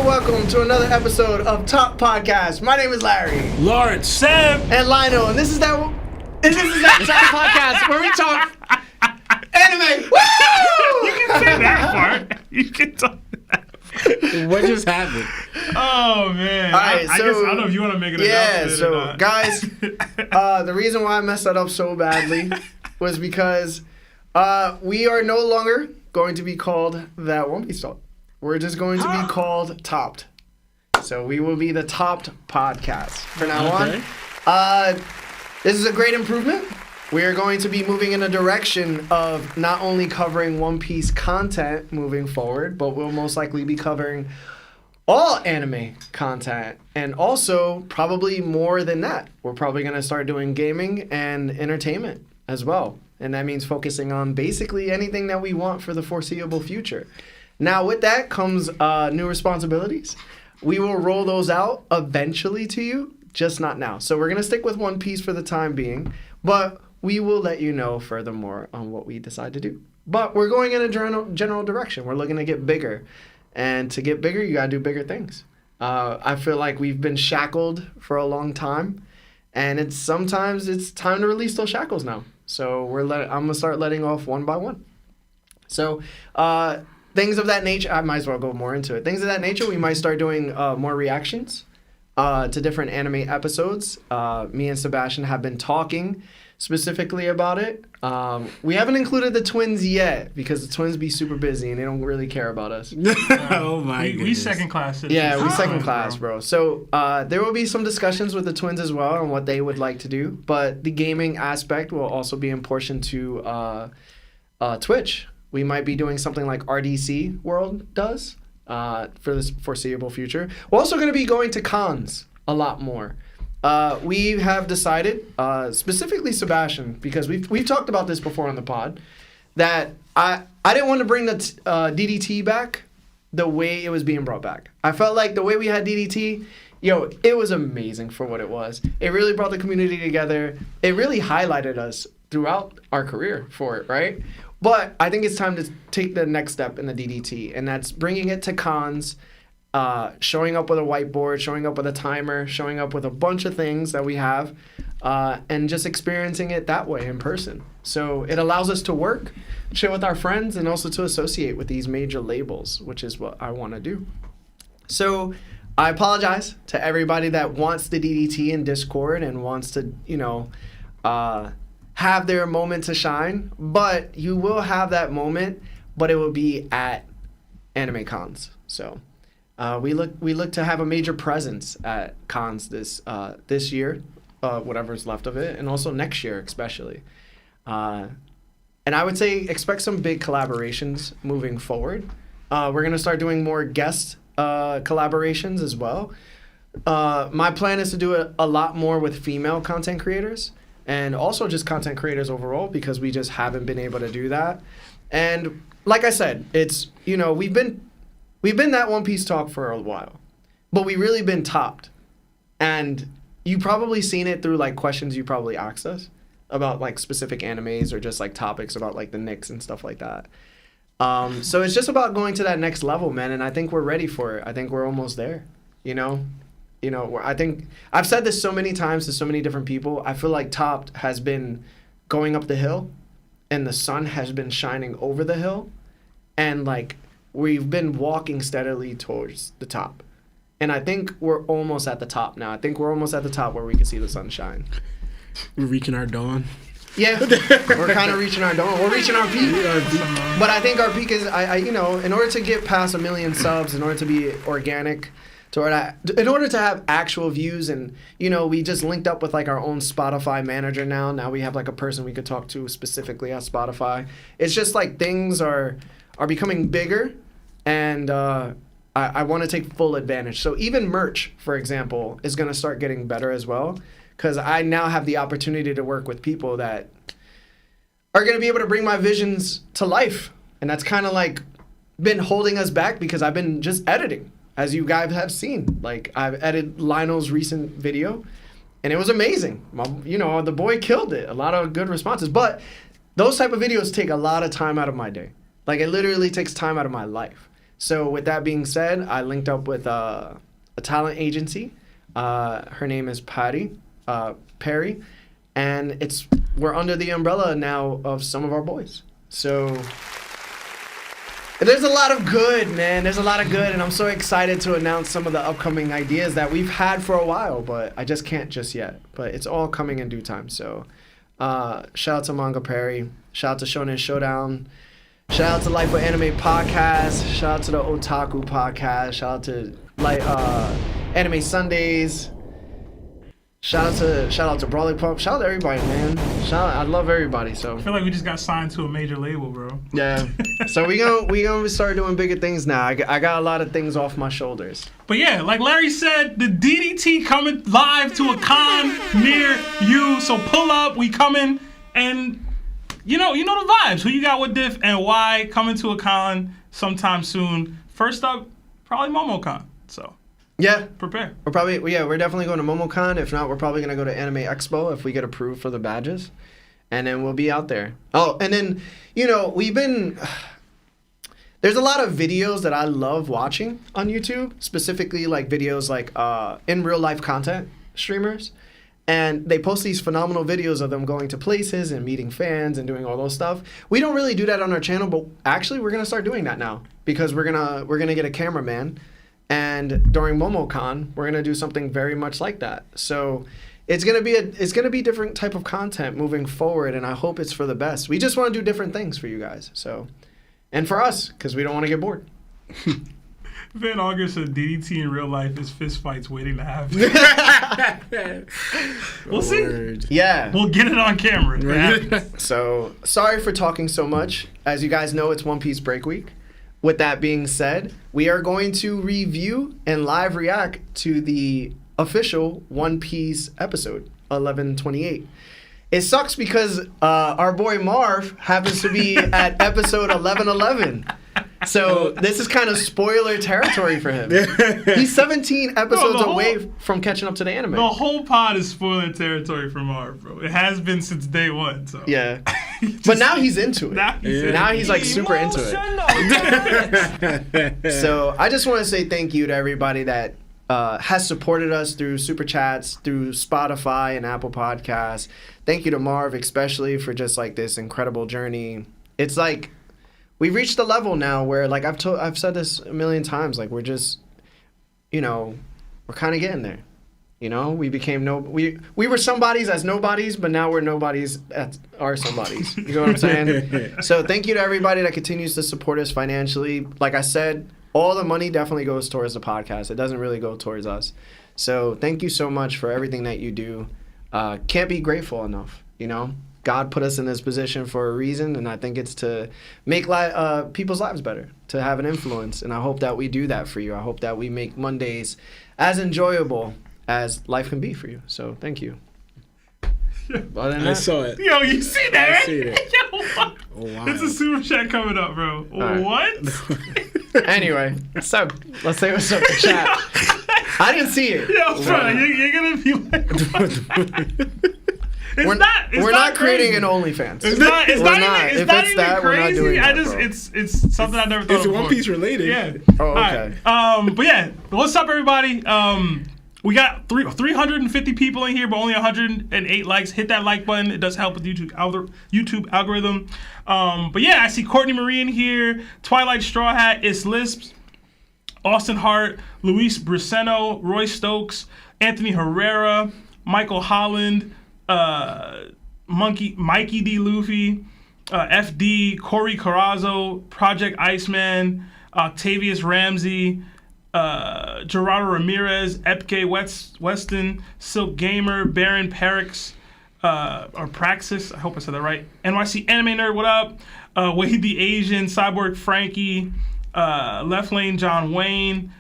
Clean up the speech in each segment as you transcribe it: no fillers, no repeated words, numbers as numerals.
Welcome to another episode of Top Podcast. My name is Larry. Lawrence, Sam, and Lionel, and this is that Top Podcast where we talk anime. Woo! You can say that part. You can talk that. What just happened? Oh man! All right, I guess I don't know if you want to make it. Yeah, so guys, the reason why I messed that up so badly was because we are no longer going to be called That One Piece Talk. We're just going to be called Topped. So we will be the Topped Podcast from now on. This is a great improvement. We are going to be moving in a direction of not only covering One Piece content moving forward, but we'll most likely be covering all anime content. And also, probably more than that. We're probably going to start doing gaming and entertainment as well. And that means focusing on basically anything that we want for the foreseeable future. Now, with that comes new responsibilities. We will roll those out eventually to you, just not now. So we're going to stick with One Piece for the time being, but we will let you know furthermore on what we decide to do. But we're going in a general direction. We're looking to get bigger. And to get bigger, you got to do bigger things. I feel like we've been shackled for a long time, and sometimes it's time to release those shackles now. So I'm going to start letting off one by one. So, things of that nature, I might as well go more into it. Things of that nature, we might start doing more reactions to different anime episodes. Me and Sebastian have been talking specifically about it. We haven't included the twins yet because the twins be super busy and they don't really care about us. Oh my goodness. We second class. Yeah, we second class, bro. So there will be some discussions with the twins as well on what they would like to do. But the gaming aspect will also be in portion to Twitch. We might be doing something like RDC World does for this foreseeable future. We're also going to be going to cons a lot more. We have decided, specifically Sebastian, because we've talked about this before on the pod, that I didn't want to bring the DDT back the way it was being brought back. I felt like the way we had DDT, it was amazing for what it was. It really brought the community together. It really highlighted us throughout our career for it, right? But I think it's time to take the next step in the DDT, and that's bringing it to cons, showing up with a whiteboard, showing up with a timer, showing up with a bunch of things that we have, and just experiencing it that way in person. So it allows us to work, share with our friends, and also to associate with these major labels, which is what I want to do. So I apologize to everybody that wants the DDT in Discord and wants to, have their moment to shine, but you will have that moment, but it will be at anime cons. So we look to have a major presence at cons this year, whatever's left of it, and also next year especially. And I would say expect some big collaborations moving forward. We're gonna start doing more guest collaborations as well. My plan is to do it a lot more with female content creators. And also just content creators overall, because we just haven't been able to do that. And like I said, it's, we've been that One Piece talk for a while, but we really been topped. And you probably seen it through like questions you probably asked us about like specific animes or just like topics about like the Knicks and stuff like that. So it's just about going to that next level, man. And I think we're ready for it. I think we're almost there, I think I've said this so many times to so many different people. I feel like Topped has been going up the hill and the sun has been shining over the hill. And like we've been walking steadily towards the top. And I think we're almost at the top now. I think we're almost at the top where we can see the sun shine. We're reaching our dawn. Yeah, we're kind of reaching our dawn. We're reaching our peak. But I think our peak is, in order to get past 1 million subs, in order to be organic, in order to have actual views. And we just linked up with like our own Spotify manager now we have like a person we could talk to specifically at Spotify. It's just like things are becoming bigger, and I want to take full advantage. So even merch, for example, is going to start getting better as well, because I now have the opportunity to work with people that are going to be able to bring my visions to life. And that's kind of like been holding us back, because I've been just editing, as you guys have seen. Like, I've edited Lionel's recent video, and it was amazing. The boy killed it. A lot of good responses. But those type of videos take a lot of time out of my day. Like, it literally takes time out of my life. So with that being said, I linked up with a talent agency. Her name is Perry, and we're under the umbrella now of some of our boys. So there's a lot of good, man. There's a lot of good, and I'm so excited to announce some of the upcoming ideas that we've had for a while, but I just can't just yet. But it's all coming in due time. So shout out to Manga Perry. Shout out to Shonen Showdown. Shout out to Life with Anime Podcast. Shout out to the Otaku Podcast. Shout out to Anime Sundays. Shout out to Brawly Pump. Shout out to everybody, man. I love everybody. So I feel like we just got signed to a major label, bro. Yeah. So we gonna start doing bigger things now. I got a lot of things off my shoulders. But yeah, like Larry said, the DDT coming live to a con near you. So pull up, we coming, and you know the vibes. Who you got with Diff and why? Coming to a con sometime soon. First up, probably MomoCon. So. Yeah. Prepare. We're definitely going to MomoCon. If not, we're probably going to go to Anime Expo if we get approved for the badges. And then we'll be out there. Oh, and then, there's a lot of videos that I love watching on YouTube, specifically like videos like in real life content streamers. And they post these phenomenal videos of them going to places and meeting fans and doing all those stuff. We don't really do that on our channel, but actually we're going to start doing that now, because we're going to get a cameraman. And during MomoCon, we're gonna do something very much like that. So it's gonna be different type of content moving forward, and I hope it's for the best. We just want to do different things for you guys, and for us, because we don't want to get bored. Van Auger said DDT in real life is fist fights waiting to happen. We'll see. Yeah, we'll get it on camera. So sorry for talking so much. As you guys know, it's One Piece break week. With that being said, we are going to review and live react to the official One Piece episode 1128. It sucks because our boy Marv happens to be at episode 1111. So this is kind of spoiler territory for him. He's 17 episodes away from catching up to the anime. The whole pod is spoiler territory for Marv, bro. It has been since day one. So yeah. But now he's into it. Now he's like super into it. So I just want to say thank you to everybody that has supported us through Super Chats, through Spotify and Apple Podcasts. Thank you to Marv especially for just like this incredible journey. It's like we've reached the level now where, like I've said this a million times, like we're just, we're kind of getting there. We became we were somebodies as nobodies, but now we're nobodies that are somebodies. You know what I'm saying? So thank you to everybody that continues to support us financially. Like I said, all the money definitely goes towards the podcast. It doesn't really go towards us. So thank you so much for everything that you do. Can't be grateful enough, God put us in this position for a reason, and I think it's to make people's lives better, to have an influence, and I hope that we do that for you. I hope that we make Mondays as enjoyable as life can be for you. So thank you. I saw it. Yo, you see that, right? I see it. Yo, Oh, wow. It's a super chat coming up, bro. Right. What? Anyway, so let's say what's up in chat. I didn't see it. Yo, bro, you're gonna be like... We're not creating an OnlyFans. It's not even we're not doing that, bro. It's something I never thought of. It's One Piece related. Yeah. Oh, okay. Right. But yeah, what's up, everybody? We got 350 people in here, but only 108 likes. Hit that like button. It does help with YouTube algorithm. But yeah, I see Courtney Marie in here. Twilight Straw Hat. It's Lisps. Austin Hart. Luis Braceno. Roy Stokes. Anthony Herrera. Michael Holland. Mikey D. Luffy, FD, Corey Carrazzo, Project Iceman, Octavius Ramsey, Gerardo Ramirez, Epke Weston, Silk Gamer, Baron Perix, or Praxis, I hope I said that right. NYC Anime Nerd, what up? Wade the Asian, Cyborg Frankie, Left Lane John Wayne,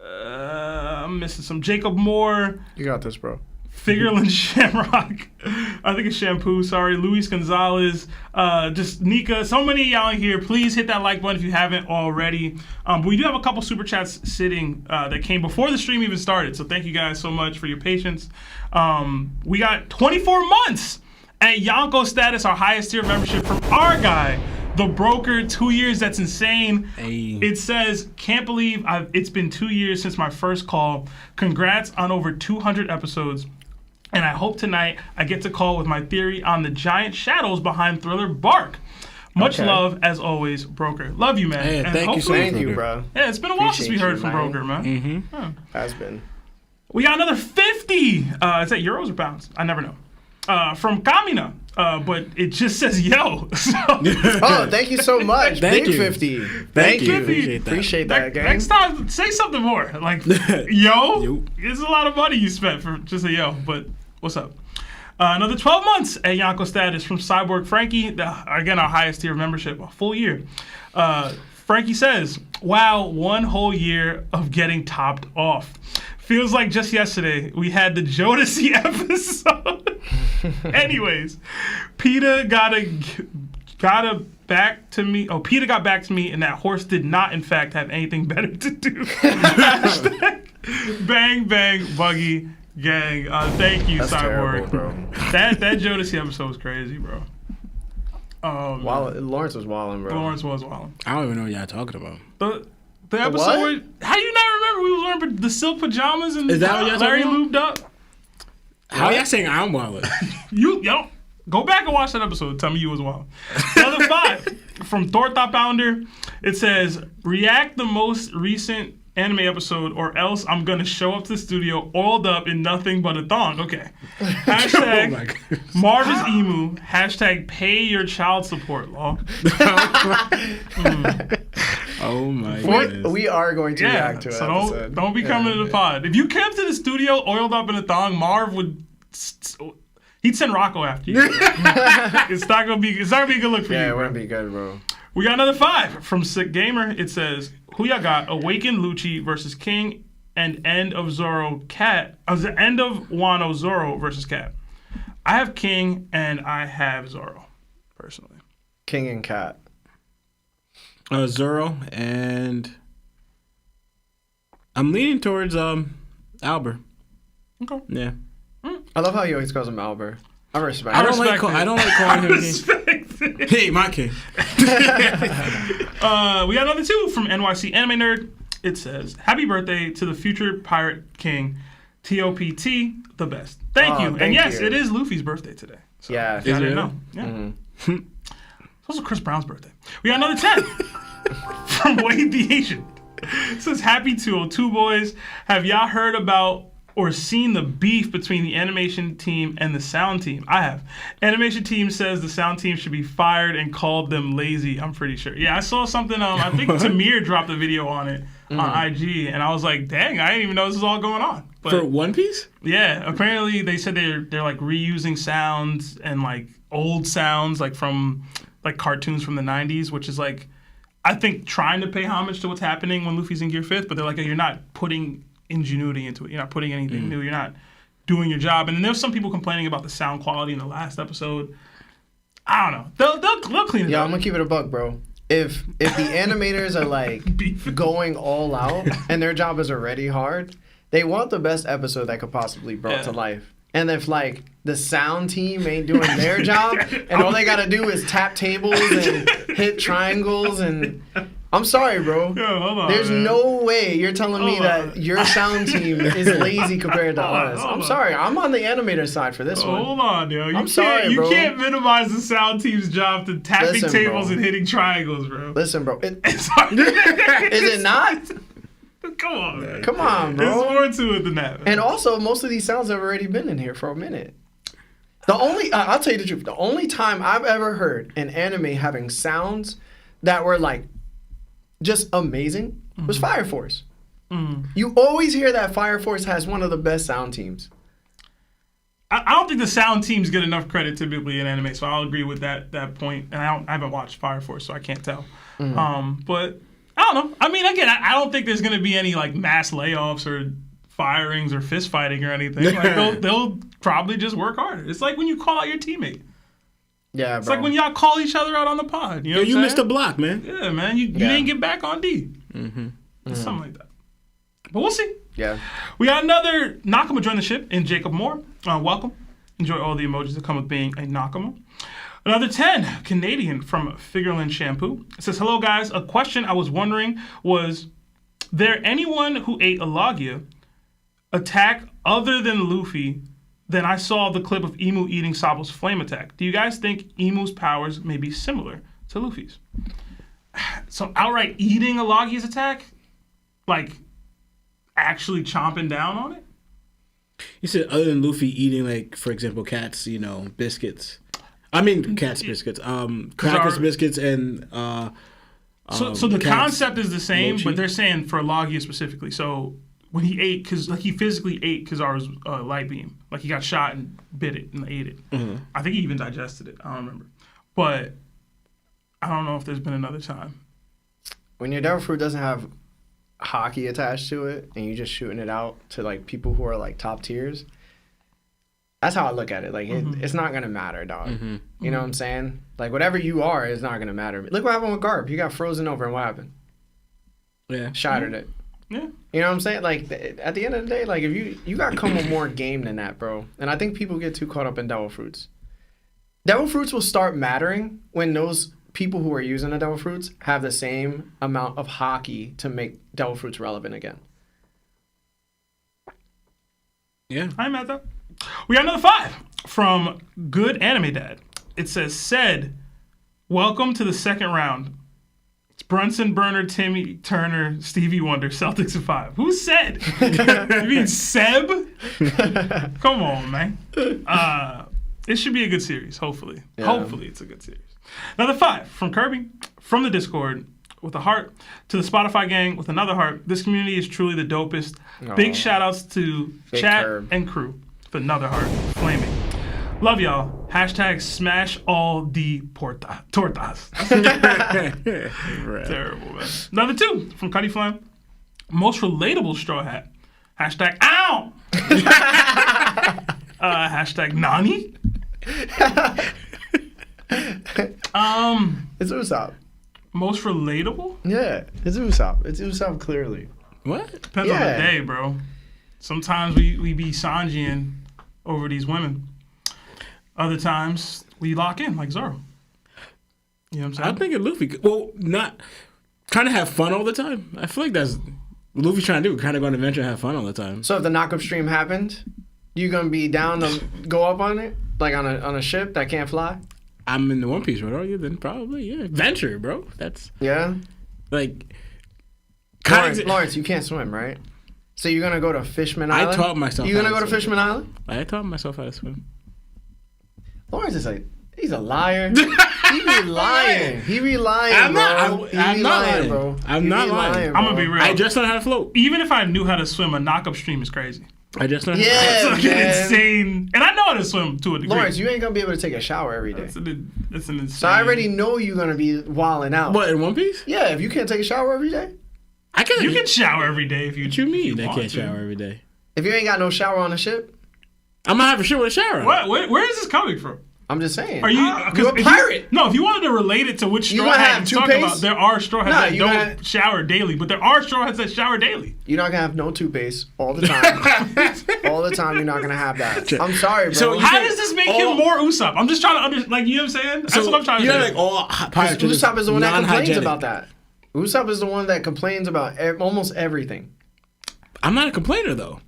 I'm missing some. Jacob Moore. You got this, bro. Figureland Shamrock. I think it's Shampoo, sorry. Luis Gonzalez. Just Nika. So many of y'all in here. Please hit that like button if you haven't already. But we do have a couple super chats sitting that came before the stream even started. So thank you guys so much for your patience. We got 24 months at Yonko status, our highest tier membership from our guy, the broker. 2 years, that's insane. Hey. It says, can't believe it's been 2 years since my first call. Congrats on over 200 episodes. And I hope tonight I get to call with my theory on the giant shadows behind Thriller Bark. Much love, as always, Broker. Love you, man. Hey, and thank you so much, Thank you, bro. Yeah, it's been a while since we heard from man. Broker, man. Mm-hmm. Has been. We got another 50. Is that euros or pounds? I never know. From Kamina. But it just says yo. So, Oh, thank you so much. Thank Big you. 50. Thank you. Appreciate that, gang. next time, say something more. Like, yo, it's a lot of money you spent for just a yo, but what's up? Another 12 months at Yonko status from Cyborg Frankie. Again, our highest tier of membership, a full year. Frankie says, wow, 1 whole year of getting topped off. Feels like just yesterday we had the Jodeci episode. Anyways, Peter got back to me. Oh, Peter got back to me, and that horse did not, in fact, have anything better to do. Hashtag bang bang buggy gang. Thank you, That's Cyborg. terrible, bro. That Jodeci episode was crazy, bro. Lawrence was wilding, bro. Lawrence was wilding. I don't even know what y'all talking about. The episode what? where, how you not remember we was wearing the silk pajamas and Is that what y'all Larry talking lubed up? How y'all saying I'm wild? Yo, go back and watch that episode. Tell me you was wild. Another 5 from Thorthop Pounder. It says, react the most recent anime episode or else I'm going to show up to the studio oiled up in nothing but a thong. Okay. Hashtag Marv is emu. Hashtag pay your child support law. Oh my goodness. We are going to react to it. So don't be coming to the pod. If you came to the studio oiled up in a thong, Marv would he'd send Rocco after you. It's not gonna be a good look for you. Yeah, it bro. wouldn't be good, bro. We got another 5 from Sick Gamer. It says, who y'all got? Awakened Lucci versus King and End of Zoro Cat. The End of Wano Zoro versus Cat. I have King and I have Zoro, personally. King and Cat. Zoro, and I'm leaning towards Albert. Okay. Yeah. I love how he always calls him Albert. I respect I it. don't like calling him King. Hey, my King. We got another 2 from NYC Anime Nerd. It says, happy birthday to the future Pirate King, TOPT, the best. Thank you. Thank and yes, you. it is Luffy's birthday today. So Yeah. if y'all didn't know. Yeah. It's also Chris Brown's birthday. We got another 10 from Wade the Asian. It says, happy 202 boys. Have y'all heard about or seen the beef between the animation team and the sound team? I have. Animation team says the sound team should be fired and called them lazy. I'm pretty sure. Yeah, I saw something. I think Tamir dropped a video on it on IG, and I was like, dang, I didn't even know this was all going on. But For One Piece? yeah, apparently they said they're like reusing sounds and like old sounds like from like cartoons from the 90s, which is like, I think trying to pay homage to what's happening when Luffy's in Gear 5th, but they're like, you're not putting ingenuity into it. You're not putting anything new. You're not doing your job. And then there's some people complaining about the sound quality in the last episode. I don't know. They'll clean it Yeah, up. I'm gonna keep it a buck, bro. If the animators are like going all out and their job is already hard, they want the best episode that could possibly be brought to life. And if like the sound team ain't doing their job and all they gotta do is tap tables and hit triangles and I'm sorry, bro. Yo, hold on, There's man. no way you're telling me Hold on. that your sound team is lazy compared to us. hold I'm on. sorry. I'm on the animator side for this one. Hold on, yo. I'm sorry, bro. You can't minimize the sound team's job to tapping Listen, tables bro. and hitting triangles, bro. Listen, bro. It's hard. Is it not? Come on, man. Come on, There's bro. more to it than that, man. And also, most of these sounds have already been in here for a minute. The only, I'll tell you the truth, the only time I've ever heard an anime having sounds that were like just amazing was Fire Force. You always hear that Fire Force has one of the best sound teams. I don't think the sound teams get enough credit typically in anime, so I'll agree with that point. And I haven't watched Fire Force, so I can't tell. But I don't know. I mean, again, I don't think there's going to be any like mass layoffs or firings or fist fighting or anything. Like they'll probably just work harder. It's like when you call out your teamate. Yeah, it's like when y'all call each other out on the pod. You know, you missed a block, man. Yeah, man. You didn't get back on D. Something like that. But we'll see. Yeah. We got another Nakama join the ship in Jacob Moore. Welcome. Enjoy all the emojis that come with being a Nakama. Another 10, Canadian from Figureland Shampoo. It says, hello, guys. A question I was wondering was there anyone who ate a Logia attack other than Luffy? Then I saw the clip of Imu eating Sabo's flame attack. Do you guys think Imu's powers may be similar to Luffy's? So outright eating a Logia's attack? Like actually chomping down on it? You said other than Luffy eating, like, for example, Cat's, biscuits. I mean, Cat's biscuits. Crackers biscuits and... So the concept is the same, mochi. But they're saying for Logia specifically. So when he ate, because like he physically ate Kizaru's light beam. Like he got shot and bit it and ate it. I think he even digested it. I don't remember. But I don't know if there's been another time. When your devil fruit doesn't have hockey attached to it and you're just shooting it out to like people who are like top tiers, that's how I look at it. Like it's not gonna matter, dog. You know what I'm saying? Like whatever you are is not gonna matter. Look what happened with Garb. He got frozen over and what happened? Yeah, shattered it. Yeah. You know what I'm saying? Like at the end of the day, like if you got to come with more game than that, bro. And I think people get too caught up in devil fruits. Devil fruits will start mattering when those people who are using the devil fruits have the same amount of hockey to make devil fruits relevant again. Yeah. I'm at that. We got another 5 from Good Anime Dad. It says, welcome to the second round. It's Brunson, Burner, Timmy, Turner, Stevie Wonder, Celtics in 5. Who said? You mean Seb? Come on, man. It should be a good series, hopefully. Yeah. Hopefully it's a good series. Another 5 from Kirby, from the Discord, with a heart, to the Spotify gang with another heart. This community is truly the dopest. Big shout outs to Big chat Curb. And crew with another heart, flaming. Love y'all. # smash all the tortas. Terrible, man. Another 2 from Cuddy Flam. Most relatable straw hat. # ow! # Nani? It's Usopp. Most relatable? Yeah, it's Usopp. It's Usopp clearly. What? Depends on the day, bro. Sometimes we be Sanjiing over these women. Other times we lock in like Zoro. You know what I'm saying? I think of Luffy. Well, not trying to have fun all the time. I feel like that's what Luffy's trying to do. Kind of go on an adventure and have fun all the time. So if the knockup stream happened, you gonna be down to go up on it, like on a ship that can't fly? I'm in the One Piece, bro. Then probably, yeah. Adventure, bro. That's like. Lawrence, you can't swim, right? So you're gonna go to Fishman Island? I taught myself. You gonna go to Fishman Island? I taught myself how to swim. Lawrence is like, he's a liar. He be lying. He be lying, I'm bro. I'm not lying, bro. I'm not lying. I'm gonna be real. I just learned how to float. Even if I knew how to swim, a knockup stream is crazy. I just learned. Yeah, it's insane. And I know how to swim to a degree. Lawrence, you ain't gonna be able to take a shower every day. That's an insane. So I already know you're gonna be wilding out. What, in One Piece? Yeah, if you can't take a shower every day. You can shower every day if you. What you mean? I can't shower every day. If you ain't got no shower on the ship, I'm gonna have a shit with a shower. What? Where is this coming from? I'm just saying. Are you a pirate? If you wanted to relate it to which straw hat you're talking about, there are straw hats that don't shower daily, but there are straw hats that shower daily. You're not gonna have no toothpaste all the time. All the time, you're not gonna have that. I'm sorry, bro. So how does this make him more Usopp? I'm just trying to understand. Like, you know what I'm saying? That's what I'm trying to do. Like all pirates. Usopp is the one that complains about that. Usopp is the one that complains about almost everything. I'm not a complainer though.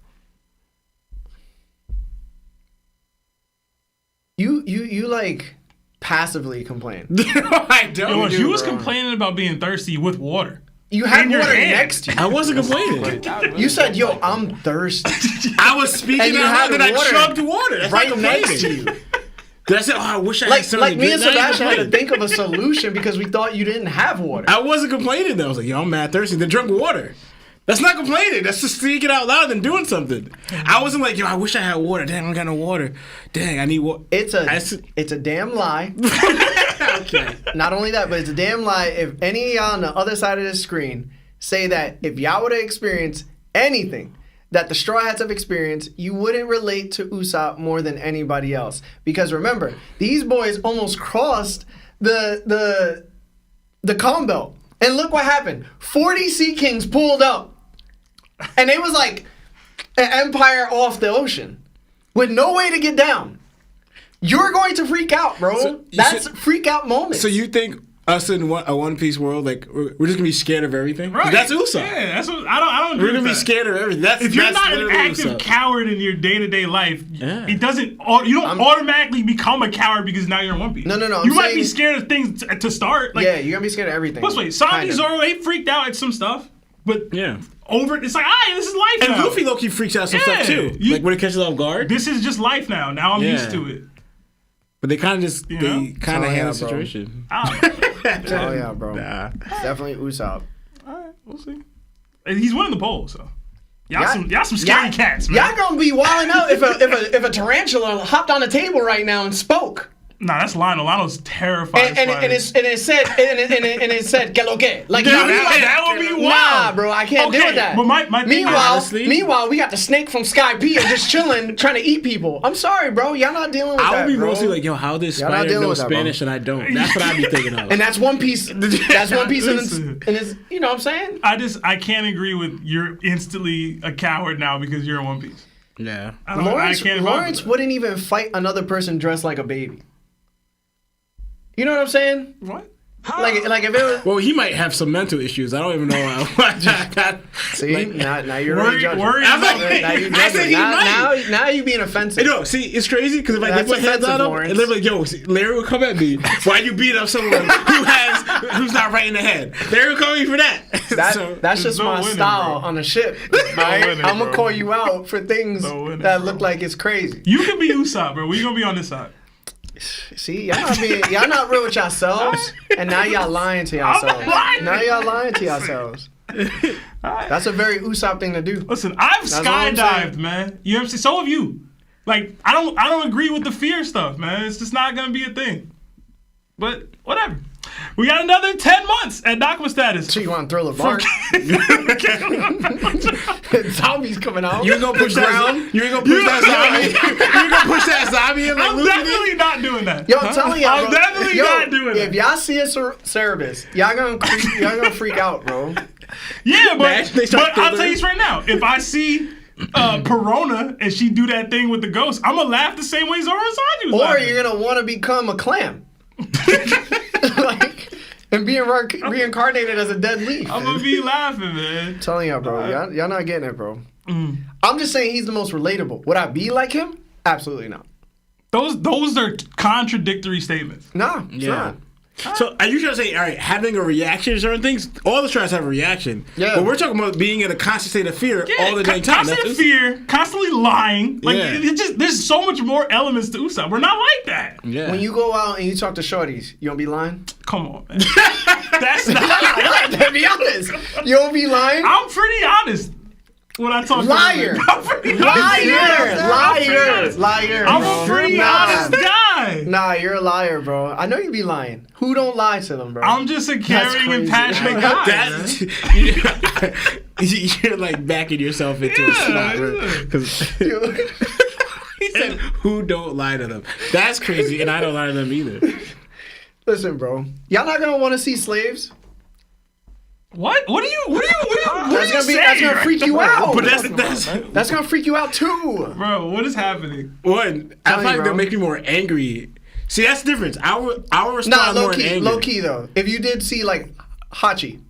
You like passively complain. I don't. You was complaining about being thirsty with water. You had water next to you. I wasn't complaining. You said, "Yo, I'm thirsty." I was speaking out loud and I chugged water. That's right next to you. Did I say, "Oh, I wish I had something"? Like me and Sebastian had to think of a solution because we thought you didn't have water. I wasn't complaining though. I was like, "Yo, I'm mad thirsty." Then drink water. That's not complaining. That's just speaking out loud and doing something. I wasn't like, yo, I wish I had water. Dang, I don't got no water. Dang, I need water. It's a damn lie. Okay. Not only that, but it's a damn lie if any of y'all on the other side of the screen say that if y'all would have experienced anything that the Straw Hats have experienced, you wouldn't relate to Usopp more than anybody else. Because remember, these boys almost crossed the calm belt. And look what happened. 40 Sea Kings pulled up. And it was like an empire off the ocean with no way to get down. You're going to freak out, bro. That's a freak out moment. So you think us in a One Piece world, like we're just gonna be scared of everything? Right. That's Usopp. Yeah, that's what I don't. We're gonna be scared of everything. If you're not an active coward in your day-to-day life, it doesn't. You don't automatically become a coward because now you're in One Piece. No. You might be scared of things to start. Like, yeah, you're gonna be scared of everything. Let's wait. Sanji, Zoro, they freaked out at some stuff, but over it's like, this is life now. And Luffy low-key freaks out some stuff too. Like when it catches off guard. This is just life now. Now I'm used to it. But they kind of just handle the situation. Oh yeah, bro. Nah. It's definitely Usopp. All right, we'll see. He's winning the poll, so y'all some scary cats, man. Y'all gonna be wilding out if a tarantula hopped on the table right now and spoke. Nah, that's Lionel. Lionel's terrified. And it said que lo que. Like, that would be wild. Nah, bro, I can't deal with that. But my meanwhile, we got the snake from Sky P just chilling, trying to eat people. I'm sorry, bro. Y'all not dealing with that. I would be mostly like, yo, how does Spider know Spanish and I don't? That's what I'd be thinking of. And that's One Piece. That's One Piece, and it's you know what I'm saying? I can't agree with you're instantly a coward now because you're in One Piece. Yeah. Lawrence wouldn't even fight another person dressed like a baby. You know what I'm saying? What? Like if it was... Well, he might have some mental issues. I don't even know why. See, now you're already judging. Now you're being offensive. No, see, it's crazy because if I did put heads on him, and they're like, yo, Larry will come at me. Why you beat up someone who's not right in the head? Larry will come at me for that. That's just my style on the ship. Right? I'm going to call you out for things that look like it's crazy. You can be Usopp, bro. We going to be on this side. See, y'all not real with yourselves, and now y'all lying to yourselves. Now y'all lying to yourselves. That's a very Usopp thing to do. Listen, I've skydived, man. You know what I'm saying? So have you. Like, I don't agree with the fear stuff, man. It's just not gonna be a thing. But whatever. We got another 10 months at Nakama status. So you want to throw the bar? Zombies coming out. You ain't gonna push that? You ain't gonna push that zombie? You ain't gonna push that zombie in like I'm definitely not doing that. Yo, I'm telling y'all, I'm definitely not doing that. If y'all see a Cerebus, y'all gonna freak out, bro. Yeah, but I'll tell you this right now. If I see Perona and she do that thing with the ghost, I'm gonna laugh the same way Zoro and Sanji was laughing. Or you're gonna want to become a clam. And being reincarnated as a dead leaf. I'm gonna be laughing, man. I'm telling y'all, bro. Y'all not getting it, bro. I'm just saying he's the most relatable. Would I be like him? Absolutely not. Those are contradictory statements. No, it's not. So are you trying to say, all right, having a reaction to certain things? All the tries have a reaction. Yeah. But we're talking about being in a constant state of fear all the dang time. Constant fear, constantly lying. Like there's so much more elements to Usopp. We're not like that. Yeah. When you go out and you talk to shorties, you don't be lying? Come on, man. That's not. Be honest. You don't be lying? I'm pretty honest. When I talk liar. Liar. I'm a pretty honest guy. Nah, you're a liar, bro. I know you be lying. Who don't lie to them, bro? I'm just a caring and passionate guy. You're like backing yourself into a spot. He said, who don't lie to them? That's crazy, and I don't lie to them either. Listen, bro. Y'all not gonna want to see slaves? What? What are you saying? That's gonna freak you out. But that's gonna freak you out too, bro. What is happening? One, I feel like they'll make me more angry. See, that's the difference. Our respond more in anger. Low key though. If you did see like Hachi.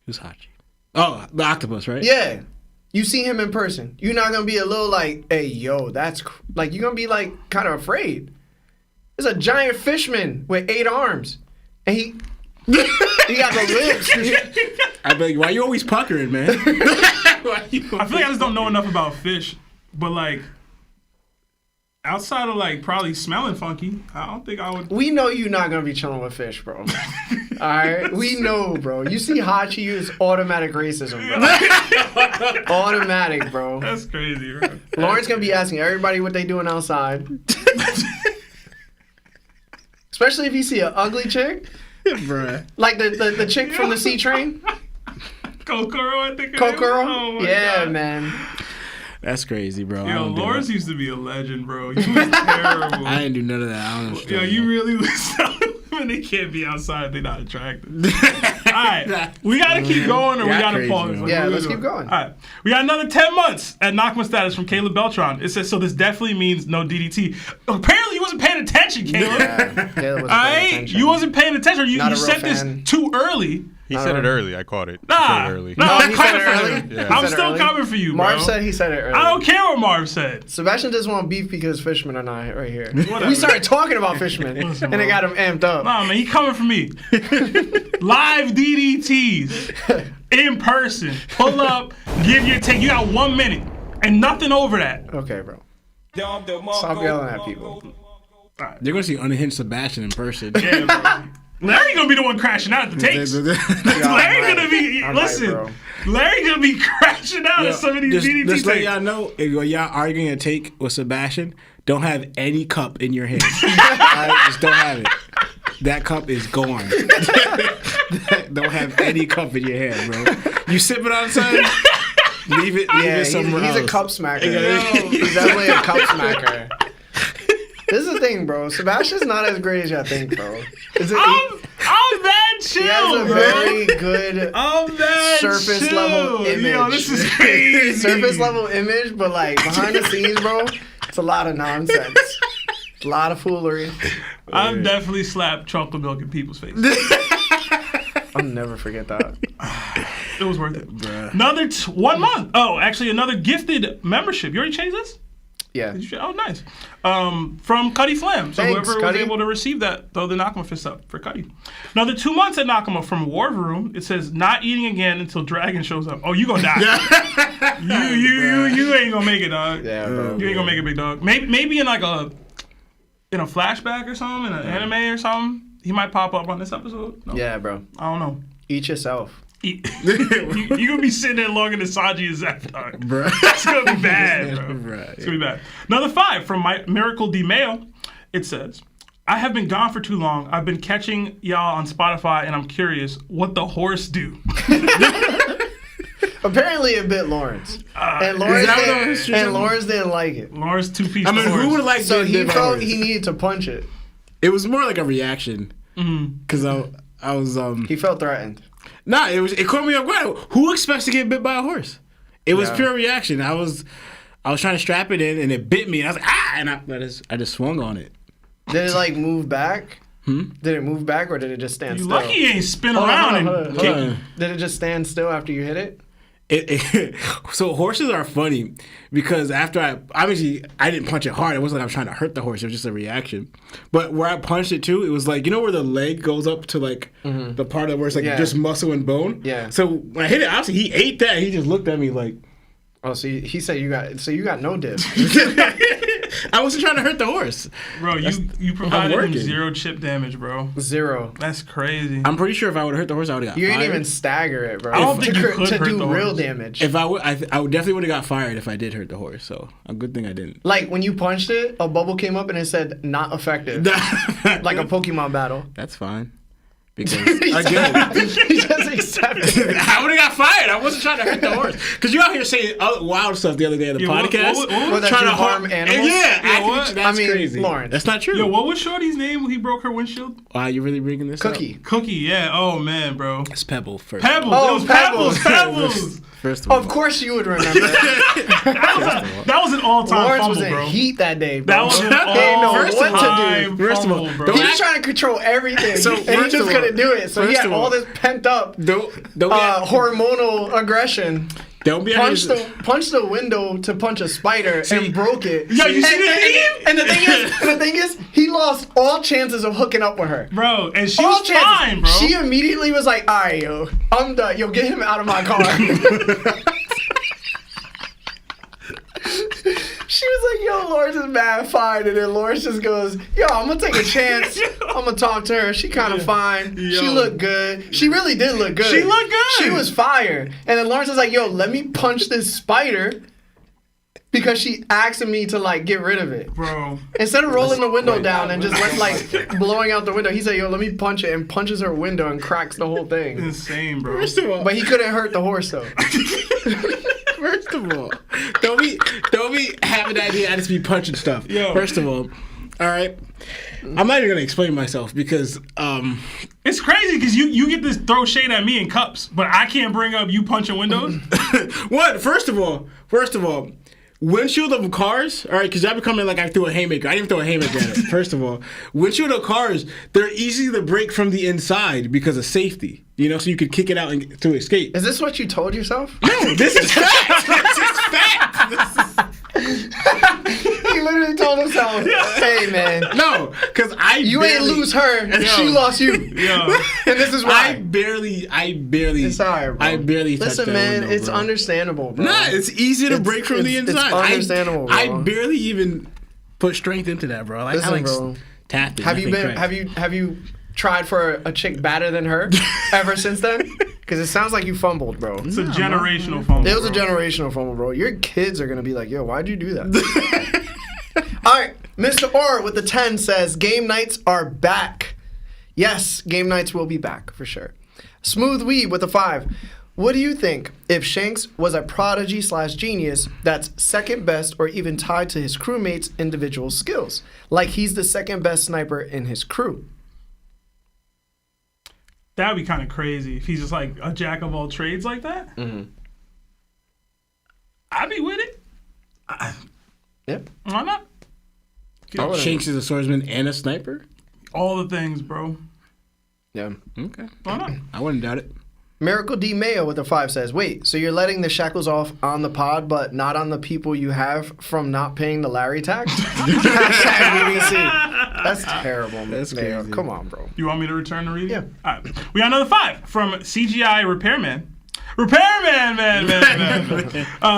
Who's Hachi? Oh, the octopus, right? Yeah. You see him in person. You're not gonna be a little like, hey, yo, that's like you're gonna be like kind of afraid. There's a giant fishman with 8 arms, and he got the lips. I'd be like, why you always puckering, man? I feel like I just don't know enough about fish, but like, Outside of like probably smelling funky, I don't think I would. We know you're not gonna be chilling with fish, bro. All right, we know, bro. You see Hachi, it's automatic racism, bro. Automatic, bro. That's crazy, bro. Lauren's gonna be asking everybody what they doing outside, especially if you see an ugly chick, Bruh. like the chick from the C Train. Kokoro, I think. Kokoro? Oh my yeah, God. man. That's crazy, bro. Yo, Lawrence used to be a legend, bro. You was terrible. I didn't do none of that. I don't understand. Yo, you really was telling women they can't be outside if they're not attractive. All right, we gotta keep going or we gotta crazy, pause. bro. Yeah, let's keep going. All right, we got another 10 months at Nakama status from Caleb Beltran. It says, so this definitely means no DDT. Apparently you wasn't paying attention, Caleb. Yeah, Caleb wasn't All paying right, attention. you wasn't paying attention. You Not a real said fan. this too early. He said it early. I caught it. He Nah, said it early. no, No, I'm he said coming it for early. him. He I'm said it still early. coming for you, bro. Marv said he said it earlier. I don't care what Marv said. Sebastian doesn't want beef because Fishman are not right here. Whatever. We started talking about Fishman, Listen, and it bro. got him amped up. Nah, man, he coming for me. Live DDTs in person. Pull up, give your take. You got 1 minute and nothing over that. Okay, bro. Stop yelling at people. They're gonna see unhinged Sebastian in person. Yeah, bro. Larry gonna be the one crashing out at the takes. Larry gonna be listen. Larry gonna be crashing out at some of these DDT Just let takes. y'all know, if y'all arguing a take with Sebastian, don't have any cup in your hand. Alright, just don't have it. That cup is gone. Don't have any cup in your hand, bro. You sipping on something? Leave it somewhere else. He's a cup smacker. He's definitely a cup smacker. This is the thing, bro. Sebastian's not as great as y'all think, bro. I'm that chill, He has a bro. very good I'm that surface chill. level image. Yo, this is crazy. Surface level image, but like behind the scenes, bro, it's a lot of nonsense. A lot of foolery. I've definitely slapped chocolate milk in people's faces. I'll never forget that. It was worth it. Another 1 month. Oh, actually, another gifted membership. You already changed this? Yeah. Oh, nice. From Cuddy Flam. So Thanks, whoever Cuddy. was able to receive that, throw the Nakama fist up for Cuddy. Another 2 months at Nakama from War Room. It says, not eating again until Dragon shows up. Oh, you gonna die. you ain't gonna make it, dog. Yeah, bro. You ain't gonna make it, big dog. Maybe in like a flashback or something, in an anime or something. He might pop up on this episode. No, Yeah, bro. I don't know. Eat yourself. You gonna be sitting there longer than Sanji and Zep, dog. Bruh. It's gonna be bad, bro. Right. It's gonna be bad. Another 5 from my Miracle D Mail. It says, I have been gone for too long. I've been catching y'all on Spotify, and I'm curious what the horse do. Apparently a bit Lawrence. And Lawrence didn't like it. Lawrence 2-piece. I mean, horse. who would like So to he live felt ours? he needed to punch it. It was more like a reaction. Because I was He felt threatened. Nah, it caught me off guard. Who expects to get bit by a horse? It was pure reaction. I was trying to strap it in and it bit me and I was like, ah, and I just swung on it. Did it like move back? Did it move back or did it just stand You still? lucky he ain't spin Hold on, around and hold on, hold kick on. you. Did it just stand still after you hit it? So horses are funny because after I didn't punch it hard. It wasn't like I was trying to hurt the horse. It was just a reaction. But where I punched it too, it was like, you know where the leg goes up to like the part of where it's like just muscle and bone? Yeah. So when I hit it, obviously he ate that. He just looked at me like, Oh, so he said you got no dip. I wasn't trying to hurt the horse. Bro, you provided him working. 0 chip damage, bro. 0. That's crazy. I'm pretty sure if I would have hurt the horse, I would have got You fired. didn't even stagger it, bro. I don't think you could to hurt do the real horse. damage. If I would, I definitely would have got fired if I did hurt the horse. So a good thing I didn't. Like when you punched it, a bubble came up and it said not effective. Like a Pokemon battle. That's fine. Because again, He just accepted. I would have got fired. I wasn't trying to hurt the horse. Because you out here saying wild stuff the other day on the podcast. what that trying you to harm animals? Yeah, what? that's I mean, crazy. Lawrence. That's not true. Yo, what was Shorty's name when he broke her windshield? Why are you really bringing this Cookie. up? Cookie, yeah. Oh, man, bro. It's Pebble first. Pebbles. Oh, It was Pebbles. Pebbles. Pebbles. First of all. Of course you would remember that. That was an all-time Lawrence fumble, was in bro. heat that day, bro. That was an He didn't know what to all-time do. First of all, fumble, bro. don't He was trying to control everything, So, and he first just of all- couldn't do it. So he first had of all all- this pent up Don't hormonal aggression. Don't be Punched the window to punch a spider and broke it. Yo, you see the and the thing is, he lost all chances of hooking up with her. Bro, and she All was chances. fine, bro. She immediately was like, "All right, yo, I'm done. Yo, get him out of my car." She was like, yo, Lawrence is mad fine. And then Lawrence just goes, yo, I'm going to take a chance. I'm going to talk to her. She kind of fine. Yo. She looked good. She really did look good. She looked good. She was fire. And then Lawrence is like, yo, let me punch this spider because she asked me to, like, get rid of it. Bro. Instead of rolling the window down and just blowing out the window, he said, yo, let me punch it, and punches her window and cracks the whole thing. Insane, bro. First of all, But he couldn't hurt the horse, though. First of all, don't be having the idea I just be punching stuff. Yo. First of all right, I'm not even gonna explain myself because It's crazy because you get this throw shade at me in cups, but I can't bring up you punching windows. what? First of all, windshield of cars, all right, because y'all be coming like I threw a haymaker. I didn't throw a haymaker at it. First of all, windshield of cars, they're easy to break from the inside because of safety. You know, so you could kick it out and to escape. Is this what you told yourself? No, this is fact. This is fact. He literally told himself, hey, man. No, because You ain't lose her, and she lost you. Yo. And this is why. I barely. It's alright, bro. I barely. touched Listen, that man, window, it's bro. understandable, bro. Nah, it's easy to break from the inside. It's understandable, bro. I barely even put strength into that, bro. Like, Listen, I bro. tapped it. Have you tried for a chick better than her ever since then? Because it sounds like you fumbled, bro. It's a generational fumble. It was a bro. generational fumble, bro. Your kids are gonna be like, yo, why'd you do that? All right, Mr. Orr with the 10 says, game nights are back. Yes, game nights will be back for sure. Smooth Weed with a 5. What do you think if Shanks was a prodigy/genius that's second best or even tied to his crewmates' individual skills? Like he's the second best sniper in his crew. That'd be kind of crazy if he's just like a jack of all trades like that. Mm-hmm. I'd be with it. Yep. Why not? Shanks is a swordsman and a sniper? All the things, bro. Yeah. Okay. Why not? I wouldn't doubt it. Miracle D Mayo with a 5 says, wait, so you're letting the shackles off on the pod, but not on the people you have from not paying the Larry tax? Hashtag BBC. That's terrible, That's Mayo. crazy. Come on, bro. You want me to return the reading? Yeah. All right. We got another 5 from CGI Repairman. Man.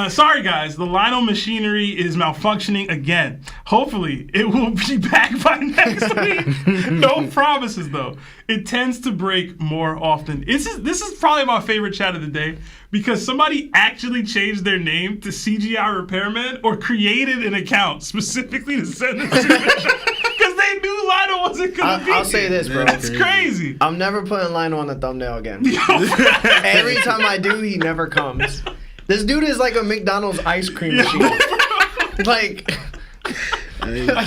Sorry, guys. The Lionel machinery is malfunctioning again. Hopefully, it will be back by next week. No promises, though. It tends to break more often. This is probably my favorite chat of the day because somebody actually changed their name to CGI Repairman or created an account specifically to send it to because they knew Lionel wasn't going to be I'll say this, bro. It's crazy. I'm never putting Lionel on the thumbnail again. Every time I do, he never comes. This dude is like a McDonald's ice cream machine. like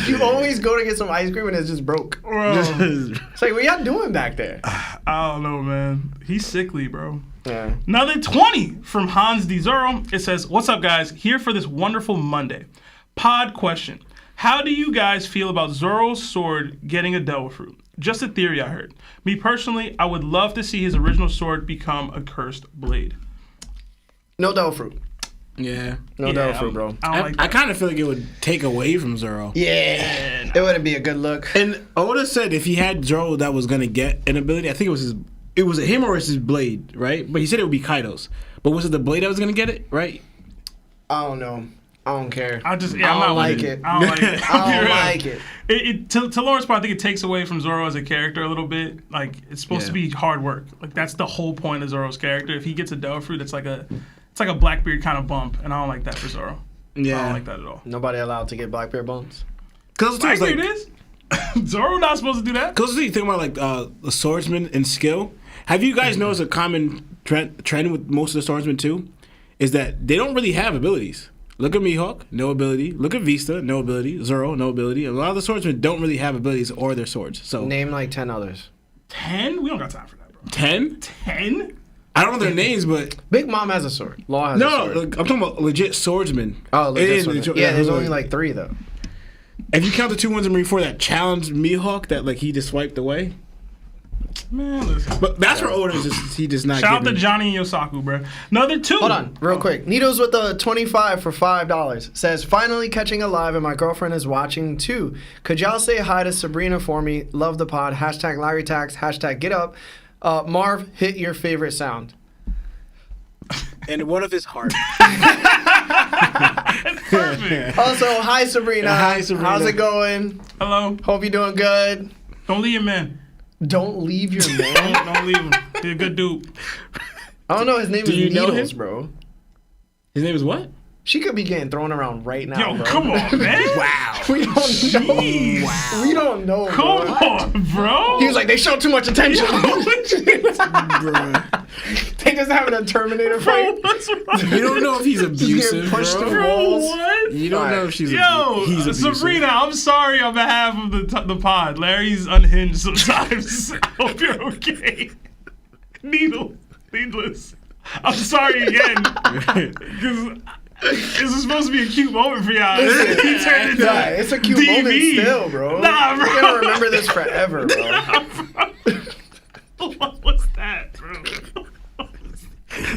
you always go to get some ice cream and it's just broke. Bro. It's like, what y'all doing back there? I don't know, man. He's sickly, bro. Yeah. Another 20 from Hans D. Zoro. It says, what's up, guys? Here for this wonderful Monday. Pod question. How do you guys feel about Zoro's sword getting a devil fruit? Just a theory I heard. Me personally, I would love to see his original sword become a cursed blade. No devil fruit. Yeah. No devil fruit, bro. I don't like that. I kind of feel like it would take away from Zoro. Yeah. It wouldn't be a good look. And Oda said if he had Zoro that was going to get an ability, I think it was him or his blade, right? But he said it would be Kaido's. But was it the blade that was going to get it, right? I don't know. I don't care. I'm not like with it. I don't like it. I don't like it. To Lauren's point, I think it takes away from Zoro as a character a little bit. Like, it's supposed to be hard work. Like, that's the whole point of Zoro's character. If he gets a devil fruit, it's like a Blackbeard kind of bump, and I don't like that for Zoro. Yeah. I don't like that at all. Nobody allowed to get Blackbeard bones. Because Blackbeard is? Zoro not supposed to do that? Because you think about like the swordsman and skill. Have you guys noticed a common trend with most of the swordsmen too? Is that they don't really have abilities. Look at Mihawk, no ability. Look at Vista, no ability. Zoro, no ability. A lot of the swordsmen don't really have abilities or their swords. So Name like 10 others. 10? We don't got time for that, bro. 10? 10? I don't know their names, but Big Mom has a sword. Law has a sword. I'm talking about legit swordsmen. Oh, legit And- sword. Yeah, there's only like 3 though. If you count the 2 ones in Marine 4 that challenged Mihawk, that like he just swiped away. Man, listen. But that's where Oda he does not. Shout out to give Johnny and Yosaku, bro. Another 2. Hold on, real quick. Nito's with the 25 for $5. Says, finally catching a live and my girlfriend is watching too. Could y'all say hi to Sabrina for me? Love the pod. Hashtag Larry Tax. Hashtag get up. Marv, hit your favorite sound. And one of his heart. Perfect. Also, hi Sabrina. Hi, Sabrina. How's it going? Hello. Hope you're doing good. Don't leave your man. Don't leave your man. Don't leave him. He's a good dude. I don't know. His name is you know Needles, him? bro. His name is what? She could be getting thrown around right now, Yo, bro. come on, man. Wow. We don't know. Jeez. Wow. We don't know, Come bro. on, bro. He was like, they show too much attention. Bruh. They just having a Terminator bro, fight. what's wrong? You don't know if he's abusive, getting pushed bro. through Bro, walls. what? You don't know if she's Yo, he's abusive. Sabrina, I'm sorry on behalf of the pod. Larry's unhinged sometimes. I hope you're okay. Needless. I'm sorry again. Because this is supposed to be a cute moment for y'all. He turned into Nah, it's a cute DV. moment still, bro. Nah, bro. You're gonna remember this forever, bro. What was that, bro?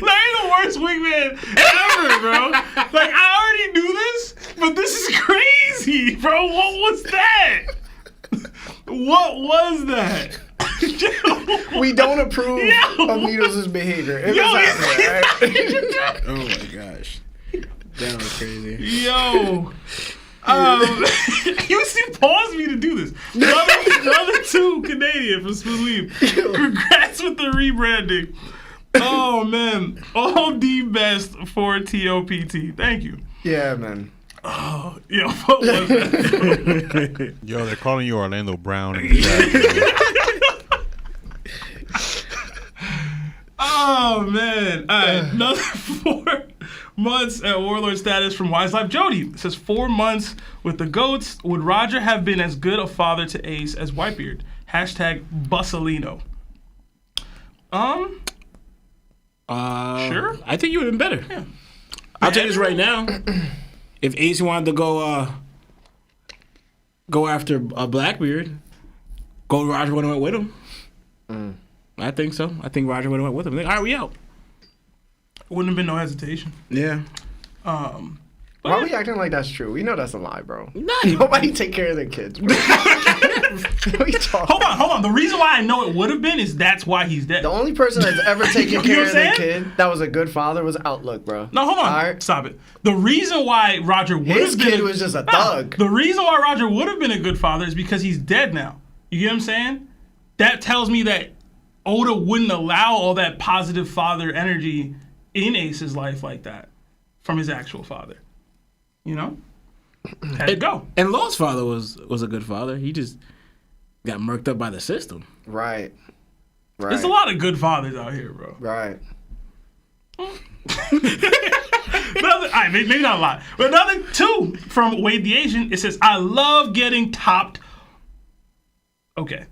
Larry the worst wingman ever, bro. Like, I already knew this, but this is crazy, bro. What was that? What was that? We don't approve Yo. of Needles' behavior. If Yo, it's happening, right? Oh my gosh. That was crazy. Yo. You see, paused me to do this. Another two Canadian from Smooth Weave. Congrats with the rebranding. Oh man, all the best for TOPT. Thank you. Yeah, man. Oh, yo, what was that? Yo, they're calling you Orlando Brown. In the chat, Oh man! All right, another 4 months at Warlord status from Wise Life Jody. It says 4 months with the goats. Would Roger have been as good a father to Ace as Whitebeard? Hashtag Bussolino. Sure. I think you would have been better. Yeah. I'll tell you this right now. If Ace wanted to go after a Blackbeard, Gold Roger would have went with him. I think so. I think Roger would have went with him. Like, all right, we out. Wouldn't have been no hesitation. Yeah. Why are we acting like that's true? We know that's a lie, bro. Not Nobody take care of their kids, bro. What are you talking? Hold on. The reason why I know it would have been is that's why he's dead. The only person that's ever taken You know care what of I'm their saying? kid that was a good father was Outlook, bro. No, hold on. All right? Stop it. The reason why Roger would His have been kid was just a thug. The reason why Roger would have been a good father is because he's dead now. You get what I'm saying? That tells me that Oda wouldn't allow all that positive father energy in Ace's life like that from his actual father. You know? Had to go. And Law's father was a good father. He just got murked up by the system. Right. Right. There's a lot of good fathers out here, bro. Right. All right, maybe not a lot. But another 2 from Wade the Asian. It says, I love getting topped. Okay.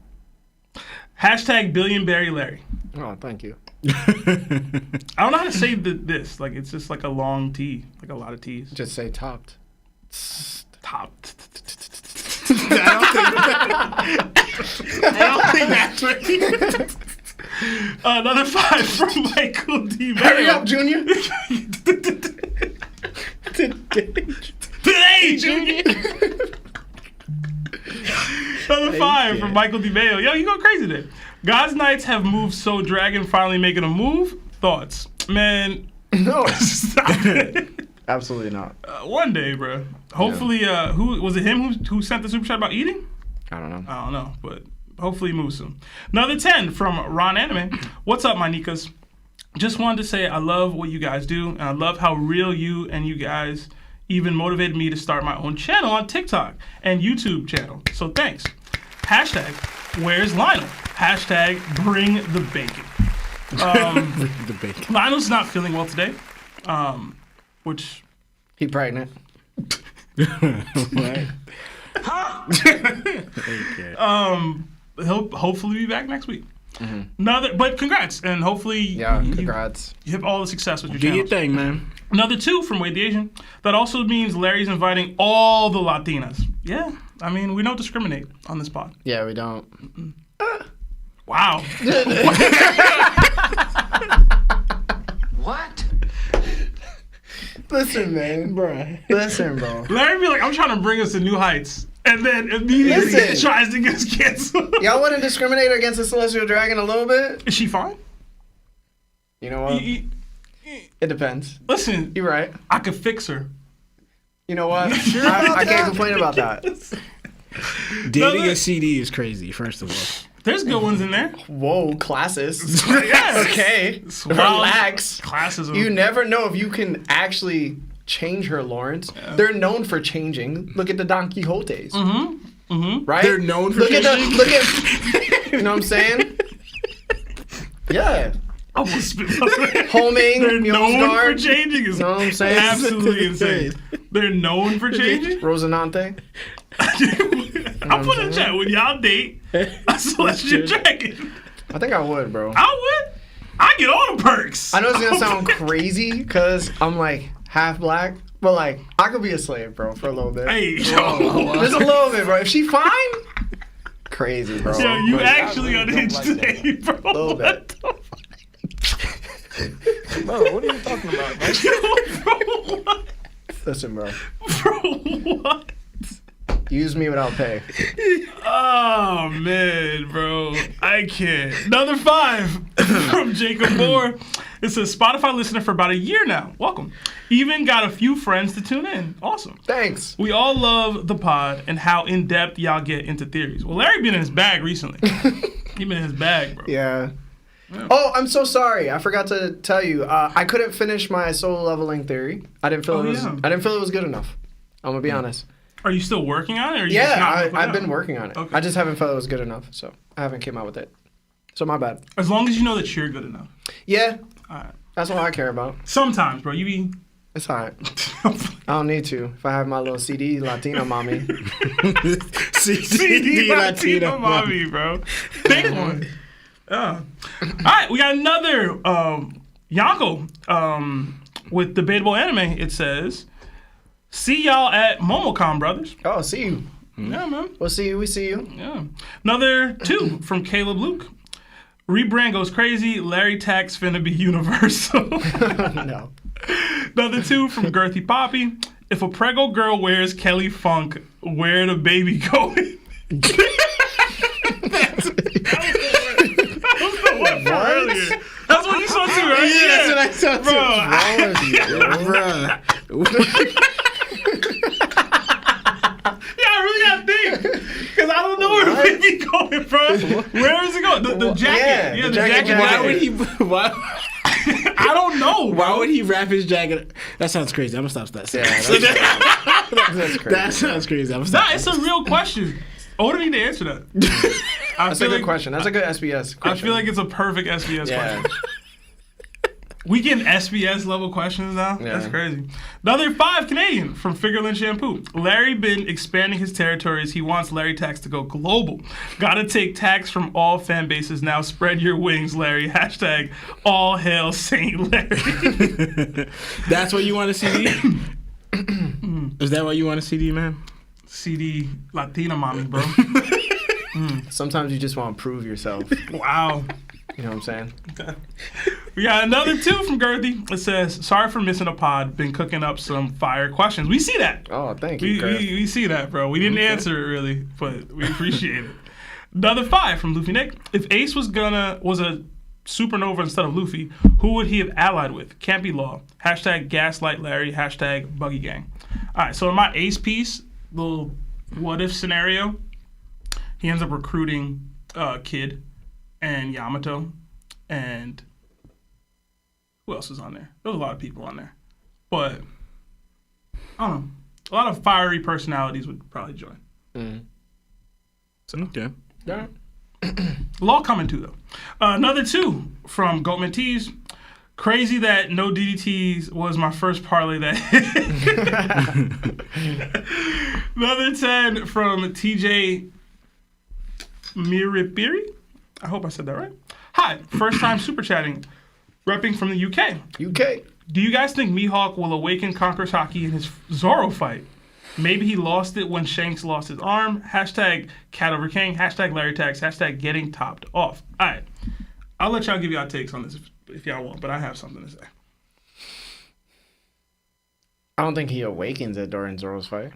Hashtag Billionberry Larry. Oh, thank you. I don't know how to say this. Like, it's just like a long T. Like a lot of T's. Just say topped. Topped. I don't think that's right. Another 5 from Michael D. Hurry up, Junior. Today, Junior. Another 5 from Michael D. Mayo. Yo, you go crazy there. God's Knights have moved, so Dragon finally making a move. Thoughts? Man, No. stop it. Absolutely not. One day, bro. Hopefully, who was it? Him who sent the super chat about eating? I don't know. I don't know, but hopefully he moves soon. Another 10 from Ron Anime. What's up, my Nikas? Just wanted to say I love what you guys do, and I love how real you and you guys even motivated me to start my own channel on TikTok and YouTube channel. So thanks. Hashtag where's Lionel? Hashtag bring the bacon. The bacon. Lionel's not feeling well today, which He pregnant. What? Okay. he'll hopefully be back next week. But congrats, and hopefully Yeah, you congrats. have all the success with your Do channel. your thing, man. Another 2 from Wade the Asian. That also means Larry's inviting all the Latinas. Yeah, I mean, we don't discriminate on this pod. Yeah, we don't. Wow. What? Listen, man. Bruh. Listen, bro. Larry be like, I'm trying to bring us to new heights. And then immediately Listen. tries to get us canceled. Y'all wouldn't discriminate against the Celestial Dragon a little bit? Is she fine? You know what? Y- It depends. Listen, You're right. I could fix her. You know what? I can't complain about that. Dating a CD is crazy, first of all. There's good ones in there. Whoa, classes. Yes. Okay. Wild Relax. Classes. You never know if you can actually change her, Lawrence. Yeah. They're known for changing. Look at the Don Quixotes. Right? They're known for changing. Look at you know what I'm saying? Yeah. Homing. They're known for changing. You know what I'm saying? Absolutely insane. They're known for changing. Rosinante. I'll put in chat. When y'all date a Celestial Dragon. I think I would, bro. I would. I get all the perks. I know it's gonna sound crazy because I'm like half black, but like I could be a slave, bro, for a little bit. Hey, just a little bit, bro. If she fine, crazy, bro. Yo, you actually unhinged today, bro. A little bit. Bro, what are you talking about, man? Bro, what? Listen, bro. Bro, what? Use me without pay. Oh, man, bro. I can't. Another 5 from Jacob Moore. It says, Spotify listener for about a year now. Welcome. Even got a few friends to tune in. Awesome. Thanks. We all love the pod and how in-depth y'all get into theories. Well, Larry been in his bag recently. He been in his bag, bro. Yeah. Oh, I'm so sorry. I forgot to tell you. I couldn't finish my solo leveling theory. I didn't feel it was good enough. I'm gonna be honest. Are you still working on it? Or are you I've been working on it. Okay. I just haven't felt it was good enough, so I haven't came out with it. So my bad. As long as you know that you're good enough. Yeah. All right. That's all I care about. Sometimes, bro. You be. It's all right. I don't need to. If I have my little CD Latina mommy. CD Latina mommy, bro. Big one. All right, we got another Yonko with Debatable Anime. It says, see y'all at MomoCon, brothers. Oh, see you. Yeah, man. We'll see you. We see you. Yeah. Another 2 from Caleb Luke. Rebrand goes crazy. Larry Tax finna be universal. No. Another 2 from Girthy Poppy. If a prego girl wears Kelly Funk, where the baby going? Earlier. That's what you saw too, right? Yeah, that's what I saw too. Bro. Yeah, I really gotta think. Because I don't know where the baby going, bro. Where is it going? The jacket. Yeah, the jacket. Why would he... Why? I don't know. Why would he wrap his jacket? That sounds crazy. I'm gonna stop that. That's crazy. That sounds crazy. I'm gonna stop. It's a real question. Odin need to answer that. That's a good question. That's a good SBS question. I feel like it's a perfect SBS question. We getting SBS level questions now? Yeah. That's crazy. Another 5 Canadian from Figureland Shampoo. Larry been expanding his territories. He wants Larry Tax to go global. Gotta take tax from all fan bases now. Spread your wings, Larry. Hashtag all hail Saint Larry. That's what you want a CD? Is that what you want a CD, man? CD Latina mommy, bro. Sometimes you just want to prove yourself. Wow. You know what I'm saying? We got another 2 from Girthy. It says, sorry for missing a pod. Been cooking up some fire questions. We see that. Oh, thank you, Girth. We see that, bro. We didn't answer it really, but we appreciate it. Another 5 from Luffy Nick. If Ace was a supernova instead of Luffy, who would he have allied with? Can't be Law. Hashtag Gaslight Larry. Hashtag Buggy Gang. All right, so in my Ace piece, little what if scenario, he ends up recruiting Kid and Yamato, and who else is on there? There's a lot of people on there, but I don't know. A lot of fiery personalities would probably join. So, okay. Yeah. Law coming too, though. Another 2 from Goatman Tees. Crazy that no DDTs was my first parlay that Another 10 from TJ Miripiri. I hope I said that right. Hi, first time super chatting, repping from the UK. UK. Do you guys think Mihawk will awaken Conqueror's Haki in his Zoro fight? Maybe he lost it when Shanks lost his arm. Hashtag Cat over King. Hashtag Larry Tax. Hashtag getting topped off. All right. I'll let y'all give y'all takes on this if y'all want, but I have something to say. I don't think he awakens it during Zoro's fight.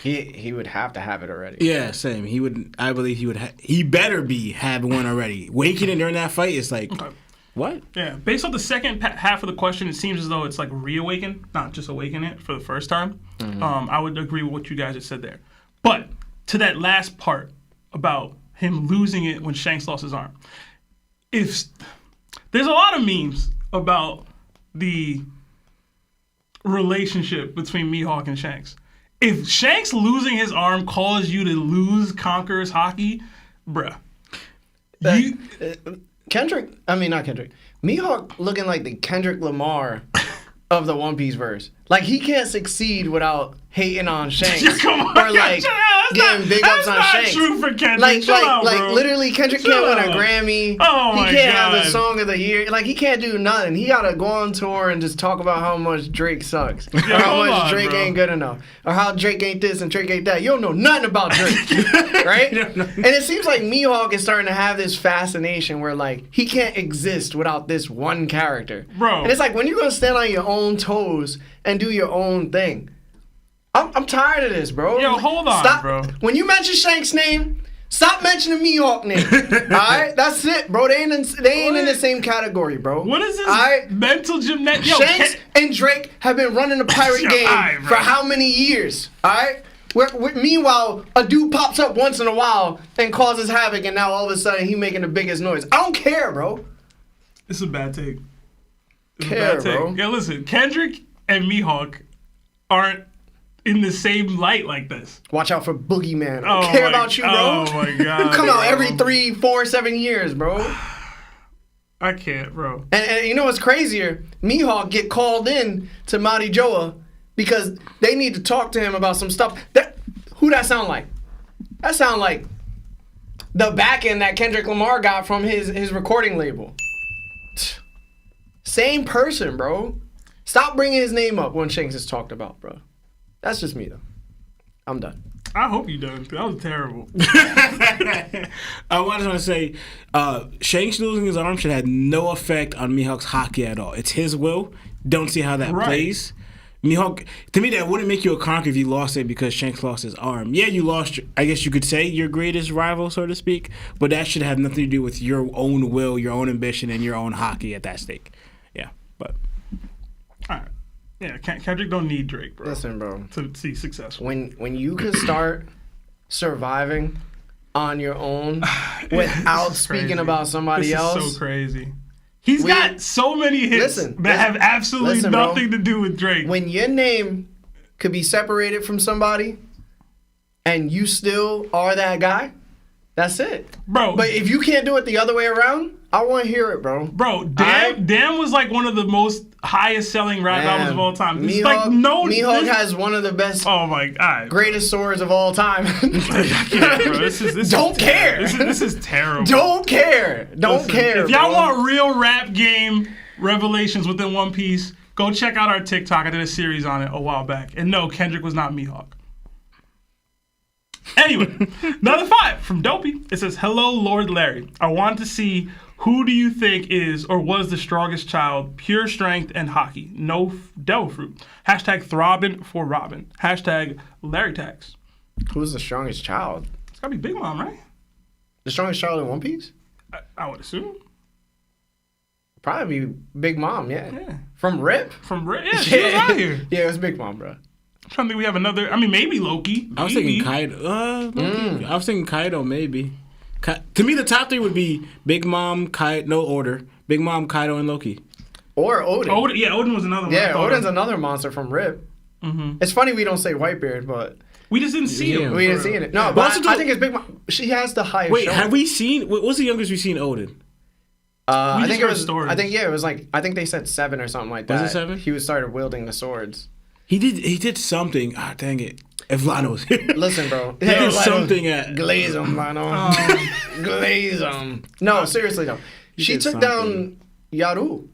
He would have to have it already. Yeah, same. He would. I believe he would. He better be having one already. Waking it during that fight is like. Okay. What? Yeah, based on the second half of the question, it seems as though it's like reawaken, not just awaken it for the first time. I would agree with what you guys just said there. But to that last part about him losing it when Shanks lost his arm, there's a lot of memes about the relationship between Mihawk and Shanks. If Shanks losing his arm caused you to lose Conqueror's hockey, bruh. Not Kendrick. Mihawk looking like the Kendrick Lamar of the One Piece verse. Like, he can't succeed without hating on Shanks. Come on, or like getting big ups on Shanks. That's not true for Kendrick. Like literally, Kendrick can't win a Grammy. Oh my he can't God. have the song of the year. Like, he can't do nothing. He gotta go on tour and just talk about how much Drake sucks, or how much Drake ain't good enough, or how Drake ain't this and Drake ain't that. You don't know nothing about Drake, right? And it seems like Mihawk is starting to have this fascination where like he can't exist without this one character, Bro. And it's like, when you're gonna stand on your own toes and do your own thing. I'm tired of this, bro. Yo, hold on, stop. bro. When you mention Shanks' name, stop mentioning Mihawk name. All right, that's it, bro. They ain't in the same category, bro. What is this all right? mental gymnast? Shanks and Drake have been running the pirate Yo, game all right, bro. for how many years? All right. Meanwhile, a dude pops up once in a while and causes havoc, and now all of a sudden he making the biggest noise. I don't care, bro. This is a bad take. Bro. Yeah, listen, Kendrick and Mihawk aren't in the same light like this. Watch out for Boogeyman. I don't care about you, bro. Oh my God. You come out bro. every 3, 4, 7 years, bro. I can't, bro. And you know what's crazier? Mihawk get called in to Mari Joa because they need to talk to him about some stuff. Who that sound like? That sound like the backing that Kendrick Lamar got from his recording label. Same person, bro. Stop bringing his name up when Shanks is talked about, bro. That's just me, though. I'm done. I hope you done. That was terrible. I just want to say, Shanks losing his arm should have no effect on Mihawk's hockey at all. It's his will. Don't see how that plays. Mihawk, to me, that wouldn't make you a conqueror if you lost it because Shanks lost his arm. Yeah, you lost, I guess you could say, your greatest rival, so to speak, but that should have nothing to do with your own will, your own ambition, and your own hockey at that stake. Yeah, but... All right. Yeah, Kendrick don't need Drake, bro. Listen, bro. To see successful. When you can start surviving on your own without speaking about somebody else. This is so crazy. He's got so many hits that have absolutely nothing to do with Drake. When your name could be separated from somebody and you still are that guy, that's it. Bro. But if you can't do it the other way around, I want to hear it, bro. Bro, Damn was like one of the most highest selling rap albums of all time. Mihawk has one of the best, oh my God, greatest swords of all time. Yeah, bro, this don't care. This is terrible. Don't care. Don't care. If y'all want real rap game revelations within One Piece, go check out our TikTok. I did a series on it a while back. And no, Kendrick was not Mihawk. Anyway, another 5 from Dopey. It says, "Hello, Lord Larry. I wanted to see who do you think is or was the strongest child, pure strength and hockey. No devil fruit. Hashtag throbbing for Robin. Hashtag Larry tax." Who's the strongest child? It's gotta be Big Mom, right? The strongest child in One Piece? I would assume. Probably Big Mom, yeah. From Rip? Yeah, she was out here. Yeah, it was Big Mom, bro. I'm trying to think we have another. I mean, maybe Loki. I was thinking Kaido. I was thinking Kaido, maybe. To me, the top 3 would be Big Mom, Kaido, no order. Big Mom, Kaido, and Loki. Or Odin. Odin was another one. Yeah, Odin's another monster from Rip. Mm-hmm. It's funny we don't say Whitebeard, but... We just didn't see him. We didn't see it. No, but I think it's Big Mom. She has the highest Wait, showing. have we seen... What's the youngest we've seen Odin? I think it was... stories. it was like... I think they said 7 or something like that. Was it 7? He started wielding the swords. He did something. Ah, dang it. If Lano's here. Listen, bro. He did something at... Glaze him, Lano. Glaze him. No, seriously, though. She took down Yaru.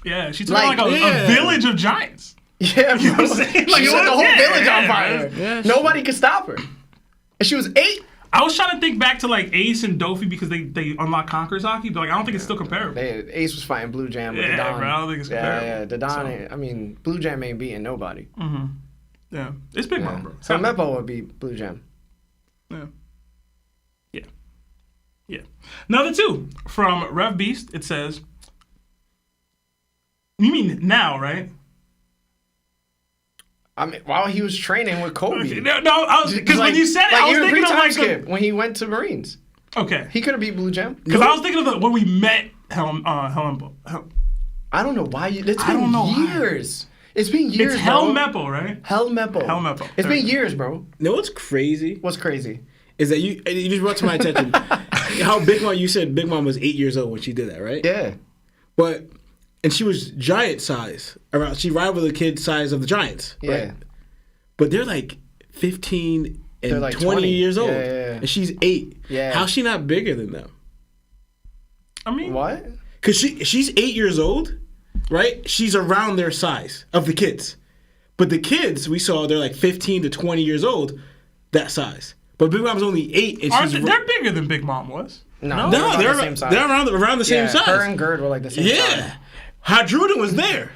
Yeah, she took down a village of giants. Yeah, you know what I'm saying? Like, she set the whole village on fire. Yeah, nobody could stop her. And she was 8. I was trying to think back to like Ace and Dofi because they unlocked Conqueror's hockey, but like I don't think it's still comparable. Ace was fighting Blue Jam with the Don. Bro, I don't think it's comparable. Yeah, the Don. I mean, Blue Jam ain't beating nobody. Mm-hmm. Yeah, it's Big Mom, bro. So Meppo would be Blue Jam. Yeah. Another 2 from Rev Beast. It says, You mean now, right? I mean, while he was training with Kobe. Okay, no, because when you said it, I was even thinking of pre-time like skip when he went to Marines. Okay. He could have beat Blue Gem. Because I was thinking of when we met Helen. I don't know why you. It's I don't been know why. years. It's been years. It's bro. Helmepo, right? Helmepo. Helmepo. It's been years, bro. You know what's crazy? What's crazy? Is that you just brought to my attention how Big Mom, you said Big Mom was 8 years old when she did that, right? Yeah. And she was giant size. She rivaled the kid size of the Giants. Yeah. Right? But they're like 15 and They're like 20 years old. Yeah. And she's 8. Yeah. How's she not bigger than them? I mean, What? Because she's 8 years old, right? She's around their size of the kids. But the kids we saw, they're like 15 to 20 years old, that size. But Big Mom's only 8, and they're bigger than Big Mom was. No, No, they're about the same size. they're around the same size. Her and Gerd were like the same size. Yeah. Hadruden was there.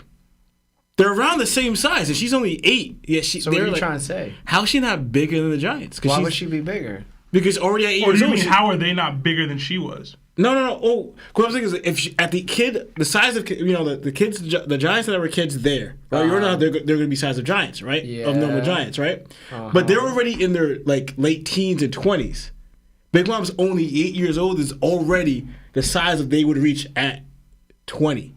They're around the same size, and she's only 8. Yeah, So what are you trying to say? How's she not bigger than the Giants? Why would she be bigger? Because already at 8 Or years do you old. mean how are they not bigger than she was? No. Oh, what I'm saying is, if she, at the size of the kids, the Giants that were kids there, right? You know they're going to be size of Giants, right? Of normal Giants, right? But they're already in their like late teens and 20s. Big Mom's only 8 years old is already the size that they would reach at 20,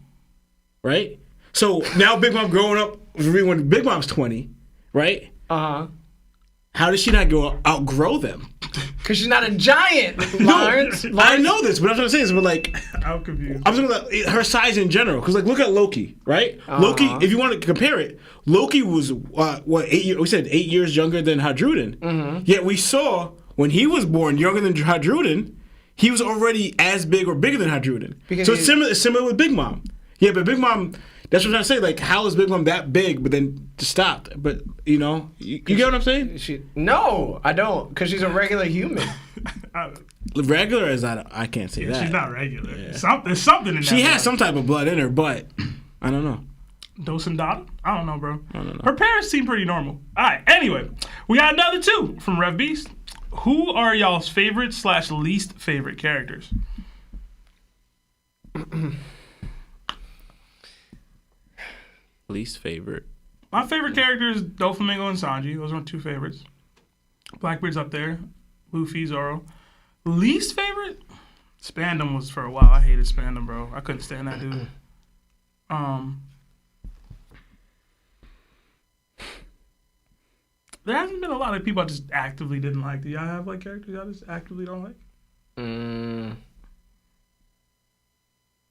right? So now Big Mom growing up when Big Mom's 20, right? How does she not outgrow them? Because she's not a giant, Lawrence. I know this, but I'm trying to say is, but like, I'm confused. I'm talking about her size in general. Because like, look at Loki, right? Loki, if you want to compare it, Loki was what 8 years? We said 8 years younger than Hadruden. Yet we saw when he was born younger than Hadruden, he was already as big or bigger than Hadruden. So it's similar with Big Mom. Yeah, but Big Mom. That's what I'm trying to say. Like, how is Big Mom that big, but then stopped? But you get what I'm saying? No, I don't, because she's a regular human. Regular as I can't say that. She's not regular. Yeah. There's something in that. She has some type of blood in her, but I don't know. Dosum Dada? I don't know, bro. I don't know. Her parents seem pretty normal. All right. Anyway, we got another 2 from Rev Beast. Who are y'all's favorite / least favorite characters? Least favorite. My favorite character is Doflamingo and Sanji. Those are my 2 favorites. Blackbeard's up there. Luffy, Zoro. Least favorite? Spandam was for a while. I hated Spandam, bro. I couldn't stand that dude. There hasn't been a lot of people I just actively didn't like. Do y'all have like characters y'all just actively don't like?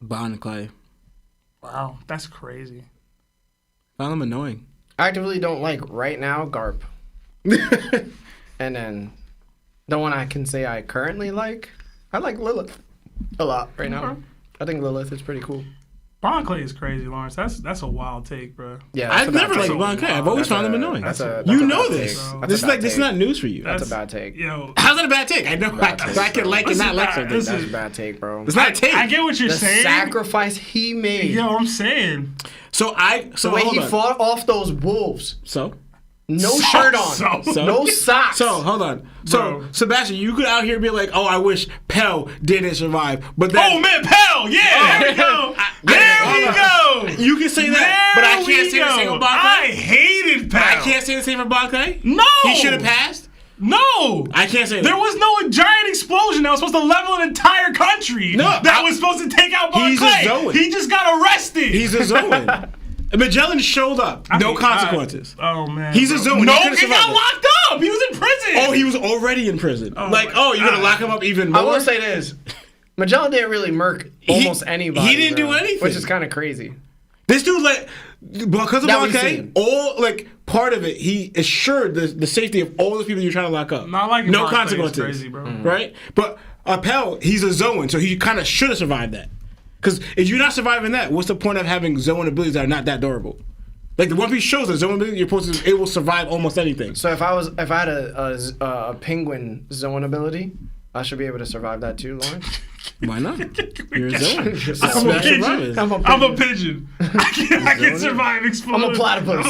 Bond and Clay. Wow, that's crazy. Found them annoying. Actively don't like right now, Garp. And then the one I can say I currently like, I like Lilith a lot right now. Okay. I think Lilith is pretty cool. Bond Clay is crazy, Lawrence. That's a wild take, bro. Yeah, that's I've a bad never liked take. Bond and Clay. I've always found them annoying. That's a You bad know take. this. That's This a is bad this is take. not news for you. That's a bad take. Yo, How's that a bad take? I know Bad I take, can bro. like and not like Listen, something. this That's is- a bad take, bro. It's not a take. I get what you're The saying. sacrifice he made. Yo, I'm saying. So The way hold he on. fought off those wolves. So No shirt on. So- No socks. So hold on. So Bro. Sebastian, you could out here be like, "Oh, I wish Pell didn't survive," but then Oh man, Pell! Yeah, there we go. There we go. you can say that, but I There can't we say the same go. about I Bonkai. hated Pell. I can't say the same for Bonkai. No. He should have passed. No. I can't say that. There was no giant explosion that was supposed to level an entire country. No, that was supposed to take out He's a Clay. Zoan. He just got arrested. He's a Zoan. Magellan showed up. No consequences. Oh man. He's a bro. Zoan. No, He could've he got survived it. locked up. He was in prison. Oh, he was already in prison. Oh like, my oh, you're gonna God. lock him up even more? I will say this. Magellan didn't really murk almost anybody. he didn't bro, do anything. Which is kind of crazy. This dude, like, because of That we've Bonkai, seen. all, like, part of it, he assured the safety of all the people you're trying to lock up. Not like no Bonkai is consequences. crazy, bro. Right? But Pell, he's a Zoan, so he kind of should have survived that. Because if you're not surviving that, what's the point of having Zoan abilities that are not that durable? Like, the One Piece shows that Zoan ability, you're supposed to be able to survive almost anything. So if I had a penguin zone ability, I should be able to survive that too, Lawrence. Why not? You're a Zoan. I'm a Smash pigeon. survivors. I'm a pigeon. I can survive explosion. I'm a platypus.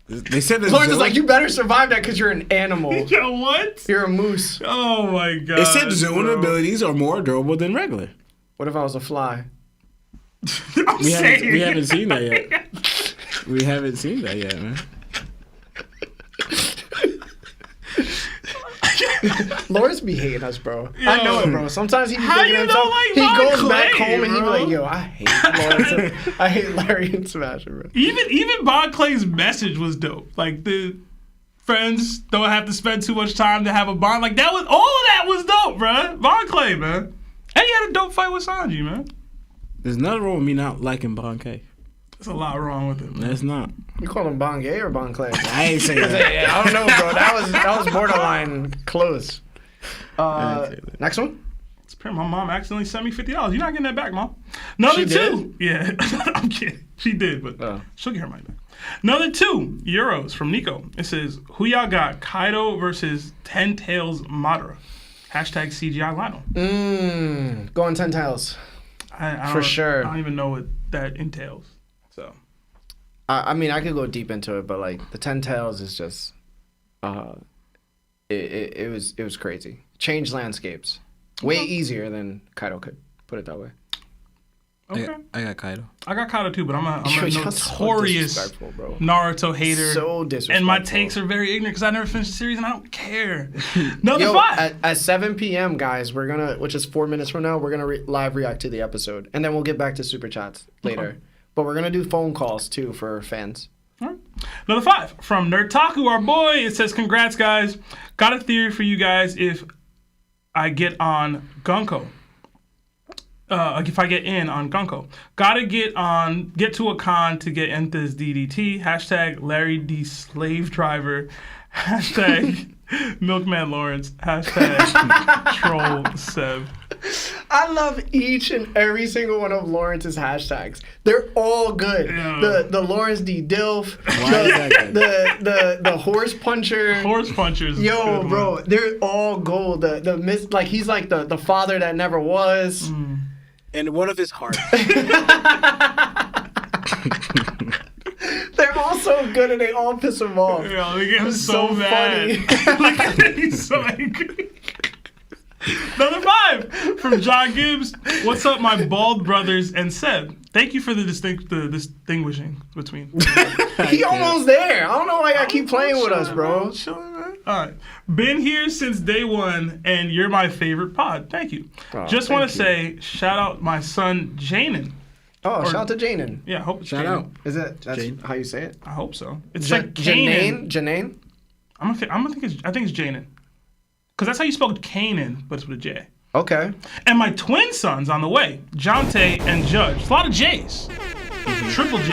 They said that Lawrence is Zoan- like, you better survive that because you're an animal. Yo, what? You're a moose. Oh my god. It said Zoan bro. abilities are more durable than regular. What if I was a fly? We haven't seen that yet. We haven't seen that yet, man. Lawrence be hating us, bro. Yo. I know it, bro. Sometimes he be How thinking you himself. don't like He Von goes back Clay, home and he be bro? like, "Yo, I hate Lawrence. I hate Larry and Sebastian, bro." Even Bon Clay's message was dope. Like the friends don't have to spend too much time to have a bond. Like that was all of that was dope, bro. Bon Clay, man. And he had a dope fight with Sanji, man. There's nothing wrong with me not liking Bon K. There's a lot wrong with it, man. That's not. You call him Bon Gay or Bon Clay? I ain't saying that. I don't know, bro. That was borderline close. Next one. It's pretty, my mom accidentally sent me $50. You're not getting that back, Mom. Another She two. Yeah, I'm kidding. She did, but she'll get her money back. Another €2 from Nico. It says, who y'all got? Kaido versus Ten Tails Madara. Hashtag CGI Lionel. Going 10 tails. I For sure. I don't even know what that entails. So I mean, I could go deep into it, but like the 10 tails is just, it was crazy. Changed landscapes, way easier than Kaido could. Put it that way. okay. I got Kaido. I got Kaido too, but I'm a You're just so notorious disrespectful, bro. Naruto hater. So disrespectful. And my takes are very ignorant because I never finished the series and I don't care. Another Yo, 5. at 7 p.m., guys, we're gonna, which is 4 minutes from now, we're gonna live react to the episode, and then we'll get back to super chats later. Okay. But we're gonna do phone calls too for fans. All right. Another 5 from Nerdtaku, our boy. It says, congrats, guys. Got a theory for you guys if I get on Gunko. If I get in on Gunko. Gotta get to a con to get Enth's DDT. Hashtag Larry D. Slave Driver. Hashtag Milkman Lawrence. Hashtag Troll Seb. I love each and every single one of Lawrence's hashtags. They're all good. Yeah. The Lawrence D. Dilf, Why is that good? the horse puncher. Horse punchers. Yo, bro, they're all gold. Like he's like the father that never was. And one of his heart. They're all so good and they all piss him off. Yeah, they get him It's so so mad. Like, he's so angry. Another 5 from John Gibbs. What's up, my bald brothers and Seb? Thank you for the distinguishing between. He almost there. I don't know why y'all keep playing with us, bro. Chilling, man. All right. Been here since day one, and you're my favorite pod. Thank you. Oh, Just want thank to say, shout out my son, Janen. Oh, shout out to Janen. Yeah, I hope it's Shout Janen. out. Is it? That's Jane. how you say it? I hope so. It's like Kanan. Janane? I think it's Janen. Because that's how you spell Kanan, but it's with a J. Okay. And my twin sons on the way, Jonte and Judge. It's a lot of J's. Triple J.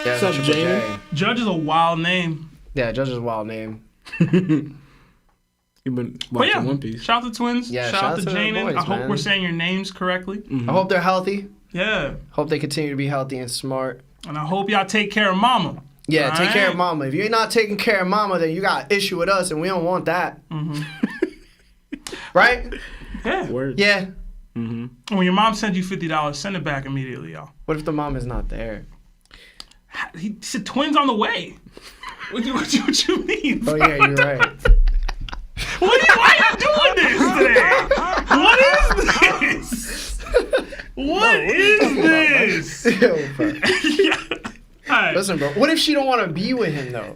Yeah, What's up, Triple J. Janen? Judge is a wild name. Yeah, Judge is a wild name. You've been But watching yeah, One Piece. shout out to twins. Yeah, shout out to the Janen. boys, I hope man. we're saying your names correctly. I hope they're healthy. Yeah. Hope they continue to be healthy and smart. And I hope y'all take care of mama. Yeah, All take care of right? mama. If you're not taking care of mama, then you got an issue with us, and we don't want that. Right? Yeah. Word. Yeah. And when your mom sends you $50, send it back immediately, y'all. What if the mom is not there? He said twins on the way. What you mean? Oh, yeah, you're right. Why are you doing this today? What is this? What is this? Yo, bro. All right. Listen, bro. What if she don't want to be with him, though?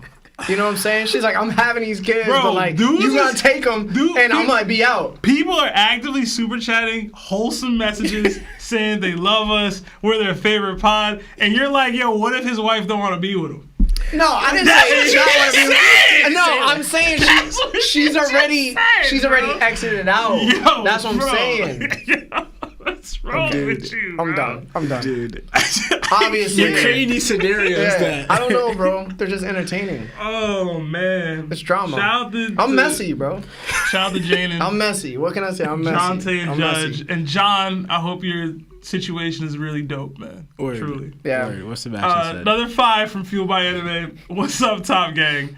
You know what I'm saying? She's like, I'm having these kids, Bro, but like, dudes you gotta is- take them, and I might be out. People are actively super chatting wholesome messages saying they love us, we're their favorite pod, and you're like, yo, what if his wife don't want to be with him? No, I didn't That's say what it's you not what just I said. mean. No, I'm saying That's what she's you just already said, bro. exited out. Yo, That's what I'm bro. saying. Yo, what's wrong with you, I'm bro? done. Dude. Obviously. You're creating these scenarios Yeah, that. I don't know, bro. They're just entertaining. Oh, man. It's drama. Shout out to, I'm messy, bro. Shout out to Janen. I'm messy. What can I say? I'm messy. Jonte and I'm Judge. messy. And John, I hope your situation is really dope, man. Word. Truly. Yeah. Word. What Sebastian said. Another 5 from Fueled by Anime. What's up, Top Gang?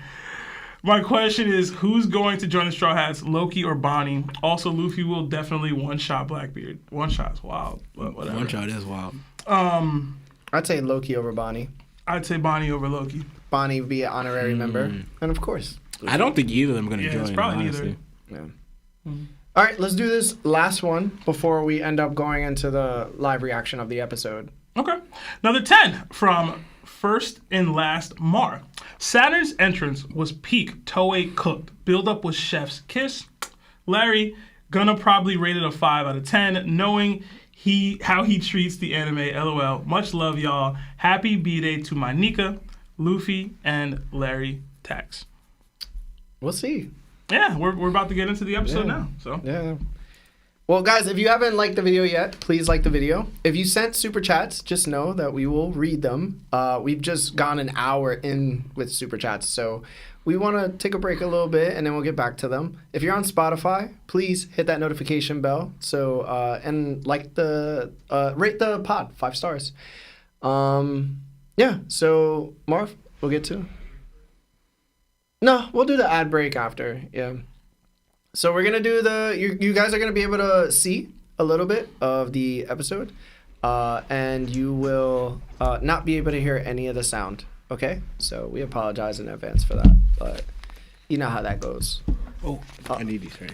My question is, who's going to join the Straw Hats, Loki or Bonnie? Also, Luffy will definitely one-shot Blackbeard. One shot's wild, but whatever. One shot is wild. I'd say Loki over Bonnie. I'd say Bonnie over Loki. Bonnie would be an honorary member. And of course. I don't think either of them are going to Yeah, join. it's probably honestly. neither. Yeah. All right, let's do this last one before we end up going into the live reaction of the episode. Okay. Another 10 from First and Last Mar. Saturn's entrance was peak Toei cooked. Build up was chef's kiss. Larry, gonna probably rate it a 5 out of 10, knowing how he treats the anime. LOL. Much love, y'all. Happy B-Day to my Nika, Luffy, and Larry Tax. We'll see. Yeah, we're about to get into the episode now. So Yeah. Well, guys, if you haven't liked the video yet, please like the video. If you sent super chats, just know that we will read them. We've just gone an hour in with super chats, so we want to take a break a little bit, and then we'll get back to them. If you're on Spotify, please hit that notification bell. So and like rate the pod 5 stars. Yeah. So Marv, we'll get to. No, we'll do the ad break after. Yeah. So we're gonna do you guys are gonna be able to see a little bit of the episode, and you will not be able to hear any of the sound. Okay, so we apologize in advance for that, but you know how that goes. Oh, I need these, right?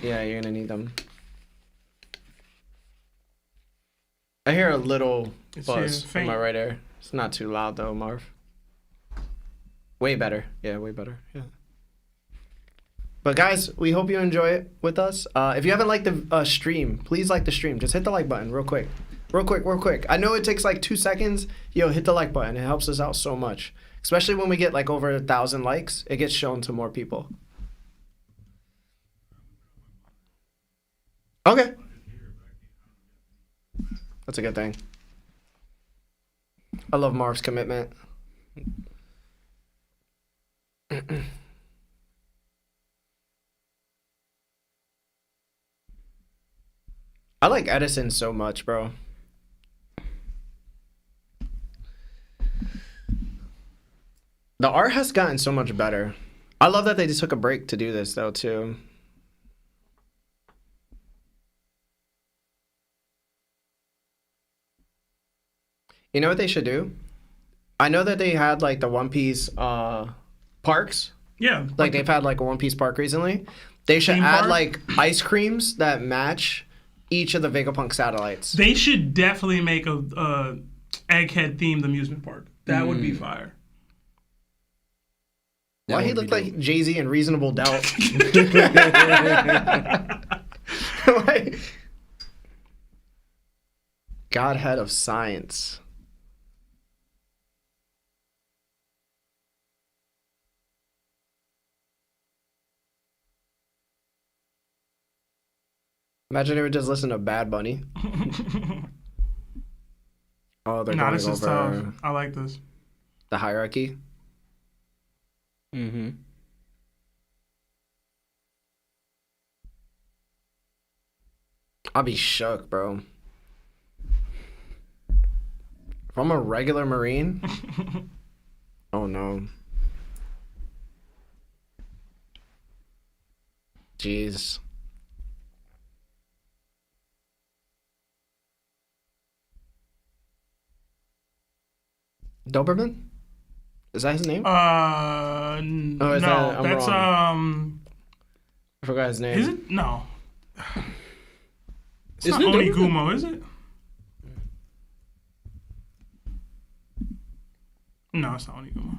Yeah, you're gonna need them. I hear a little buzz from my right ear. It's not too loud though, Marv. Way better. Yeah, way better. Yeah. But guys, we hope you enjoy it with us. If you haven't liked the stream, please like the stream. Just hit the like button real quick. Real quick. I know it takes like 2 seconds. Yo, hit the like button. It helps us out so much. Especially when we get like over 1,000 likes. It gets shown to more people. Okay. That's a good thing. I love Marv's commitment. I like Edison so much, bro. The art has gotten so much better. I love that they just took a break to do this, though, too. You know what they should do? I know that they had, like, the One Piece parks. yeah, Like, they've had, like, a One Piece park recently. They should Theme add, park? like, ice creams that match each of the Vegapunk satellites. they should definitely make a Egghead themed amusement park. That would be fire. Why he look like Jay-Z in Reasonable Doubt? Like, Godhead of science. Imagine they would just listen to Bad Bunny. Oh, they're Nah, going this is over tough. I like this. the hierarchy. Mm-hmm. I'll be shook, bro. If I'm a regular Marine, oh no. Jeez. Doberman? Is that his name? No, is that- I'm that's I forgot his name. Is it? No, it's Isn't not it Doberman? Onigumo, is it? No, it's not Onigumo.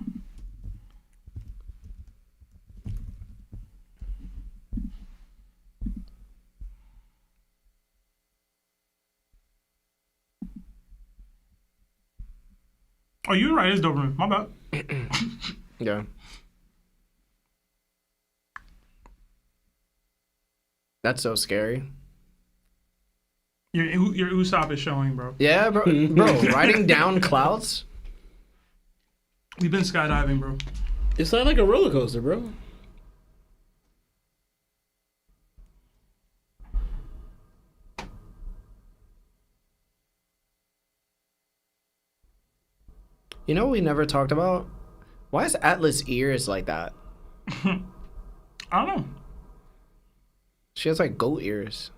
Oh, you're right. It's Doberman. My bad. Yeah. That's so scary. Your Usopp is showing, bro. Yeah, bro. Bro, riding down clouds? We've been skydiving, bro. It's not like a roller coaster, bro. You know what we never talked about? Why is Atlas' ears like that? I don't know. She has like goat ears.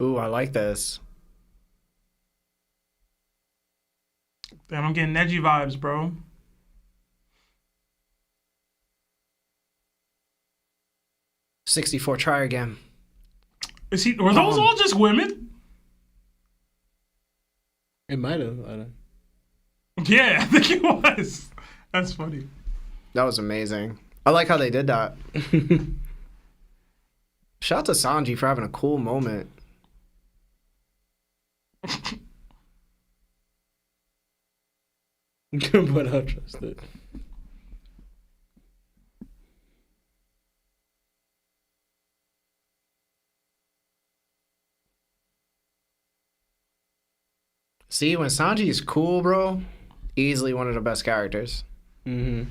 Ooh, I like this. Damn, I'm getting Neji vibes, bro. $64, try again. Were those all just women? It might have. I don't. Yeah, I think it was. That's funny. That was amazing. I like how they did that. Shout out to Sanji for having a cool moment. But I'll trust it. See, when Sanji is cool, bro, easily one of the best characters. Mm-hmm.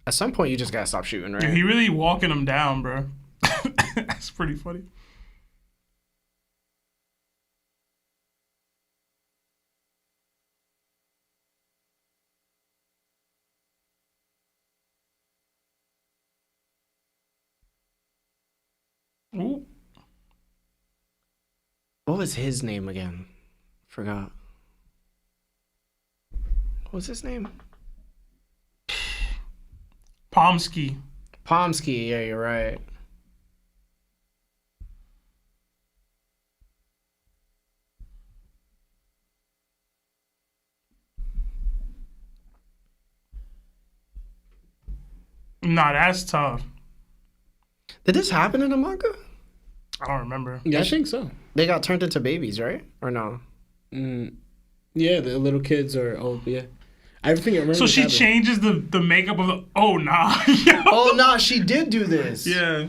At some point, you just gotta stop shooting, right? Yeah, he really walking him down, bro. That's pretty funny. Ooh. What was his name again? Forgot. What was his name? Pomsky. Pomsky, yeah, you're right. Nah, that's tough. Did this happen in the manga? I don't remember. Yeah, I think so. They got turned into babies, right? Or no? Yeah, the little kids are old. Yeah, I think I remember. So this she happening. changes the makeup of the. Oh nah. Yo. Oh, no, she did do this. Yeah.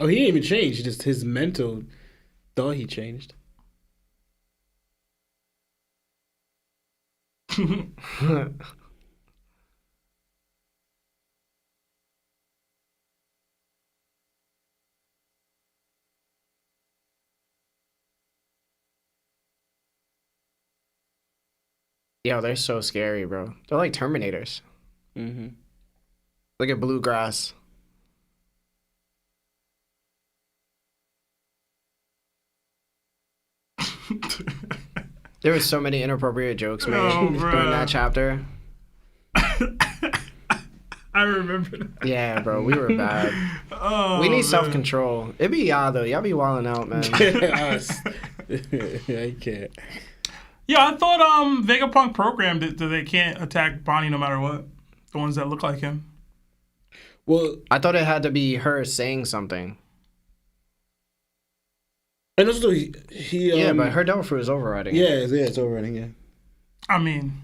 Oh, he didn't even change. Just his mental thought he changed. Yo, they're so scary, bro. They're like Terminators. Mm-hmm. Look at Bluegrass. There were so many inappropriate jokes made during that chapter. I remember that. Yeah, bro, we were bad. Oh, We need man. self-control. It be y'all, though. Y'all be wilding out, man. Us. I can't. Yeah, I thought Vegapunk programmed it that they can't attack Bonnie no matter what. The ones that look like him. Well, I thought it had to be her saying something. and also he Yeah, but her devil fruit is overriding. Yeah, it's overrunning. Yeah. I mean,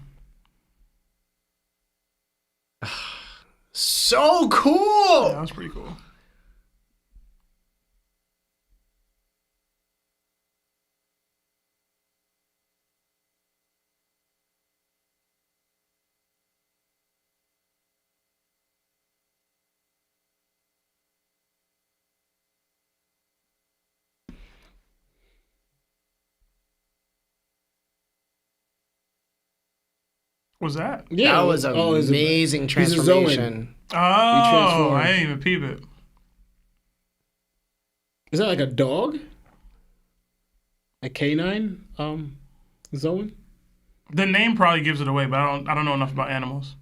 So cool! that was pretty cool. What's that? Yeah, That was an it's amazing he's a Zoan. transformation. Oh, I transformed. didn't even peep it. Is that like a dog? A canine? Zoan? The name probably gives it away, but I don't know enough about animals.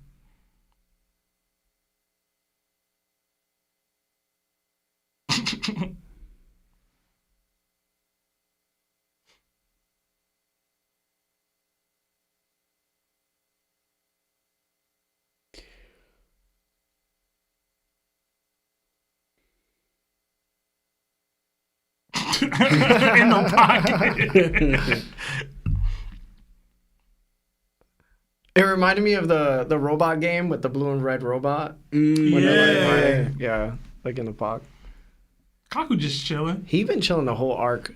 In the pocket. It reminded me of the robot game with the blue and red robot. When Yeah. they're like, yeah, like in the park. Kaku just chilling. He been chilling the whole arc.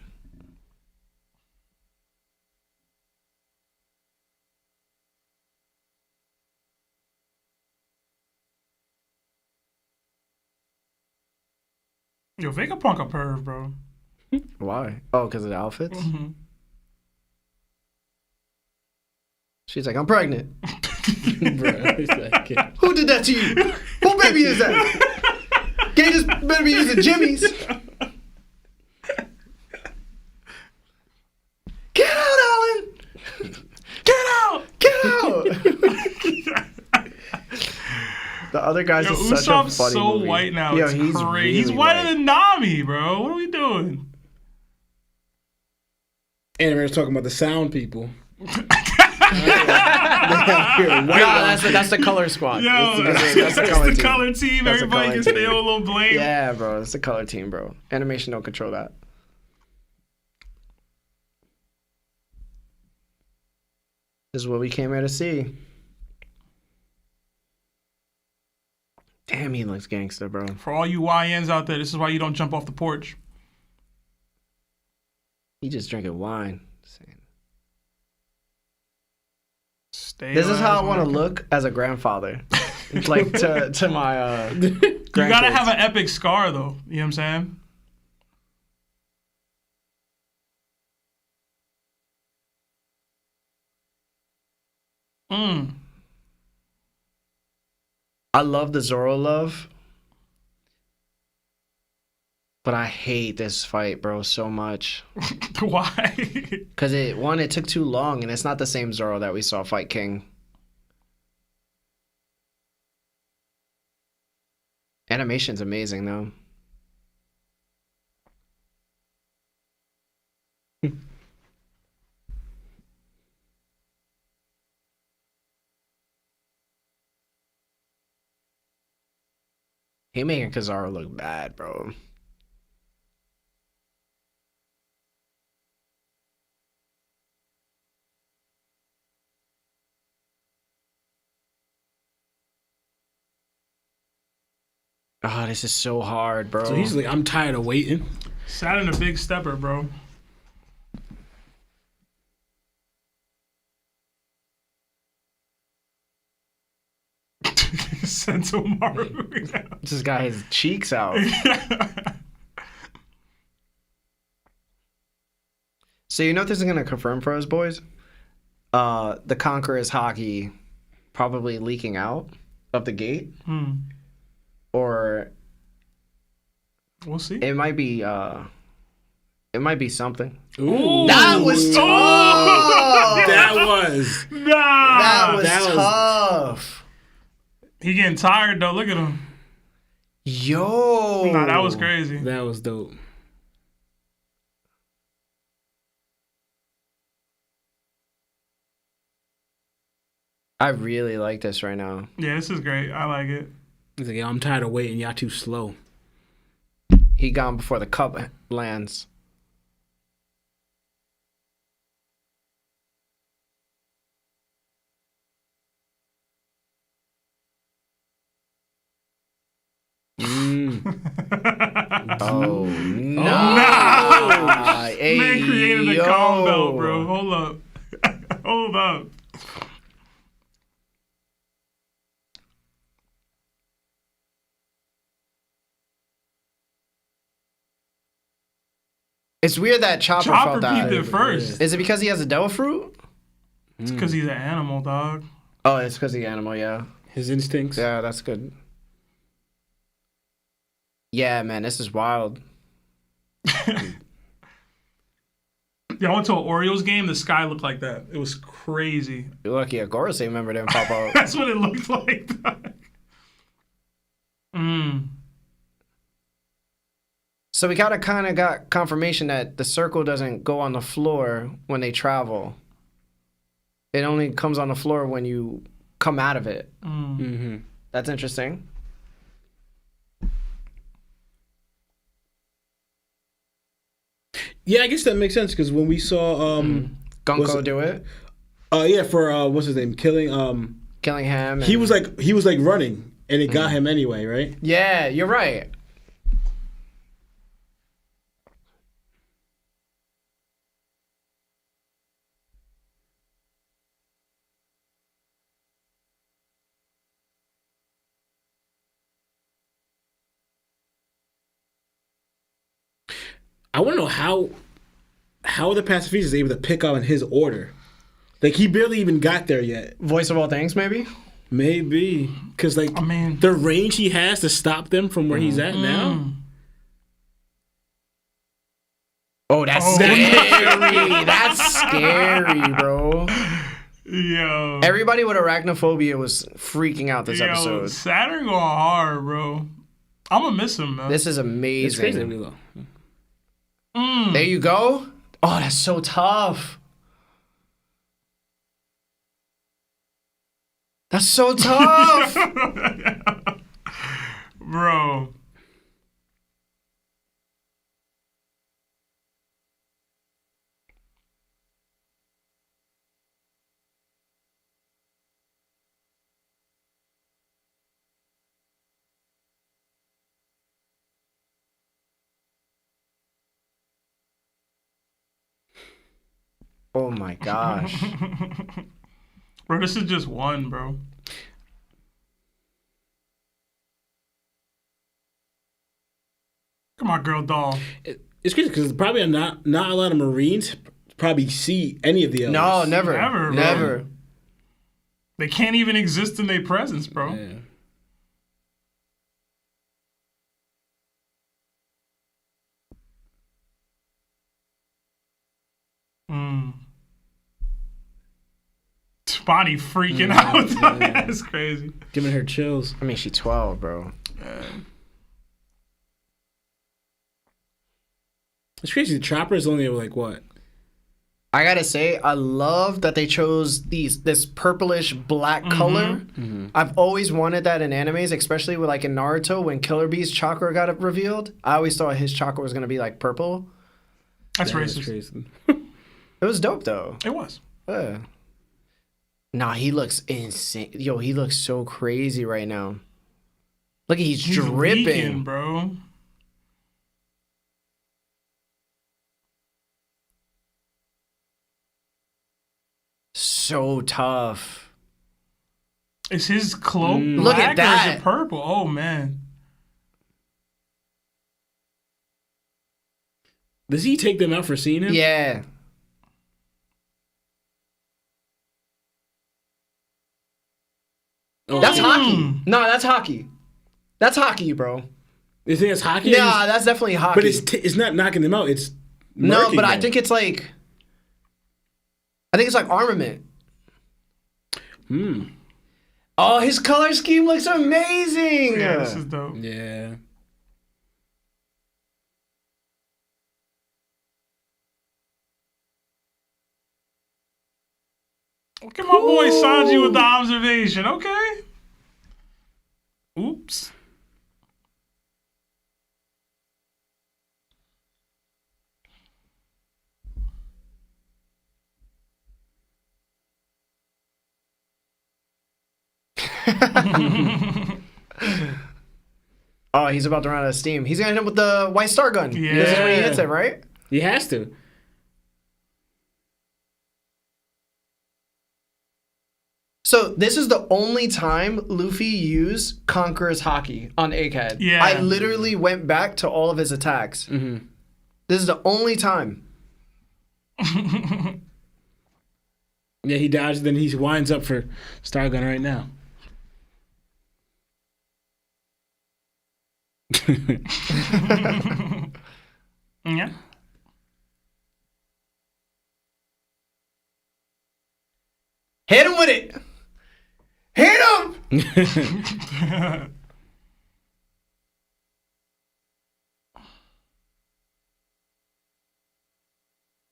Yo, Vegapunk a perv, bro. Why? Oh, because of the outfits? Mm-hmm. She's like, I'm pregnant. Bruh, it's like, Who did that to you? Who baby is that? Gators better be using Jimmy's. Get out, Other Guys Yo, is such a Usopp's funny so movie. white now. Yo, It's he's crazy. really He's whiter white. than Nami, bro. What are we doing? And we're talking about the sound people. That's the color squad. Yo, That's the color the team. color team. That's the Everybody color gets team. their own little blame. Yeah, bro. It's the color team, bro. Animation don't control that. This is what we came here to see. Damn, he looks gangster, bro. For all you YNs out there, this is why you don't jump off the porch. He just drinking wine. Stay This is how I alive, want to man. look as a grandfather. Like to my You gotta grandkids. have an epic scar, though. You know what I'm saying? I love the Zoro love. But I hate this fight, bro, so much. Why? Because it took too long, and it's not the same Zoro that we saw fight King. Animation's amazing, though. He making Kizaru look bad, bro. Oh, this is so hard, bro. So he's like, I'm tired of waiting. Saturn a big stepper, bro. Sentomaru. Just got his cheeks out. So you know what this is gonna confirm for us, boys? The Conqueror's hockey probably leaking out of the gate, or We'll see. it might be something. Ooh. That was tough. That was. Nah. That was tough. He getting tired though. Look at him. Yo. Nah, that was crazy. That was dope. I really like this right now. Yeah, this is great. I like it. He's like, yo, I'm tired of waiting. Y'all too slow. He gone before the cup lands. Oh no! Hey, Man created a yo. calm belt, bro. Hold up. Hold up. It's weird that Chopper Chopper felt that. peeped it first. Is it because he has a devil fruit? It's because he's an animal, dog. Oh, it's because the animal. Yeah, His instincts. yeah, that's good. Yeah, man, this is wild. Yeah, I went to an Orioles game. The sky looked like that. It was crazy. You're lucky a Gorosei member didn't pop out. That's what it looked like. So we kind of got confirmation that the circle doesn't go on the floor when they travel. It only comes on the floor when you come out of it. Mm-hmm. That's interesting. Yeah, I guess that makes sense because when we saw Gunko do it. Yeah, for what's his name, Killingham. he was like running and it got him anyway, right? Yeah, you're right. I want to know how the pacifist is able to pick up in his order. Like he barely even got there yet. Voice of all things, maybe. Maybe because like I mean, the range he has to stop them from where he's at now. Oh, that's Oh. scary. That's scary, bro. Yo. Everybody with arachnophobia was freaking out this episode. Saturn going hard, bro. I'm gonna miss him, man. This is It's crazy. amazing. There you go. Oh, that's so tough. That's so tough. Bro. Oh my gosh. Bro, this is just one, bro. Come on, girl doll. It's crazy because probably not a lot of Marines probably see any of the others. No, never. Never, bro. Never. They can't even exist in their presence, bro. Yeah. Bonnie freaking out. That's crazy. Giving her chills. I mean, she's 12, bro. It's crazy. The Chopper is only like what? I gotta say, I love that they chose this purplish black color. I've always wanted that in animes, especially with like in Naruto when Killer Bee's chakra got revealed. I always thought his chakra was gonna be like purple. That's That racist. is crazy. It was dope though. It was. Yeah. Nah, he looks insane. Yo, he looks so crazy right now. Look, he's dripping, leaking, bro. So tough. Is his cloak Look black at that. or is it purple? Oh, man. Does he take them out for seeing him? Yeah. Oh, That's yeah. hockey. No, that's hockey. That's hockey, bro. You think it's hockey? Yeah, that's definitely hockey. But it's not knocking them out. It's no, murking but I them. think it's like armament. Oh, his color scheme looks amazing. Yeah, this is dope. Yeah. Look at my boy Sanji with the observation. Okay. Oops. Oh, he's about to run out of steam. He's gonna hit him with the white star gun. Yeah. This is when he hits it, right? He has to. So this is the only time Luffy used Conqueror's Haki on Egghead. Yeah. I literally went back to all of his attacks. This is the only time. Yeah, he dodged, then he winds up for Stargun right now. Yeah. Hit him with it. Hit him.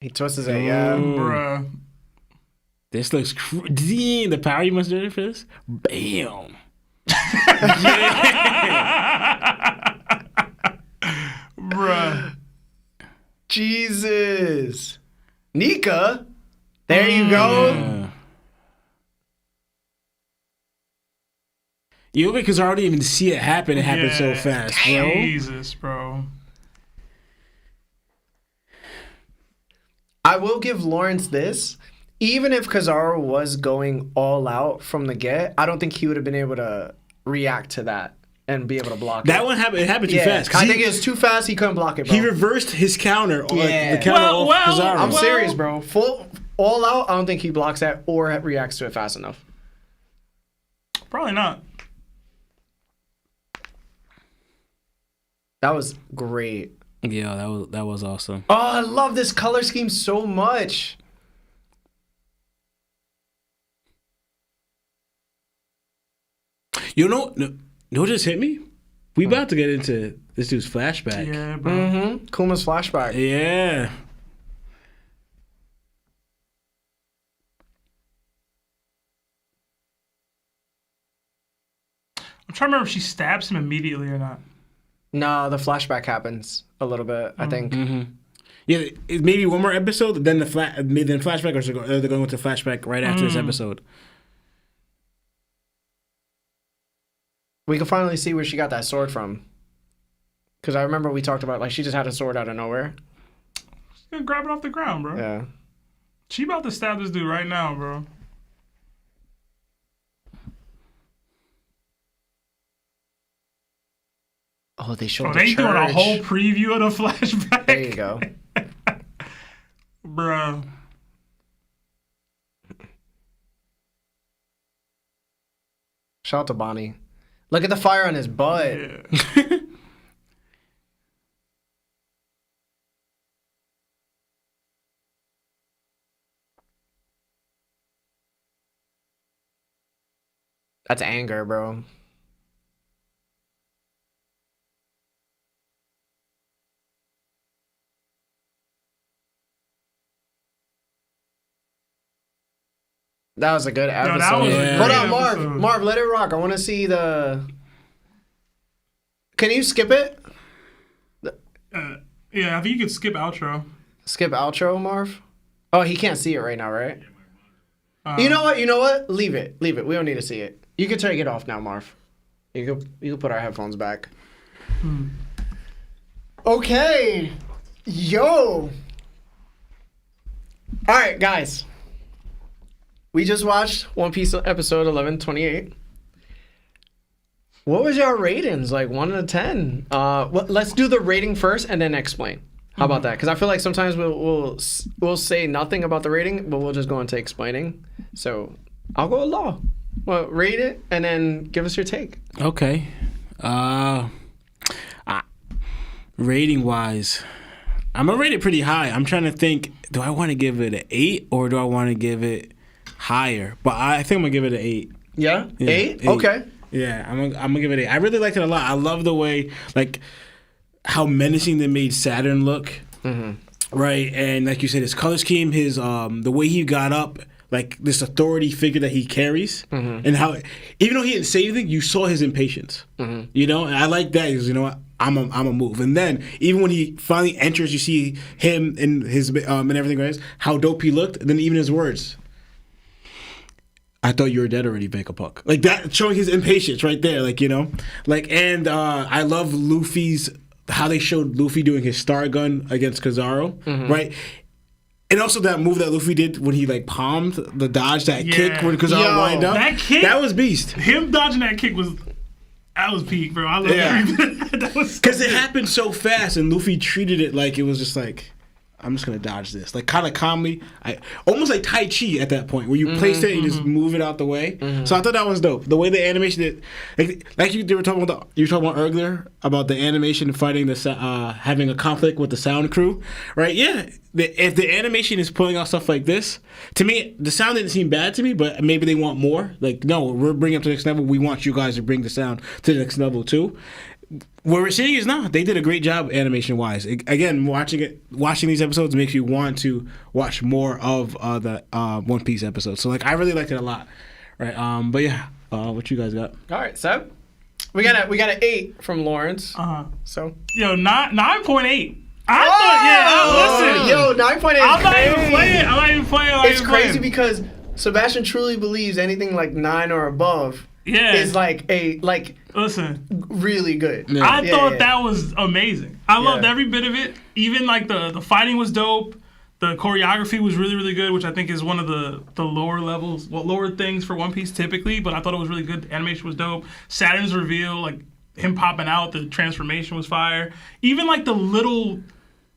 He twists his head, yeah. Bruh. This looks damn, the power you must do for this. Bam. Bruh. Jesus. Nika. There you go. You because I already even see it happen. It happened so fast, bro. Jesus, bro. I will give Lawrence this. Even if Kizaru was going all out from the get, I don't think he would have been able to react to that and be able to block it. That one happened. It happened too fast. I think it was too fast. He couldn't block it, bro. He reversed his counter. Yeah. The counter off Kizaru. I'm serious, bro. Full all out. I don't think he blocks that or reacts to it fast enough. Probably not. That was great. Yeah, that was awesome. Oh, I love this color scheme so much. You know what just hit me? We about to get into this dude's flashback. Yeah, bro. Mm-hmm. Kuma's flashback. Yeah. I'm trying to remember if she stabs him immediately or not. No, the flashback happens a little bit, I think. Mm-hmm. Yeah, maybe one more episode, then then flashback, or they're going to flashback right after this episode. We can finally see where she got that sword from. Because I remember we talked about, like, she just had a sword out of nowhere. She's gonna grab it off the ground, bro. Yeah. She about to stab this dude right now, bro. Oh, they showed They the doing a church. whole preview of the flashback. There you go. Bro. Shout out to Bonnie. Look at the fire on his butt. Yeah. That's anger, bro. That was a good episode. that was a great Hold on, Marv. episode. Marv, let it rock. I want to see the... Can you skip it? Yeah, I think you could skip outro. Skip outro, Marv? Oh, he can't see it right now, right? You know what? Leave it. We don't need to see it. You can take it off now, Marv. You can put our headphones back. Okay. Yo. All right, guys. We just watched One Piece episode 1128. What was your ratings? Like 1 to 10? Let's do the rating first and then explain. How about that? Because I feel like sometimes we'll say nothing about the rating, but we'll just go into explaining. So I'll go with Law. Well, rate it and then give us your take. Okay. Rating wise, I'm gonna rate it pretty high. I'm trying to think, do I want to give it an 8 or do I want to give it higher? But I think I'm gonna give it an 8. Yeah? Yeah, 8? 8. Okay. Yeah, I'm gonna give it an 8. I really liked it a lot. I love the way, like, how menacing they made Saturn look. Mm-hmm. Right, and like you said, his color scheme, his the way he got up, like this authority figure that he carries, and how even though he didn't say anything, you saw his impatience. You know, and I like that. Because, you know what, I'm a move. And then even when he finally enters, you see him and his and everything, right? How dope he looked. And then even his words. I thought you were dead already, Vegapunk. Like that, showing his impatience right there. Like, you know, like, and I love Luffy's, how they showed Luffy doing his star gun against Kizaru, right? And also that move that Luffy did when he like palmed the dodge, that kick when Kizaru wind up. That kick, that was beast. Him dodging that kick was peak, bro. I love every bit. That was Because it happened so fast, and Luffy treated it like it was just like, I'm just gonna dodge this, like kind of calmly, almost like Tai Chi at that point, where you place it and you just move it out the way. So I thought that was dope. The way the animation did, like you were talking about, earlier about the animation fighting the having a conflict with the sound crew, right? Yeah, if the animation is pulling out stuff like this, to me, the sound didn't seem bad to me, but maybe they want more. Like, no, we're bringing it up to the next level. We want you guys to bring the sound to the next level too. What we're seeing is they did a great job animation wise. Again, watching these episodes makes you want to watch more of the One Piece episodes. So like, I really liked it a lot, right? But yeah, what you guys got? All right, Seb. We got an 8 from Lawrence. So 9.8. I thought, listen. Yo, 9.8. I'm not even playing. It's crazy because Sebastian truly believes anything like 9 or above is like listen, really good. Yeah. I thought that was amazing. I loved every bit of it. Even like the fighting was dope. The choreography was really, really good, which I think is one of the lower levels, lower things for One Piece typically, but I thought it was really good. The animation was dope. Saturn's reveal, like him popping out, the transformation was fire. Even like the little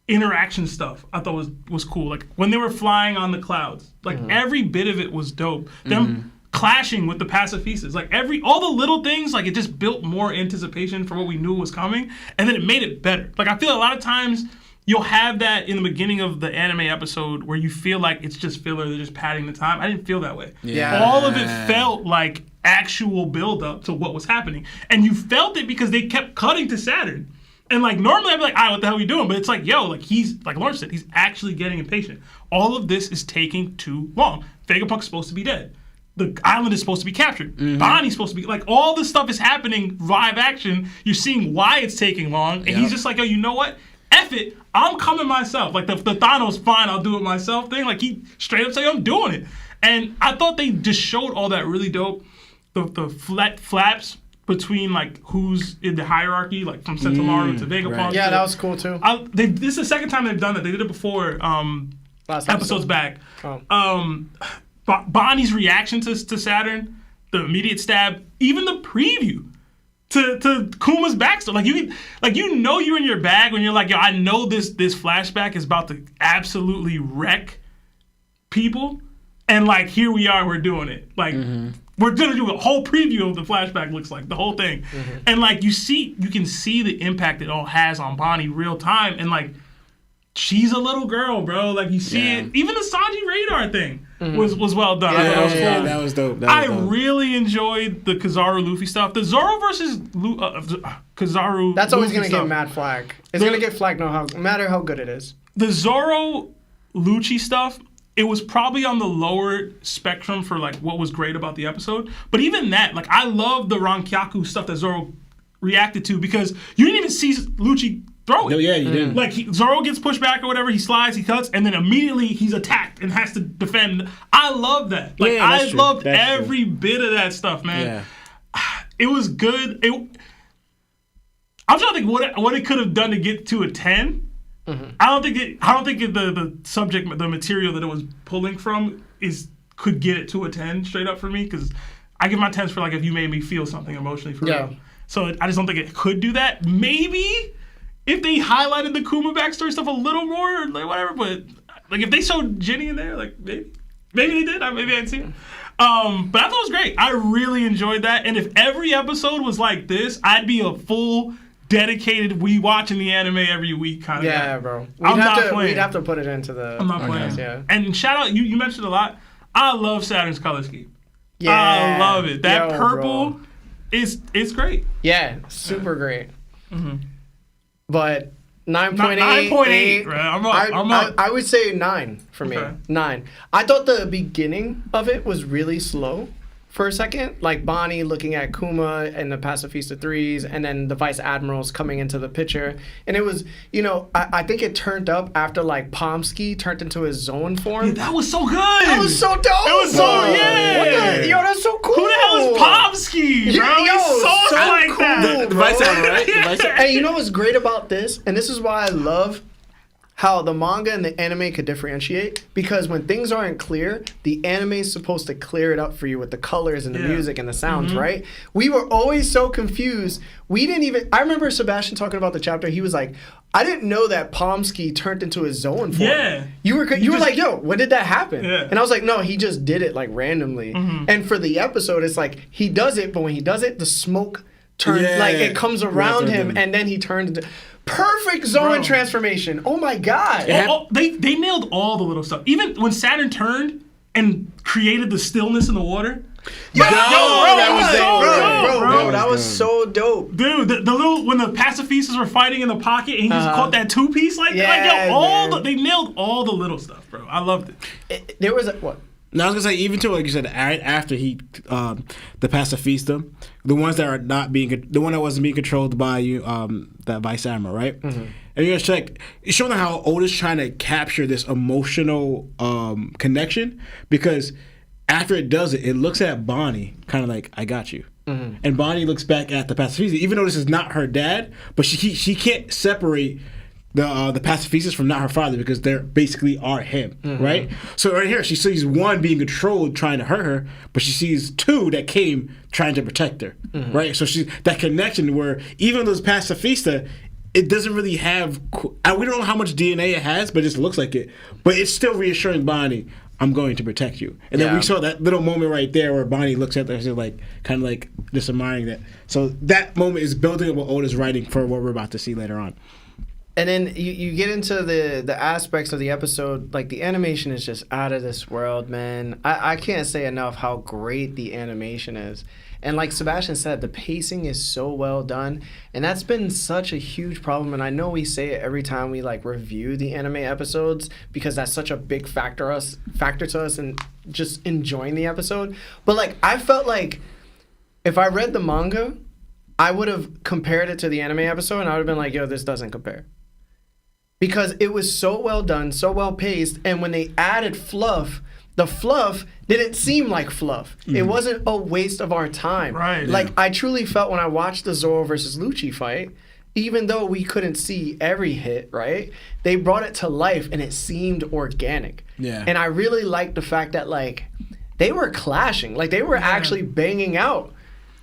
interaction stuff I thought was cool. Like when they were flying on the clouds, like every bit of it was dope. Them clashing with the pacifistas, like all the little things, like it just built more anticipation for what we knew was coming, and then it made it better. Like I feel a lot of times you'll have that in the beginning of the anime episode where you feel like it's just filler, they're just padding the time. I didn't feel that way. Yeah. All of it felt like actual build up to what was happening. And you felt it because they kept cutting to Saturn. And like normally I'd be like, all right, what the hell are we doing? But it's like, yo, like he's, like Lawrence said, he's actually getting impatient. All of this is taking too long. Vegapunk's supposed to be dead. The island is supposed to be captured. Bonnie's supposed to be, like, all this stuff is happening live action. You're seeing why it's taking long. And he's just like, yo, you know what? F it. I'm coming myself. Like the Thanos, fine, I'll do it myself thing. Like he straight up say, I'm doing it. And I thought they just showed all that really dope. The flaps between like who's in the hierarchy, like from Sentomaru to Vegapunk. Right. Yeah, that was cool too. This is the second time they've done that. They did it before Last episodes back. Bonnie's reaction to Saturn, the immediate stab, even the preview to Kuma's backstory. Like you know you're in your bag when you're like, yo, I know this flashback is about to absolutely wreck people, and like here we are, we're doing it. Like we're gonna do a whole preview of the flashback, looks like the whole thing, and like you can see the impact it all has on Bonnie real time, and like she's a little girl, bro. Like you see it. Even the Sanji radar thing was well done. I thought that was cool. That was dope. I really enjoyed the Kizaru Luffy stuff. The Zoro versus Kizaru. That's always Luffy gonna stuff. get mad flag. It's gonna get flagged no matter how good it is. The Zoro Lucci stuff, it was probably on the lower spectrum for like what was great about the episode. But even that, like I love the Rankyaku stuff that Zoro reacted to because you didn't even see Lucci throw it. No, yeah, you didn't. Like Zoro gets pushed back or whatever, he slides, he cuts, and then immediately he's attacked and has to defend. I love that. Like I loved every bit of that stuff, man. Yeah. It was good. I'm trying to think what it could have done to get to a 10. I don't think the subject, the material that it was pulling from could get it to a 10 straight up for me, because I give my 10s for like if you made me feel something emotionally for real. So I just don't think it could do that. Maybe if they highlighted the Kuma backstory stuff a little more, or like whatever, but like if they showed Ginny in there, like maybe they did. Maybe I didn't see it. But I thought it was great. I really enjoyed that. And if every episode was like this, I'd be a full dedicated we watching the anime every week kind of guy. Yeah, bro. We'd have to put it into the. I'm not playing. Yeah. And shout out, you mentioned a lot. I love Saturn's color scheme. Yeah. I love it. That purple is great. Yeah, super great. But 9.8. 9.8. Right? I'm up. I would say 9 for me. Okay. 9. I thought the beginning of it was really slow for a second. Like Bonnie looking at Kuma and the Pacifista 3s, and then the Vice Admirals coming into the picture. And it was, I think it turned up after like Pomsky turned into his zone form. Yeah, that was so good. That was so dope. It was so, Yo, that's so cool. Who the hell is Pomsky, bro? He's so like cool, that. The Vice Admiral, right? The Vice Admiral. And you know what's great about this? And this is why I love how the manga and the anime could differentiate, because when things aren't clear, the anime is supposed to clear it up for you with the colors and the music and the sounds, right? We were always so confused. I remember Sebastian talking about the chapter. He was like, I didn't know that Pomsky turned into his zone form. Yeah. You were like, yo, when did that happen? Yeah. And I was like, no, he just did it like randomly. And for the episode, it's like he does it, but when he does it, the smoke turns, like it comes around him, and then he turns into... Perfect Zoan transformation. Oh my god. They nailed all the little stuff. Even when Saturn turned and created the stillness in the water. That was so dope. Dude, the little, when the pacifistas were fighting in the pocket and he just caught that 2-piece, they nailed all the little stuff, bro. I loved it. There was what? No, I was gonna say, even to like you said, after the Pacifista, the ones that are not being, the one that wasn't being controlled by that Vice Admiral, right? And you're gonna check, it's showing how Oda's trying to capture this emotional connection, because after it does it, it looks at Bonnie kind of like, I got you. And Bonnie looks back at the Pacifista, even though this is not her dad, but she can't separate the pacifistas from not her father, because they basically are him, right? So right here, she sees one being controlled trying to hurt her, but she sees two that came trying to protect her, right? So that connection where even those pacifista, it doesn't really have, we don't know how much DNA it has, but it just looks like it. But it's still reassuring Bonnie, I'm going to protect you. And then we saw that little moment right there where Bonnie looks at her and like, kind of like just admiring that. So that moment is building up what Oda's writing for what we're about to see later on. And then you get into the aspects of the episode, like the animation is just out of this world, man. I can't say enough how great the animation is. And like Sebastian said, the pacing is so well done. And that's been such a huge problem. And I know we say it every time we like review the anime episodes because that's such a big factor to us and just enjoying the episode. But like I felt like if I read the manga, I would have compared it to the anime episode and I would have been like, yo, this doesn't compare. Because it was so well done, so well paced, and when they added fluff, the fluff didn't seem like fluff. It wasn't a waste of our time. Right. Like, I truly felt when I watched the Zoro versus Lucci fight, even though we couldn't see every hit, right? They brought it to life, and it seemed organic. Yeah. And I really liked the fact that, like, they were clashing. Like, they were actually banging out.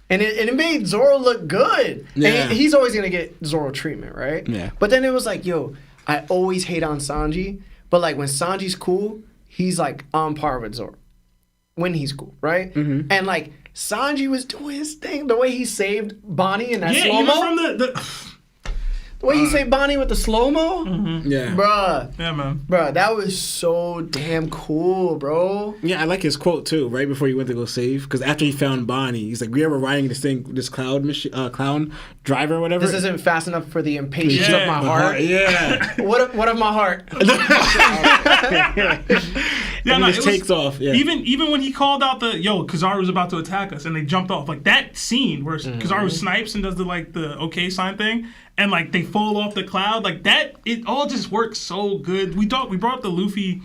And it made Zoro look good. Yeah. And he's always going to get Zoro treatment, right? Yeah. But then it was like, yo, I always hate on Sanji. But, like, when Sanji's cool, he's, like, on par with Zoro. When he's cool, right? Mm-hmm. And, like, Sanji was doing his thing. The way he saved Bonnie in that slow-mo. Even from the way he saved Bonnie with the slow-mo. Mm-hmm. Yeah. Bruh. Yeah, man. Bruh, that was so damn cool, bro. Yeah, I like his quote too. Right before he went to go save, because after he found Bonnie, he's like, "We ever riding this clown driver or whatever." This isn't fast enough for the impatience Yeah. of my heart. Yeah. What of my heart? Yeah, And no, he just takes off. Yeah. Even when he called out Kizaru was about to attack us and they jumped off, like that scene where Kizaru snipes and does the okay sign thing and like they fall off the cloud, like that, it all just works so good. We brought up the Luffy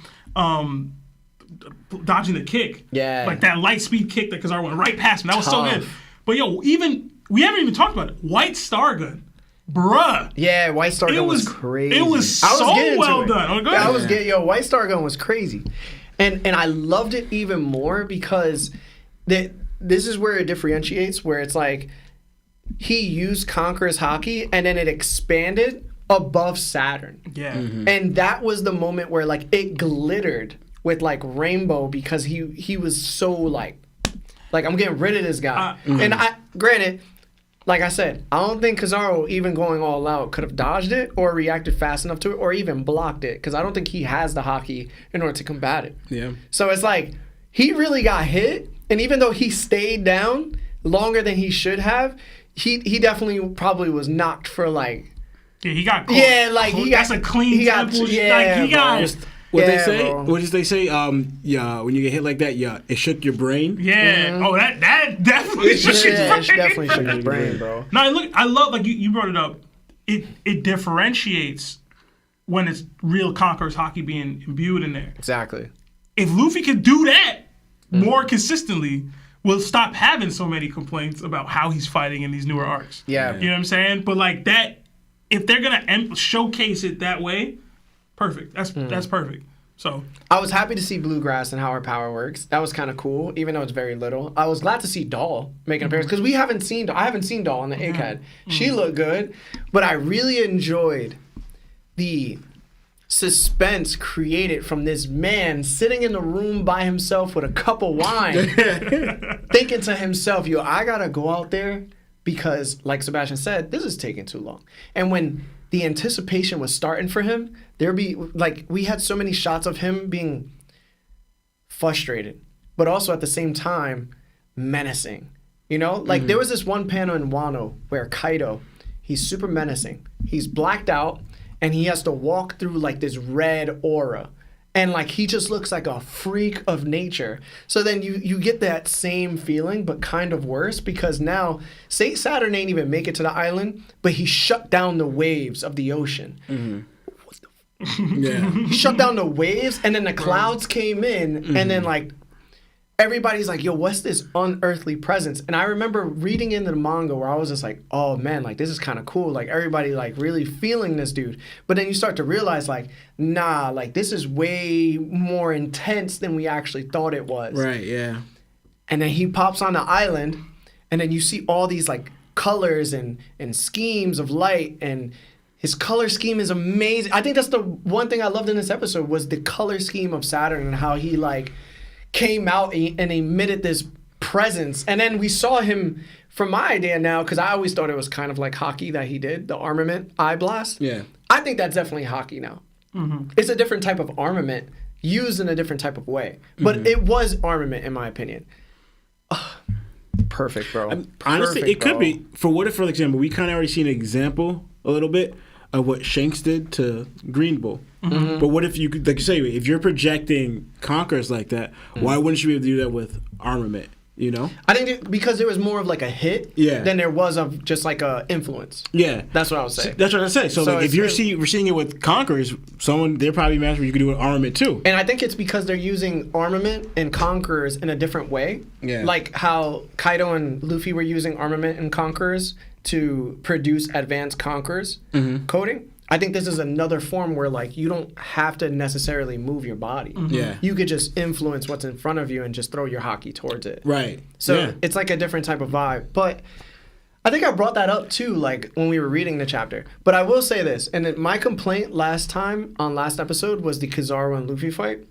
dodging the kick. Yeah. Like that light speed kick that Kizaru went right past him. That was so Tough. good. But we haven't even talked about it. White Star Gun. Bruh. Yeah, White Star Gun was crazy. It was I was so getting to well it. done. Oh, go I ahead. was getting, White Star Gun was crazy. And I loved it even more because this is where it differentiates, where it's like he used Conqueror's Haki and then it expanded above Saturn. Yeah. Mm-hmm. And that was the moment where like it glittered with like rainbow because he was so like I'm getting rid of this guy. And granted, like I said, I don't think Kizaru, even going all out, could have dodged it or reacted fast enough to it or even blocked it because I don't think he has the Haki in order to combat it. Yeah. So it's like he really got hit, and even though he stayed down longer than he should have, he definitely probably was knocked for like. Yeah, he got caught. Yeah, like he got. That's a clean he got, temple. yeah, Like he got. bro. What Yeah, they say? bro. What did they say? Yeah, when you get hit like that, yeah, it shook your brain. Yeah. Oh, that definitely. Yeah, it definitely shook his brain, bro. No, look, I love like you brought it up. It differentiates when it's real Conqueror's Haki being imbued in there. Exactly. If Luffy could do that more consistently, we'll stop having so many complaints about how he's fighting in these newer arcs. Yeah. You know what I'm saying? But like that, if they're gonna showcase it that way, perfect. That's perfect. So I was happy to see Bluegrass and how her power works. That was kind of cool, even though it's very little. I was glad to see Doll make an appearance because I haven't seen Doll in the ACAD. She looked good, but I really enjoyed the suspense created from this man sitting in the room by himself with a cup of wine, thinking to himself, yo, I gotta go out there because, like Sebastian said, this is taking too long. And when the anticipation was starting for him, we had so many shots of him being frustrated, but also at the same time menacing. You know, like there was this one panel in Wano where Kaido, he's super menacing. He's blacked out and he has to walk through like this red aura. And like he just looks like a freak of nature. So then you get that same feeling, but kind of worse because now, say Saturn ain't even make it to the island, but he shut down the waves of the ocean. Yeah. He shut down the waves, and then the clouds came in, and then like everybody's like, yo, what's this unearthly presence? And I remember reading into the manga where I was just like, oh man, like this is kind of cool. Like everybody like really feeling this dude. But then you start to realize like, nah, like this is way more intense than we actually thought it was. Right. Yeah. And then he pops on the island, and then you see all these like colors and schemes of light, and his color scheme is amazing. I think that's the one thing I loved in this episode was the color scheme of Saturn and how he like came out and emitted this presence. And then we saw him, from my idea now, because I always thought it was kind of like hockey that he did, the armament eye blast. Yeah. I think that's definitely hockey now. It's a different type of armament used in a different type of way. But it was armament, in my opinion. Perfect, bro. Honestly, Perfect, it could bro. be. For example, we kind of already seen an example a little bit of what Shanks did to Green Bull. But what if you could, like you say, if you're projecting Conquerors like that, why wouldn't you be able to do that with armament? You know? I think because there was more of like a hit than there was of just like a influence. Yeah. That's what I was saying. That's what I say. So like, if we're seeing it with Conquerors, they're probably match where you could do an armament too. And I think it's because they're using armament and Conquerors in a different way. Yeah. Like how Kaido and Luffy were using armament and Conquerors to produce advanced Conquerors coding. I think this is another form where like you don't have to necessarily move your body. Yeah. You could just influence what's in front of you and just throw your hockey towards it. Right. So it's like a different type of vibe. But I think I brought that up too, like when we were reading the chapter. But I will say this, and my complaint last episode was the Kizaru and Luffy fight.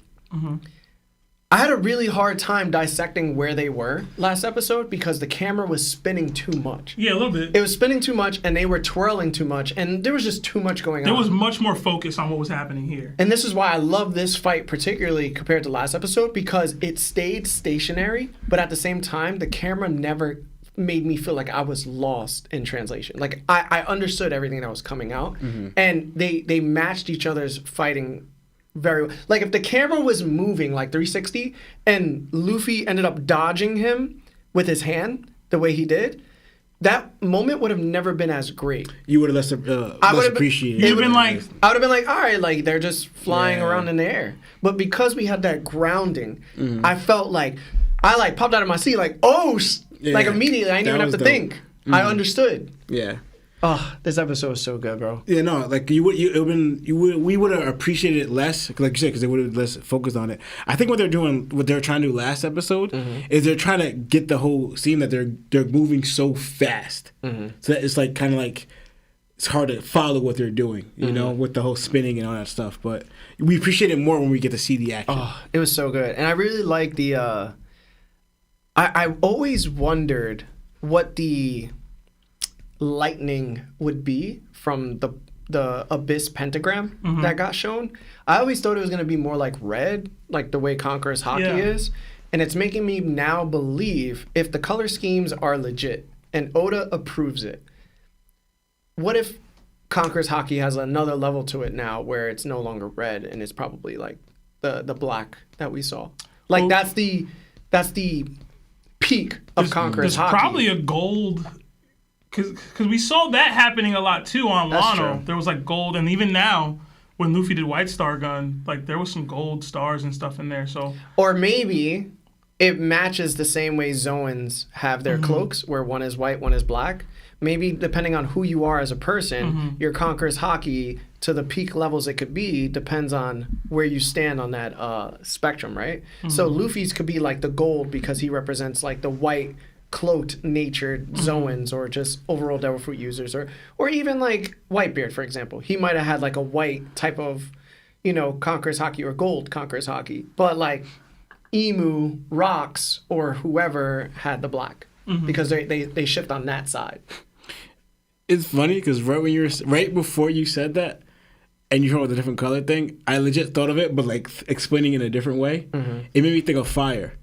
I had a really hard time dissecting where they were last episode because the camera was spinning too much. Yeah, a little bit. It was spinning too much and they were twirling too much and there was just too much going on. There was much more focus on what was happening here. And this is why I love this fight particularly compared to last episode because it stayed stationary, but at the same time, the camera never made me feel like I was lost in translation. Like I understood everything that was coming out and they matched each other's fighting very well. Like if the camera was moving like 360 and Luffy ended up dodging him with his hand the way he did, that moment would have never been as great. You would have less appreciated. It would have been like, I would have been like, all right, like they're just flying around in the air. But because we had that grounding, I felt like I like popped out of my seat like, like immediately. I didn't even have to think. I understood. Yeah. Oh, this episode was so good, bro. Yeah, no, like we would have appreciated it less, like you said, because they would have less focused on it. I think what they're trying to do last episode is they're trying to get the whole scene that they're moving so fast, so that it's like kind of like it's hard to follow what they're doing, you know, with the whole spinning and all that stuff. But we appreciate it more when we get to see the action. Oh, it was so good, and I really like the. I always wondered what the lightning would be from the abyss pentagram that got shown. I always thought it was going to be more like red, like the way Conqueror's hockey is, and it's making me now believe if the color schemes are legit and Oda approves it, what if Conqueror's hockey has another level to it now where it's no longer red and it's probably like the black that we saw, like that's the peak of Conqueror's hockey. There's probably a gold. Because we saw that happening a lot too on Wano. There was like gold, and even now when Luffy did White Star Gun, like there was some gold stars and stuff in there. So or maybe it matches the same way Zoans have their cloaks, where one is white, one is black. Maybe depending on who you are as a person, your Conqueror's hockey to the peak levels it could be depends on where you stand on that spectrum, right? So Luffy's could be like the gold because he represents like the white cloaked natured Zoans or just overall Devil Fruit users or even like Whitebeard, for example. He might have had like a white type of, Conqueror's hockey or gold Conqueror's hockey. But like Imu, Rocks, or whoever had the black because they shift on that side. It's funny because right before you said that and you heard about the different color thing, I legit thought of it, but like explaining it in a different way. It made me think of fire.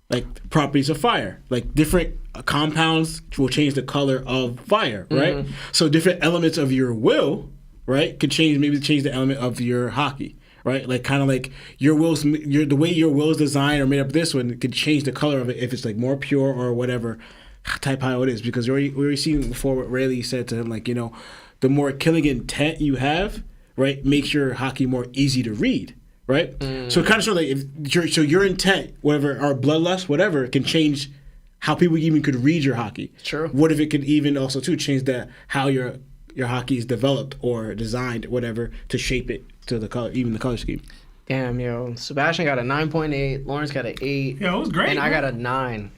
Like properties of fire, like different compounds will change the color of fire, right? So different elements of your will, right, could change the element of your hockey, right? Like kind of like the way your will is designed or made up. This one could change the color of it if it's like more pure or whatever type how it is. Because we already seen before what Rayleigh said to him, like the more killing intent you have, right, makes your hockey more easy to read. Right? So it kind of shows like if your intent, whatever, or bloodlust, whatever, can change how people even could read your hockey. True. What if it could even also too change how your hockey is developed or designed, whatever, to shape it to the color, even the color scheme. Damn, yo. Sebastian got a 9.8, Lawrence got an 8. Yeah, it was great. And I got a 9.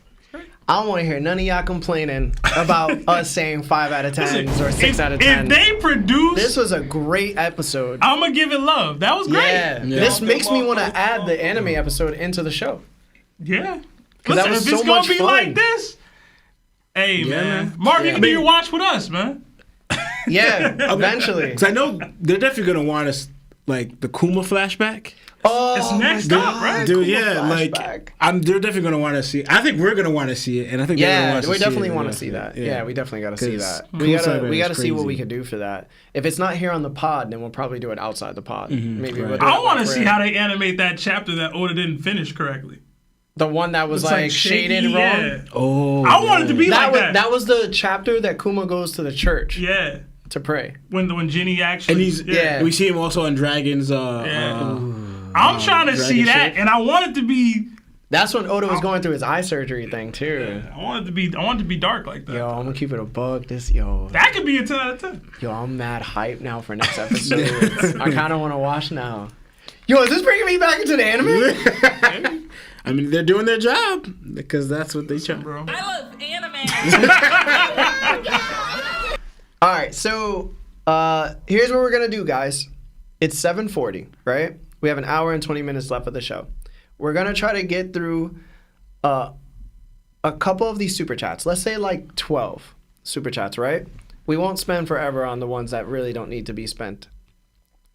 I don't want to hear none of y'all complaining about us saying 5 out of 10s or 6 out of 10. If they produce... This was a great episode. I'm going to give it love. That was great. Yeah. This makes me want to add the anime episode into the show. Yeah. Because that was if so it's going much to be fun. like this, hey, man. Mark, you can do your watch with us, man. Yeah, eventually. Because I know they're definitely gonna want us like the Kuma flashback. Oh, It's next my up, God, right? Dude, Kuma yeah, flashback. they're definitely gonna want to see it. I think we're gonna want to see it, and I think they're gonna Yeah, want us we to see definitely it. want to see that. Yeah, we definitely got to see 'Cause that. Cool We gotta Cyber is see what we crazy. can do for that. If it's not here on the pod, then we'll probably do it outside the pod. Maybe Right. we'll do I it want to like see we're- how they animate that chapter that Oda didn't finish correctly. the one that was It's like shaky, shaded wrong. yeah. Oh, I want it to be That like was that. that was the chapter that Kuma goes to the church Yeah. to pray. When Ginny actually. and he's Yeah. we see him also on Dragon's. I'm trying to see Dragon that, shit. and I want it to be. That's when Oda was going through his eye surgery thing too. I want it to be dark like that. Yo, I'm gonna keep it a bug. That could be a 10 out of 10. Yo, I'm mad hype now for next episode. I kind of want to watch now. Yo, is this bringing me back into the anime? I mean, they're doing their job because that's what they try. Bro. I love anime. All right, so here's what we're gonna do, guys. It's 7:40, right? We have an hour and 20 minutes left of the show. We're gonna try to get through a couple of these super chats. Let's say like 12 super chats, right? We won't spend forever on the ones that really don't need to be spent.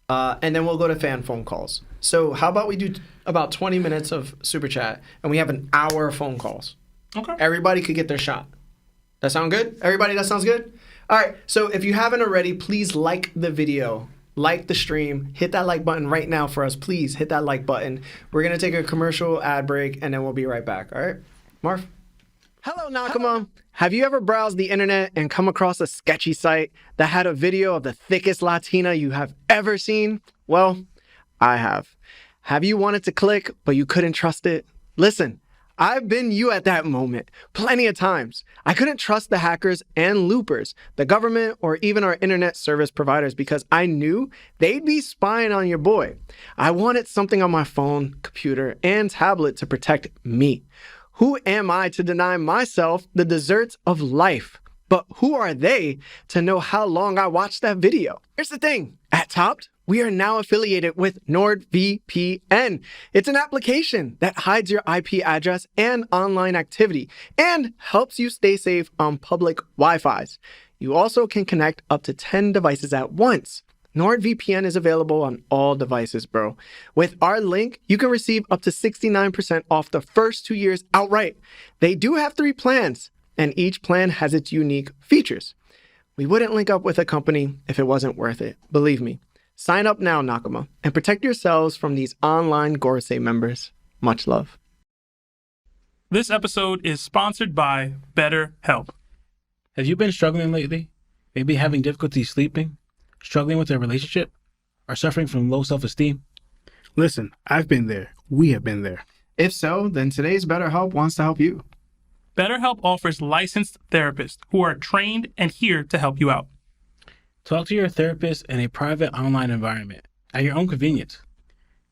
And then we'll go to fan phone calls. So how about we do about 20 minutes of super chat and we have an hour of phone calls. Okay. Everybody could get their shot. That sound good? Everybody, that sounds good? All right, so if you haven't already, please like the video. Like the stream. Hit that like button right now for us. Please hit that like button. We're going to take a commercial ad break and then we'll be right back. All right? Marv? Hello, Nakama. Have you ever browsed the internet and come across a sketchy site that had a video of the thickest Latina you have ever seen? Well, I have. Have you wanted to click, but you couldn't trust it? Listen, I've been you at that moment plenty of times. I couldn't trust the hackers and loopers, the government, or even our internet service providers because I knew they'd be spying on your boy. I wanted something on my phone, computer, and tablet to protect me. Who am I to deny myself the desserts of life? But who are they to know how long I watched that video? Here's the thing. At Topped, we are now affiliated with NordVPN. It's an application that hides your IP address and online activity and helps you stay safe on public Wi-Fis. You also can connect up to 10 devices at once. NordVPN is available on all devices, bro. With our link, you can receive up to 69% off the first 2 years outright. They do have 3 plans, and each plan has its unique features. We wouldn't link up with a company if it wasn't worth it, believe me. Sign up now, Nakama, and protect yourselves from these online Gorsei members. Much love. This episode is sponsored by BetterHelp. Have you been struggling lately? Maybe having difficulty sleeping, struggling with a relationship, or suffering from low self-esteem? Listen, I've been there. We have been there. If so, then today's BetterHelp wants to help you. BetterHelp offers licensed therapists who are trained and here to help you out. Talk to your therapist in a private online environment at your own convenience.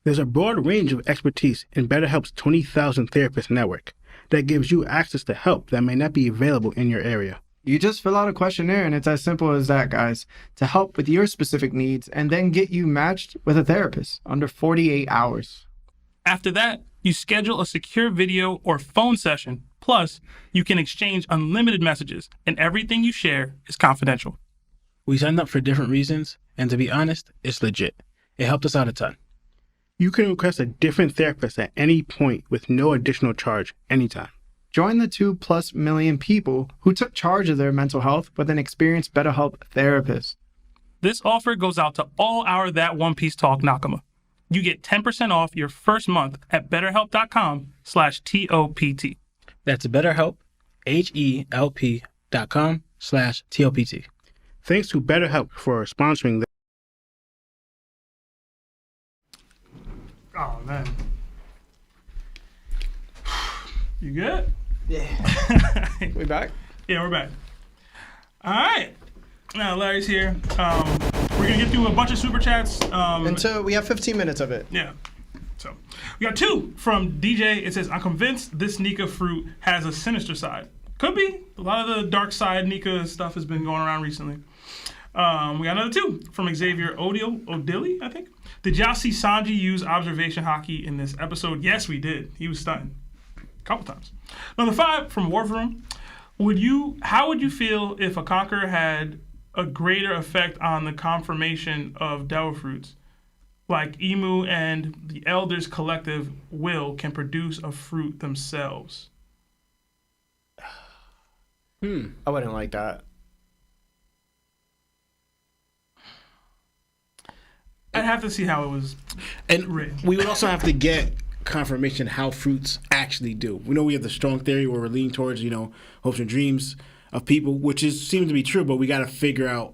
There's a broad range of expertise in BetterHelp's 20,000 therapist network that gives you access to help that may not be available in your area. You just fill out a questionnaire and it's as simple as that, guys, to help with your specific needs and then get you matched with a therapist under 48 hours. After that, you schedule a secure video or phone session. Plus, you can exchange unlimited messages and everything you share is confidential. We signed up for different reasons, and to be honest, it's legit. It helped us out a ton. You can request a different therapist at any point with no additional charge anytime. Join the 2+ million people who took charge of their mental health with an experienced BetterHelp therapist. This offer goes out to all our That One Piece Talk Nakama. You get 10% off your first month at betterhelp.com/TOPT. That's BetterHelp, HELP.com/TOPT. Thanks to BetterHelp for sponsoring the Oh, man. You good? Yeah. We back? Yeah, we're back. All right. Now, Larry's here. We're going to get through a bunch of super chats. Until we have 15 minutes of it. Yeah. So, we got 2 from DJ. It says, I'm convinced this Nika fruit has a sinister side. Could be. A lot of the dark side Nika stuff has been going around recently. We got another 2 from Xavier Odili, I think. Did y'all see Sanji use observation hockey in this episode? Yes, we did. He was stunning. A couple times. Number 5 from Wharf Room. How would you feel if a conqueror had a greater effect on the conformation of devil fruits. Like Imu and the Elders' collective will can produce a fruit themselves. I wouldn't like that. I'd have to see how it was And written. we would also have to get confirmation how fruits actually do. We know we have the strong theory where we're leaning towards, hopes and dreams of people, which seems to be true, but we got to figure out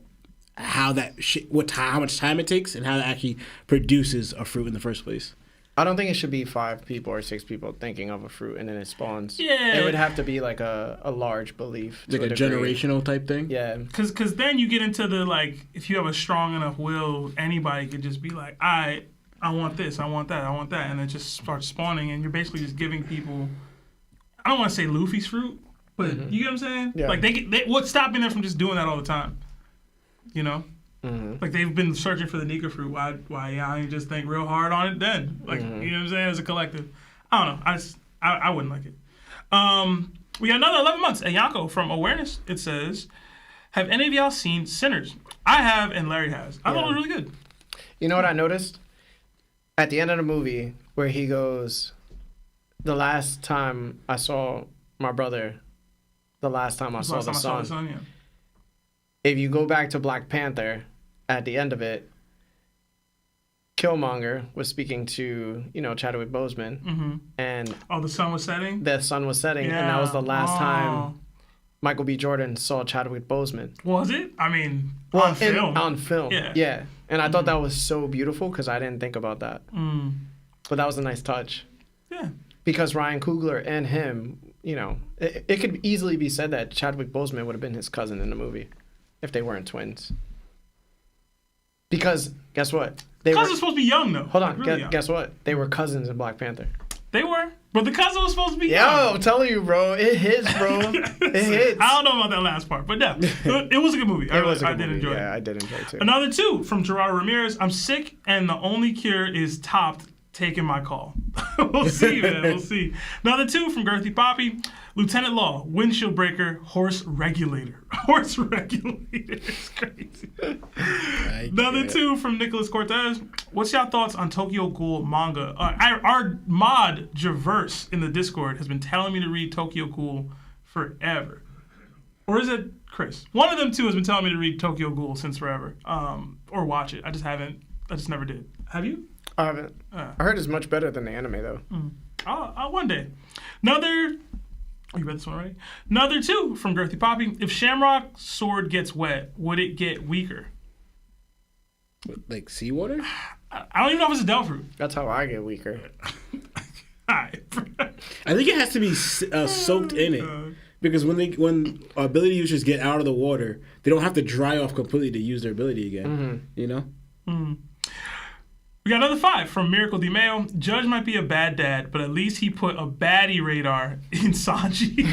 how how much time it takes and how it actually produces a fruit in the first place. I don't think it should be 5 people or 6 people thinking of a fruit and then it spawns. Yeah. It would have to be like a large belief. Like a degree. generational type thing? Yeah. Because then you get into the, like, if you have a strong enough will, anybody could just be like, I want this, I want that, I want that, and it just starts spawning, and you're basically just giving people, I don't want to say Luffy's fruit, but you get what I'm saying? Yeah. Like, they what's stopping them from just doing that all the time? You know? Like, they've been searching for the Nika fruit. Why y'all ain't just think real hard on it then? Like, you know what I'm saying? As a collective. I don't know. I wouldn't like it. We got another 11 months. A Yanko from Awareness. It says, have any of y'all seen Sinners? I have, and Larry has. I thought it was really good. You know what I noticed? At the end of the movie, where he goes, the last time I saw my brother, the last time I saw the sun. Yeah. If you go back to Black Panther, at the end of it, Killmonger was speaking to, Chadwick Boseman, and Oh, the sun was setting? the sun was setting, and that was the last time Michael B. Jordan saw Chadwick Boseman. Was it? I mean, on film. On film, Yeah. yeah. And I thought that was so beautiful because I didn't think about that. But that was a nice touch. Yeah. Because Ryan Coogler and him, it could easily be said that Chadwick Boseman would have been his cousin in the movie if they weren't twins. Because guess what? Cousin's supposed to be young, though. Hold on. Like, really young. Guess what? They were cousins in Black Panther. They were. But the cousin was supposed to be Yo, young. I'm telling you, bro. It hits, bro. It hits. I don't know about that last part, but yeah, it was a good movie. I did enjoy it. Yeah, I did enjoy it too. Another 2 from Gerardo Ramirez. I'm sick, and the only cure is topped taking my call. We'll see, man. We'll see. Another 2 from Girthy Poppy. Lieutenant Law, windshield breaker, horse regulator. Horse regulator. It's crazy. Another 2 from Nicholas Cortez. What's y'all thoughts on Tokyo Ghoul manga? Our mod, Javerse, in the Discord, has been telling me to read Tokyo Ghoul forever. Or is it Chris? One of them 2 has been telling me to read Tokyo Ghoul since forever. Or watch it. I just never did. Have you? I haven't. I heard it's much better than the anime, though. One day. Another... Oh, you read this one already? Another 2 from Girthy Poppy. If Shamrock's sword gets wet, would it get weaker? Like seawater? I don't even know if it's a devil fruit. That's how I get weaker. Alright. I think it has to be soaked in it. Because when ability users get out of the water, they don't have to dry off completely to use their ability again. You know? We got another 5 from Miracle Di Mayo. Judge might be a bad dad, but at least he put a baddie radar in Sanji.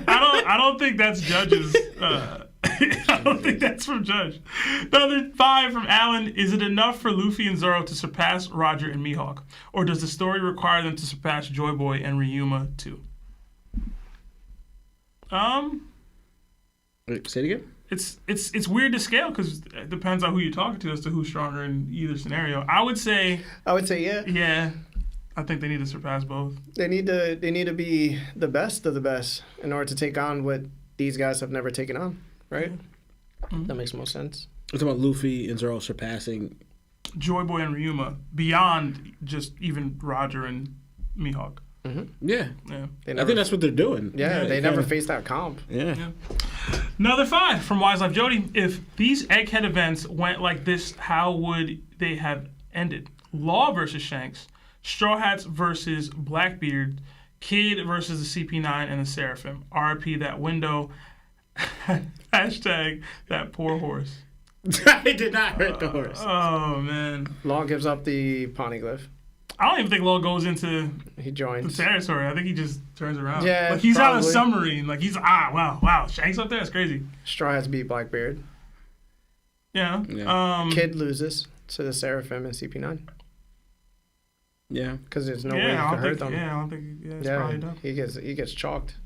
I don't think that's Judge's. I don't think that's from Judge. Another 5 from Alan. Is it enough for Luffy and Zoro to surpass Roger and Mihawk? Or does the story require them to surpass Joy Boy and Ryuma too? Wait, say it again? It's weird to scale because it depends on who you're talking to as to who's stronger in either scenario. I would say yeah. Yeah, I think they need to surpass both. They need to be the best of the best in order to take on what these guys have never taken on, right? That makes most sense. It's about Luffy and Zoro surpassing Joy Boy and Ryuma beyond just even Roger and Mihawk. Yeah. Yeah. I think that's what they're doing. Yeah, they never faced that comp. Yeah. Another 5 from Wise Life Jody. If these Egghead events went like this, how would they have ended? Law versus Shanks, Straw Hats versus Blackbeard, Kid versus the CP9 and the Seraphim. RP that window. Hashtag that poor horse. I did not hurt the horse. Oh, man. Law gives up the Poneglyph. I don't even think Law goes into He the joins. territory. I think he just turns around. Yeah, like he's on a probably. submarine. Like he's wow. Shanks up there. That's crazy. Straw Hats beat Blackbeard. Yeah. Kid loses to the Seraphim and CP9 Yeah. because there's no way I he don't can hurt think. them. Yeah, I don't think. Yeah, it's probably done. he gets chalked.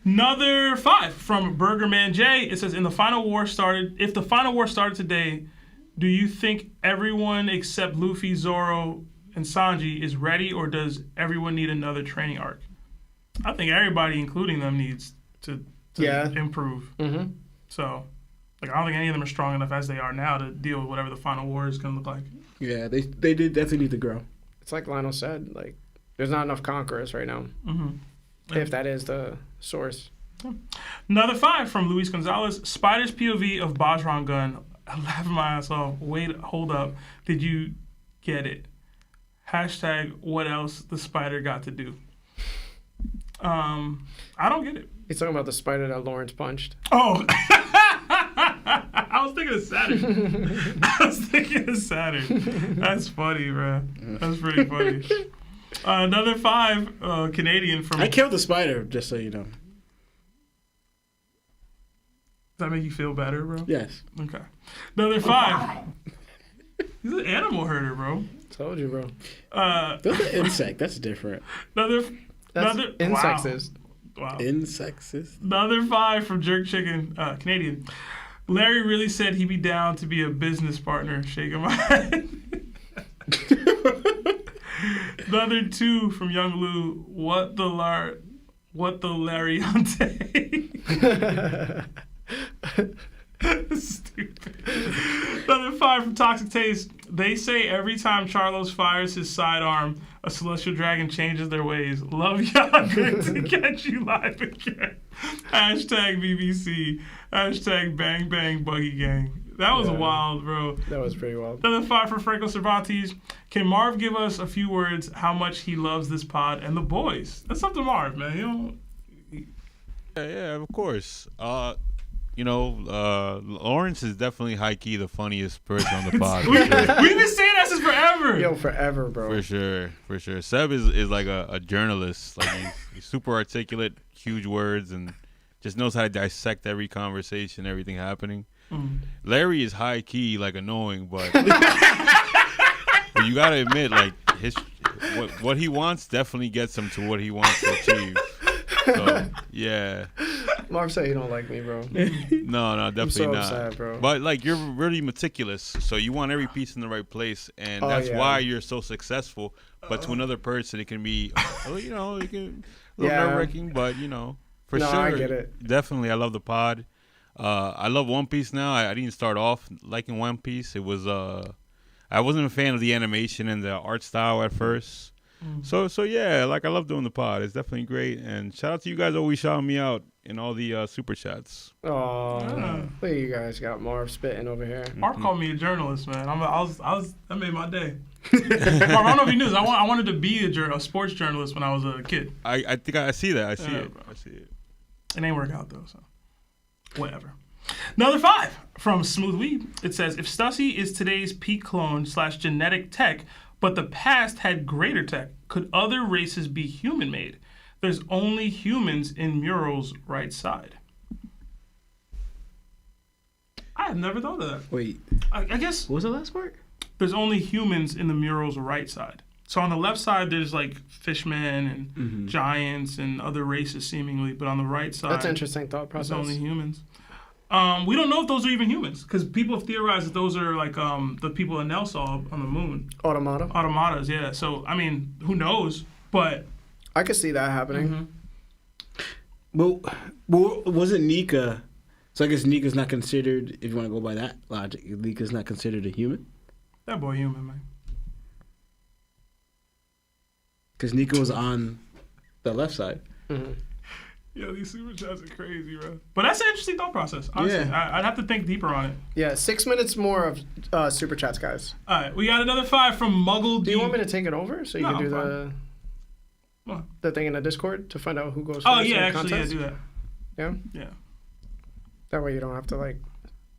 Another 5 from Burgerman J. It says, if the final war started today, do you think everyone except Luffy, Zoro, and Sanji is ready, or does everyone need another training arc? I think everybody, including them, needs to improve. Mm-hmm. So, I don't think any of them are strong enough as they are now to deal with whatever the final war is going to look like. Yeah, they did definitely need to grow. It's like Lionel said, there's not enough conquerors right now. Mm-hmm. If that is the source. Another 5 from Luis Gonzalez. Spider's POV of Bajran Gun. I'm laughing my ass off. Wait, hold up. Did you get it? Hashtag what else the spider got to do. I don't get it. He's talking about the spider that Lawrence punched. Oh. I was thinking of Saturn. That's funny, bro. That's pretty funny. Another 5 Canadian from... I killed the spider, just so you know. Does that make you feel better, bro? Yes. Okay. Another 5. He's an animal herder, bro. Told you, bro. That's an insect. That's different. That's insectist. Wow. Insectist. Another 5 from Jerk Chicken, Canadian. Larry really said he'd be down to be a business partner. Shaking my head. Another 2 from Young Lou. What the Lariante? Stupid. Another 5 from Toxic Taste. They say every time Charlos fires his sidearm, a celestial dragon changes their ways. Love y'all. Good to catch you live again. Hashtag BBC. Hashtag bang bang buggy gang. That was wild, bro. That was pretty wild. Another 5 for Franco Cervantes. Can Marv give us a few words how much he loves this pod and the boys? That's up to Marv, man. Yeah, of course. Lawrence is definitely high-key the funniest person on the pod. We've been saying that since forever. Yo, forever, bro. For sure. Seb is like a journalist. Like he's super articulate, huge words, and just knows how to dissect every conversation, everything happening. Mm. Larry is high-key, annoying, but but you gotta admit, what he wants definitely gets him to what he wants to achieve. So, yeah. Marv said you don't like me, bro. No, definitely not. Upset, bro. But you're really meticulous, so you want every piece in the right place, and that's why you're so successful. But to another person, it can be, a little nerve-wracking. But for sure, I get it. Definitely, I love the pod. I love One Piece now. I didn't start off liking One Piece. It was I wasn't a fan of the animation and the art style at first. So yeah, I love doing the pod. It's definitely great, and shout out to you guys always shouting me out in all the super chats. Oh, look at you guys got Marv spitting over here. Marv called me a journalist, man. That made my day. Marv, I don't know if you knew this. I wanted to be a sports journalist when I was a kid. I think I see that. I see it. It ain't work out though, so whatever. Another 5 from Smooth Weed. It says, if Stussy is today's peak clone / genetic tech, but the past had greater tech, could other races be human-made? There's only humans in Mural's right side. I have never thought of that. Wait. I guess... What was the last part? There's only humans in the Mural's right side. So on the left side, there's fishmen and giants and other races seemingly, but on the right side... That's an interesting thought process. There's only humans. We don't know if those are even humans, because people have theorized that those are the people that Nell saw on the moon. Automatas, yeah. So, who knows? But... I could see that happening. Well, wasn't Nika... So I guess Nika's not considered, if you want to go by that logic, Nika's not considered a human? That boy human, man. Because Nika was on the left side. Mm-hmm. Yo, these super chats are crazy, bro. But that's an interesting thought process. Honestly, yeah. I'd have to think deeper on it. Yeah, 6 minutes more of super chats, guys. All right, we got another 5 from Muggle. Do you want me to take it over so you can do the thing in the Discord to find out who goes first? Oh yeah, actually, contest? do that. Yeah. Yeah. That way you don't have to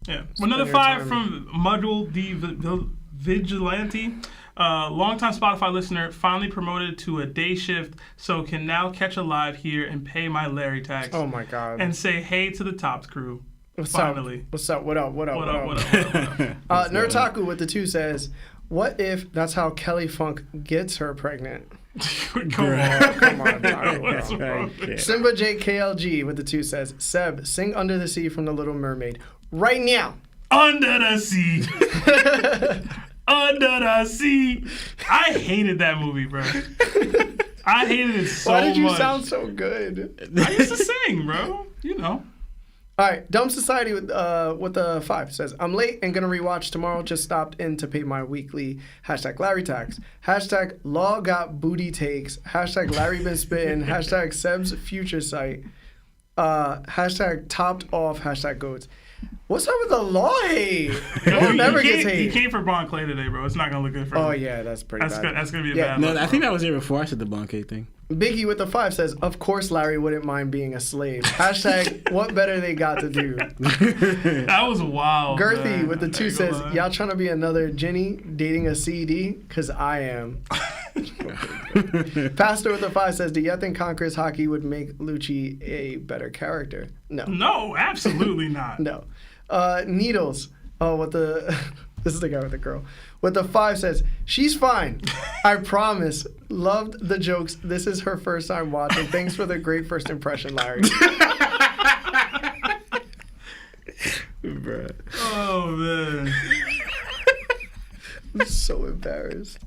Yeah. Another 5 from Muggle the Vigilante. Longtime Spotify listener, finally promoted to a day shift, so can now catch a live here and pay my Larry tax. Oh my god! And say hey to the Tops crew. Finally. What's up? What up? Nerdtaku with the 2 says, "What if that's how Kelly Funk gets her pregnant?" Come on. What's wrong? Simba JKLG with the 2 says, Seb, sing Under the Sea from The Little Mermaid right now. Under the sea. Under the sea. I hated that movie, bro. I hated it so much. Why did you sound so good? I used to sing, bro. You know. All right, Dumb Society with the 5 says, I'm late and gonna rewatch tomorrow. Just stopped in to pay my weekly #Larry tax. #Law got booty takes. #Larry been spitting. #Seb's future site. #topped off. #goats. What's up with the law hate? Law never gets hate. He came for Bon Clay today, bro. It's not gonna look good for him. Oh yeah, that's pretty bad. That's gonna be a bad No, look, I think that was here before I said the Bonke thing. Biggie with the 5 says, of course Larry wouldn't mind being a slave. # what better they got to do. That was wild. Girthy man. with the 2 says, y'all trying to be another Ginny dating a CD? Cause I am. Pastor with the 5 says, do y'all think Conqueror's Hockey would make Lucci a better character? No. No, absolutely not. No. Needles. Oh, what the... This is the guy with the girl. With the 5 says, she's fine. I promise. Loved the jokes. This is her first time watching. Thanks for the great first impression, Larry. Bruh. Oh, man. I'm so embarrassed.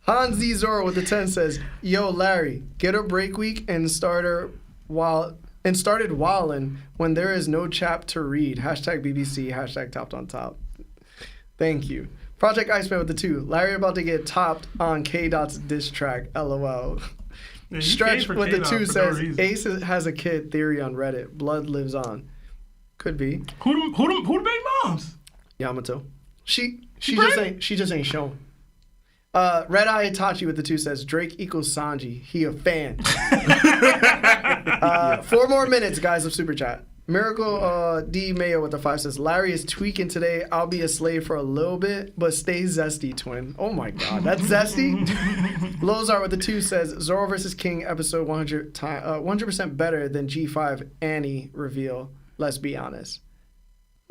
Hans Z. Zoro with the 10 says, yo, Larry, get a break week and started wildin' when there is no chap to read. #BBC. #topped on top. Thank you. Project Iceman with the 2. Larry about to get topped on K-Dot's diss track. LOL. Yeah, Stretch with the 2 says, no Ace has a kid theory on Reddit. Blood lives on. Could be. Who the baby moms? Yamato. She just ain't shown. Red Eye Itachi with the 2 says, Drake equals Sanji. He a fan. 4 more minutes, guys, of Super Chat. Miracle D. Mayo with the 5 says, Larry is tweaking today. I'll be a slave for a little bit, but stay zesty, twin. Oh my God, that's zesty? Lozar with the 2 says, Zoro vs. King episode 100% better than G5 Annie reveal. Let's be honest.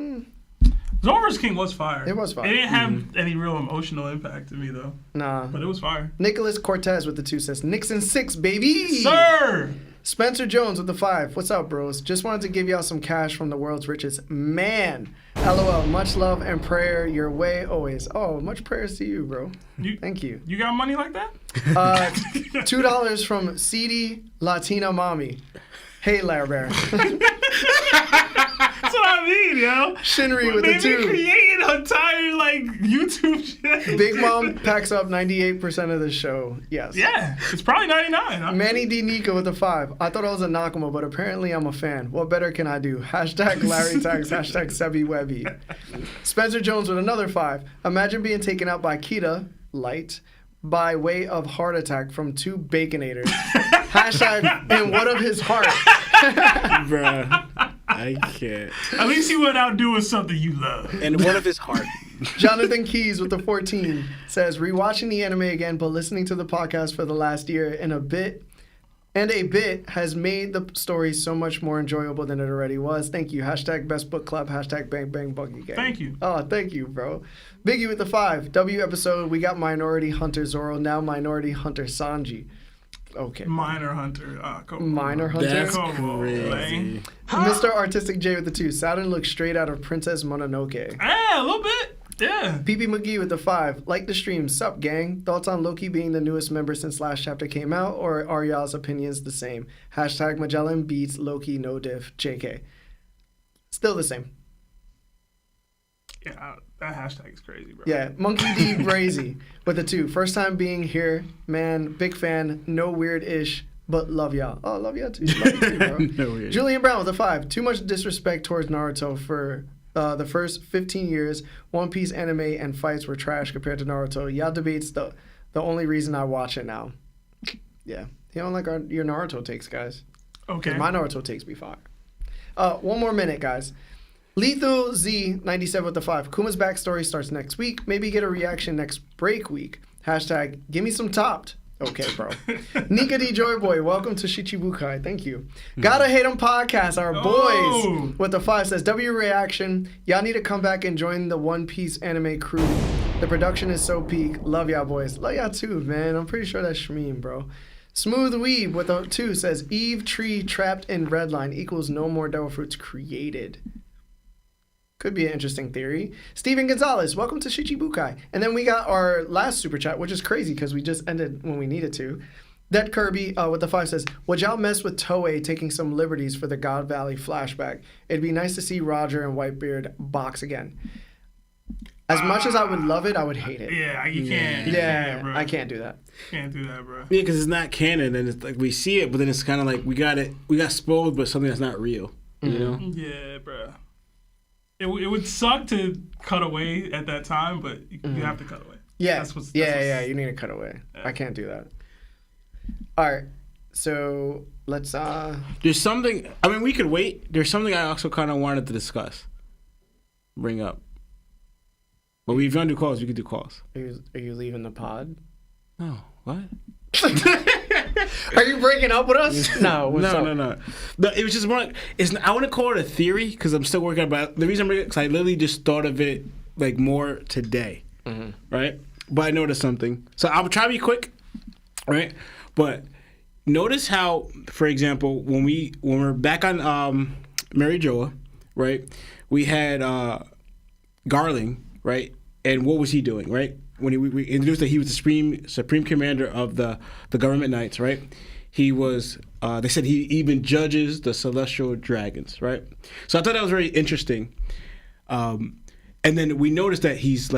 Zoro vs. King was fire. It was fire. It didn't have any real emotional impact to me, though. Nah. But it was fire. Nicholas Cortez with the 2 says, Nixon 6, baby! Sir! Spencer Jones with the 5. What's up, bros? Just wanted to give y'all some cash from the world's richest man. LOL. Much love and prayer your way always. Oh, much prayers to you, bro. Thank you. You got money like that? $2 from CD Latina Mommy. Hey, Larry Bear. That's what I mean, yo. Shinri with the 2. They created an entire, YouTube shit. Big Mom packs up 98% of the show. Yes. Yeah, it's probably 99. Manny D. Nico with the 5. I thought I was a Nakama, but apparently I'm a fan. What better can I do? #Larry tags. #Sebi Webby. Spencer Jones with another 5. Imagine being taken out by Kita, light, by way of heart attack from 2 Baconators. # and what of his heart? Bruh. I can't. At least he went out doing something you love. And one of his heart. Jonathan Keys with the 14 says, rewatching the anime again, but listening to the podcast for the last year and a bit has made the story so much more enjoyable than it already was. Thank you. #Best Book Club. #Bang Bang Buggy Gang. Thank you. Oh, thank you, bro. Biggie with the 5. W episode, we got Minority Hunter Zoro, now Minority Hunter Sanji. Okay. Minor Hunter. Minor Hunter. That's crazy. Mr. Artistic J with the 2. Saturn looks straight out of Princess Mononoke. Yeah, a little bit. Yeah. PP McGee with the 5. Like the stream. Sup, gang? Thoughts on Loki being the newest member since last chapter came out, or are y'all's opinions the same? #Magellan beats Loki no diff. JK. Still the same. Yeah, that hashtag is crazy, bro. Yeah, Monkey D. Brazy with the 2. First time being here, man. Big fan. No weird-ish, but love y'all. Oh, love y'all too. Love you too, bro. No weird. Julian Brown with the 5. Too much disrespect towards Naruto for the first 15 years. One Piece anime and fights were trash compared to Naruto. Y'all debates the only reason I watch it now. Yeah, you don't like your Naruto takes, guys. Okay. My Naruto takes be fire. 1 more minute, guys. Lethal Z 97 with the 5. Kuma's backstory starts next week. Maybe get a reaction next break week. # give me some topped. Okay, bro. Nika D Joyboy, welcome to Shichibukai. Thank you. Gotta Hate 'em podcast. Our boys with the 5 says, W reaction. Y'all need to come back and join the One Piece anime crew. The production is so peak. Love y'all boys. Love y'all too, man. I'm pretty sure that's Shmeem, bro. Smooth Weave with a 2 says Eve tree trapped in redline equals no more devil fruits created. Could be an interesting theory. Steven Gonzalez, welcome to Shichibukai. And then we got our last super chat, which is crazy because we just ended when we needed to. That Kirby with the 5 says, would y'all mess with Toei taking some liberties for the God Valley flashback? It'd be nice to see Roger and Whitebeard box again. As much as I would love it, I would hate it. Yeah, you can't. Yeah, bro. I can't do that. Can't do that, bro. Yeah, because it's not canon, and it's like we see it, but then it's kind of like we got spoiled, but something that's not real. You know? Yeah, bro. It would suck to cut away at that time, but you have to cut away. Yeah, you need to cut away. Yeah. I can't do that. All right, so let's. There's something. I mean, we could wait. There's something I also kind of wanted to discuss, bring up. But we've done do calls. We could do calls. Are you leaving the pod? No. What? Are you breaking up with us? No. No. It was just more like I want to call it a theory because I'm still working about the reason I'm bringing it because I literally just thought of it like more today, right? But I noticed something, so I'll try to be quick, right? But notice how, for example, when we're back on Mary Joa, right? We had Garling, right? And what was he doing, right? When we introduced that he was the supreme commander of the government knights, right? He was. They said he even judges the celestial dragons, right? So I thought that was very interesting. And then we noticed that he's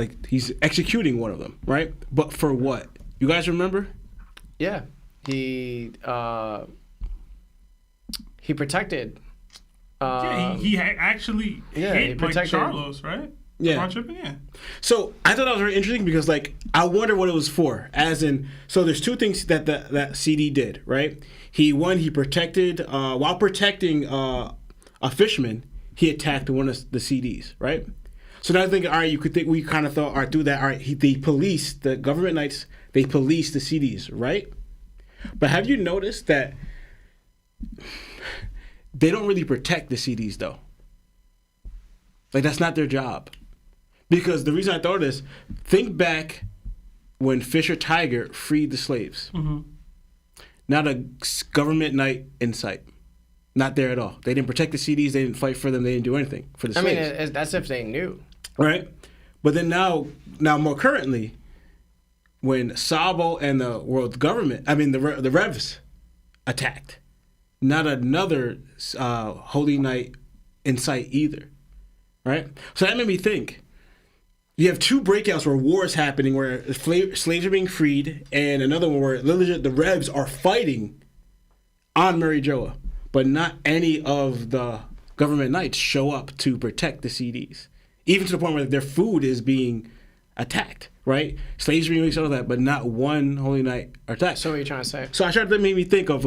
executing one of them, right? But for what? You guys remember? Yeah, he protected. He actually hit he protected Charlos, right? Yeah. Yeah. So I thought that was very interesting because, I wonder what it was for. As in, so there's two things that CD did, right? He protected, while protecting a fisherman, he attacked one of the CDs, right? So now I think, all right, you could think we kind of thought, all right, through that, all right, they policed the government knights, they policed the CDs, right? But have you noticed that they don't really protect the CDs though? That's not their job. Because the reason I thought is, think back when Fisher Tiger freed the slaves. Mm-hmm. Not a government knight in sight. Not there at all. They didn't protect the CDs. They didn't fight for them. They didn't do anything for the slaves. I mean, that's if they knew. Right? But then now more currently, when Sabo and the world government, the Revs attacked, not another holy knight in sight either. Right? So that made me think. You have two breakouts where war is happening, where slaves are being freed, and another one where the Revs are fighting on Mary Joa, but not any of the government knights show up to protect the CDs, even to the point where their food is being attacked, right? Slaves are being released, all of that, but not one holy knight are attacked. So what are you trying to say? So I started to make me think of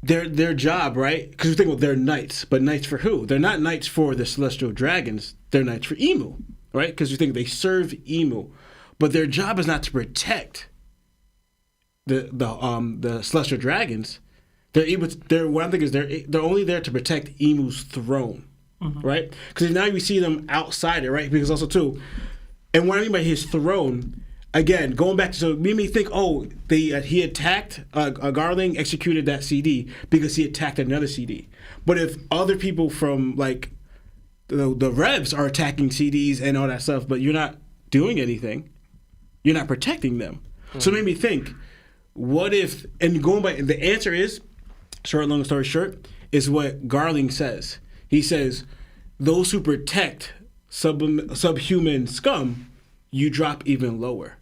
their job, right? Because we think, well, they're knights, but knights for who? They're not knights for the celestial dragons. They're knights for Imu, right? Because you think they serve Imu, but their job is not to protect the celestial dragons. What I'm thinking is they're only there to protect Imu's throne, right? Because now you see them outside it, right? Because also too, and what I mean by his throne. Again, going back to, so it made me think, he attacked, Garling executed that CD because he attacked another CD. But if other people from, the Revs are attacking CDs and all that stuff, but you're not doing anything, you're not protecting them. So it made me think, what if, and going by, the answer is, long story short, is what Garling says. He says, those who protect subhuman scum, you drop even lower.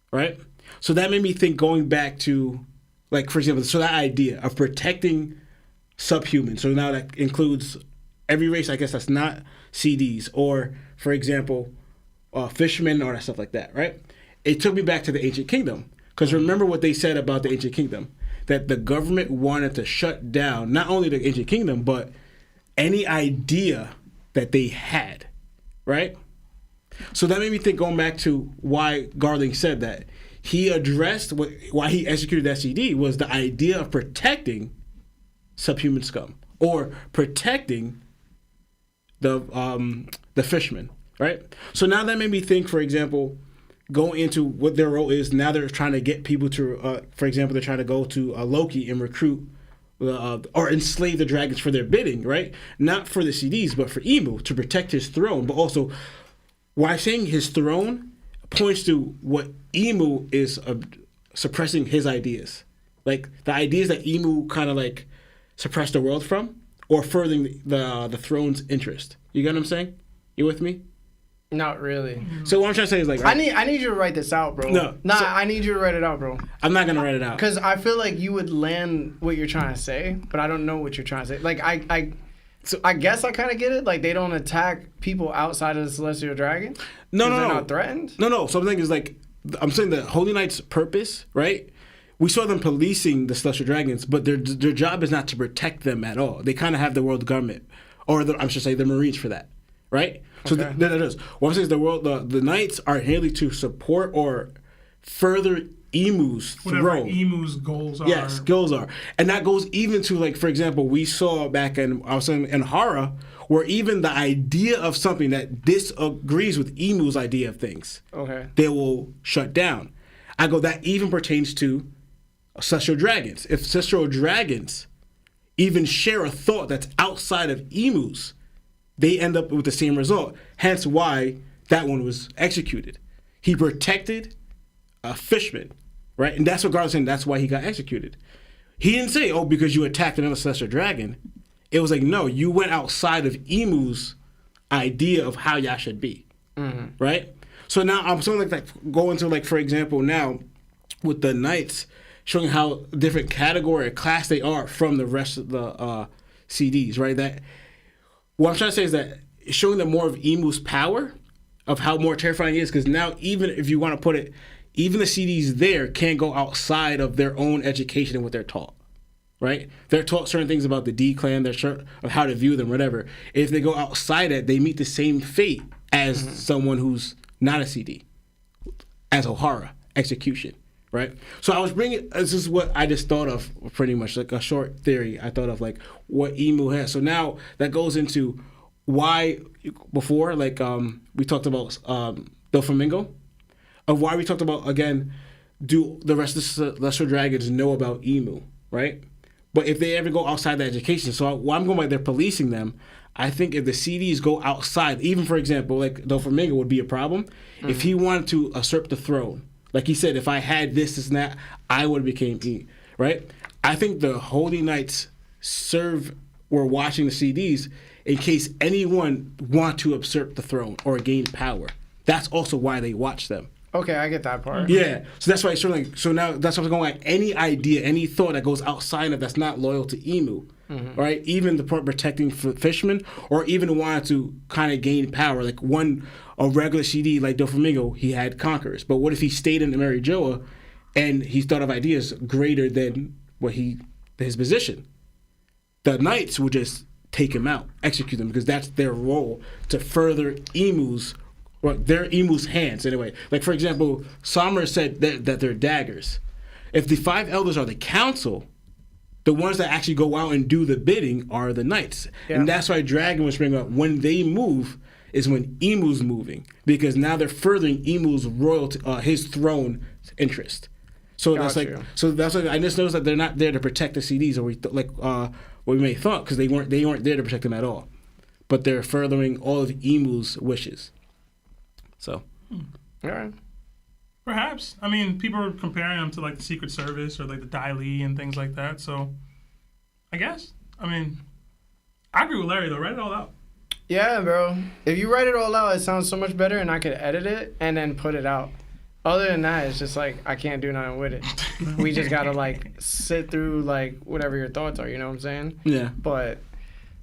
Right? So that made me think, going back to, for example, so that idea of protecting subhuman. So now that includes every race, I guess, that's not CDs, or, for example, fishermen, or that stuff like that, right? It took me back to the Ancient Kingdom. Because remember what they said about the Ancient Kingdom, that the government wanted to shut down not only the Ancient Kingdom, but any idea that they had, right? So that made me think, going back to why Garling said that. He addressed why he executed that CD was the idea of protecting subhuman scum, or protecting the fishermen, right? So now that made me think, for example, going into what their role is. Now they're trying to get people to, for example, they're trying to go to Loki and recruit or enslave the dragons for their bidding, right? Not for the CDs, but for Imu to protect his throne. But also, why saying his throne points to what Imu is suppressing his ideas. Like the ideas that Imu kind of like suppressed the world from, or furthering the throne's interest. You get what I'm saying? You with me? Not really. So what I'm trying to say is like I need you to write this out, bro. I need you to write it out, bro. I'm not gonna write it out because I feel like you would land what you're trying to say, but I don't know what you're trying to say. Like I guess I kind of get it. Like they don't attack people outside of the Celestial Dragon. No, they're not threatened. No. So I'm saying is like I'm saying the Holy Knight's purpose, right? We saw them policing the Celestial Dragons, but their job is not to protect them at all. They kind of have the world government, or I should say the Marines for that, right? So okay. that is what I'm saying is the Knights are merely to support or further Imu's whatever throne. Imu's goals are. Yes, goals are, and that goes even to like, for example, we saw back in Hara, where even the idea of something that disagrees with Imu's idea of things, okay, they will shut down. I go that even pertains to Celestial Dragons. If Celestial Dragons even share a thought that's outside of Imu's, they end up with the same result. Hence why that one was executed. He protected a fishman, right? And that's what God was saying. That's why he got executed. He didn't say, oh, because you attacked another Celestial Dragon. It was like, no, you went outside of Imu's idea of how y'all should be, right? So now I'm something like that, going to like, for example, now with the Knights, showing how different category or class they are from the rest of the CDs, right? That what I'm trying to say is that it's showing them more of Imu's power, of how more terrifying he is, because now even if you want to put it, even the CDs there can't go outside of their own education and what they're taught, right? They're taught certain things about the D clan, they're sure of how to view them, whatever. If they go outside it, they meet the same fate as someone who's not a CD, as Ohara, execution, right? So I was bringing, this is what I just thought of pretty much, like a short theory. I thought of like what Imu has. So now that goes into why before, like we talked about Doflamingo, of why we talked about, again, do the rest of the Celestial Dragons know about Imu, right? But if they ever go outside the education, so I'm going by they're policing them, I think if the CDs go outside, even for example, like Doflamingo would be a problem, if he wanted to usurp the throne. Like he said, if I had this and that, I would have became E, right? I think the Holy Knights were watching the CDs in case anyone want to usurp the throne or gain power. That's also why they watch them. Okay, I get that part. Yeah, so that's why it's sort of like, so now that's what's going on. Like any idea, any thought that goes outside of that's not loyal to Imu, right? Even the part protecting fishermen, or even wanted to kind of gain power. Like a regular CD like Doflamingo, he had conquerors. But what if he stayed in the Mary Joa and he thought of ideas greater than his position? The Knights would just take him out, execute them, because that's their role to further their Imu's hands anyway. Like for example, Samar said that they're daggers. If the 5 elders are the council, the ones that actually go out and do the bidding are the Knights. Yeah. And that's why Dragon was bringing up when they move is when Imu's moving, because now they're furthering Imu's royalty, his throne interest. So that's like, so that's like, I just noticed that they're not there to protect the CDs, or what we may have thought, because they weren't there to protect them at all, but they're furthering all of Imu's wishes. So, all right. Perhaps. I mean, people are comparing them to like the Secret Service or like the Dai Li and things like that. So, I guess. I mean, I agree with Larry though. Write it all out. Yeah, bro. If you write it all out, it sounds so much better, and I could edit it and then put it out. Other than that, it's just like I can't do nothing with it. We just gotta like sit through like whatever your thoughts are. You know what I'm saying? Yeah. But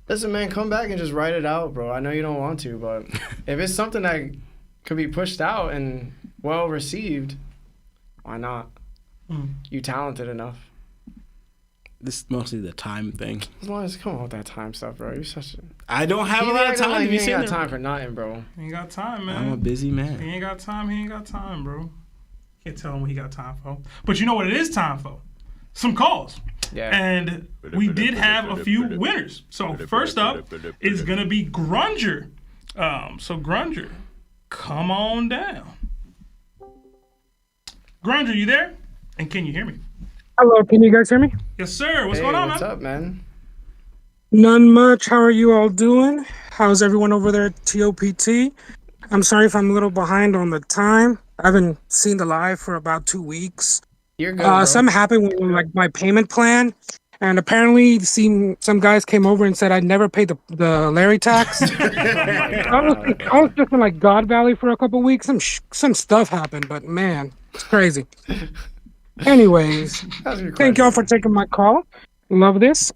listen, man, come back and just write it out, bro. I know you don't want to, but if it's something that could be pushed out and well received, why not? You talented enough. This is mostly the time thing. As long as come on with that time stuff, bro. You're such a. I don't have a lot of time. Like, you ain't got time for nothing, bro. He ain't got time, man. I'm a busy man. He ain't got time, bro. Can't tell him what he got time for. But you know what it is time for? Some calls. Yeah. And we did have a few winners. So first up is gonna be Grunger. So Grunger, come on down. Grunger, you there? And can you hear me? Hello, can you guys hear me? Yes, sir. What's Hey, going on, what's man? up, man? None much. How are you all doing? How's everyone over there at TOPT? I'm sorry if I'm a little behind on the time. I haven't seen the live for about 2 weeks. You're good, bro. Something happened with like my payment plan, and apparently some guys came over and said I'd never paid the Larry tax. I was just in like God Valley for a couple weeks. Some stuff happened, but man, it's crazy. Anyways, thank y'all for taking my call. Love this.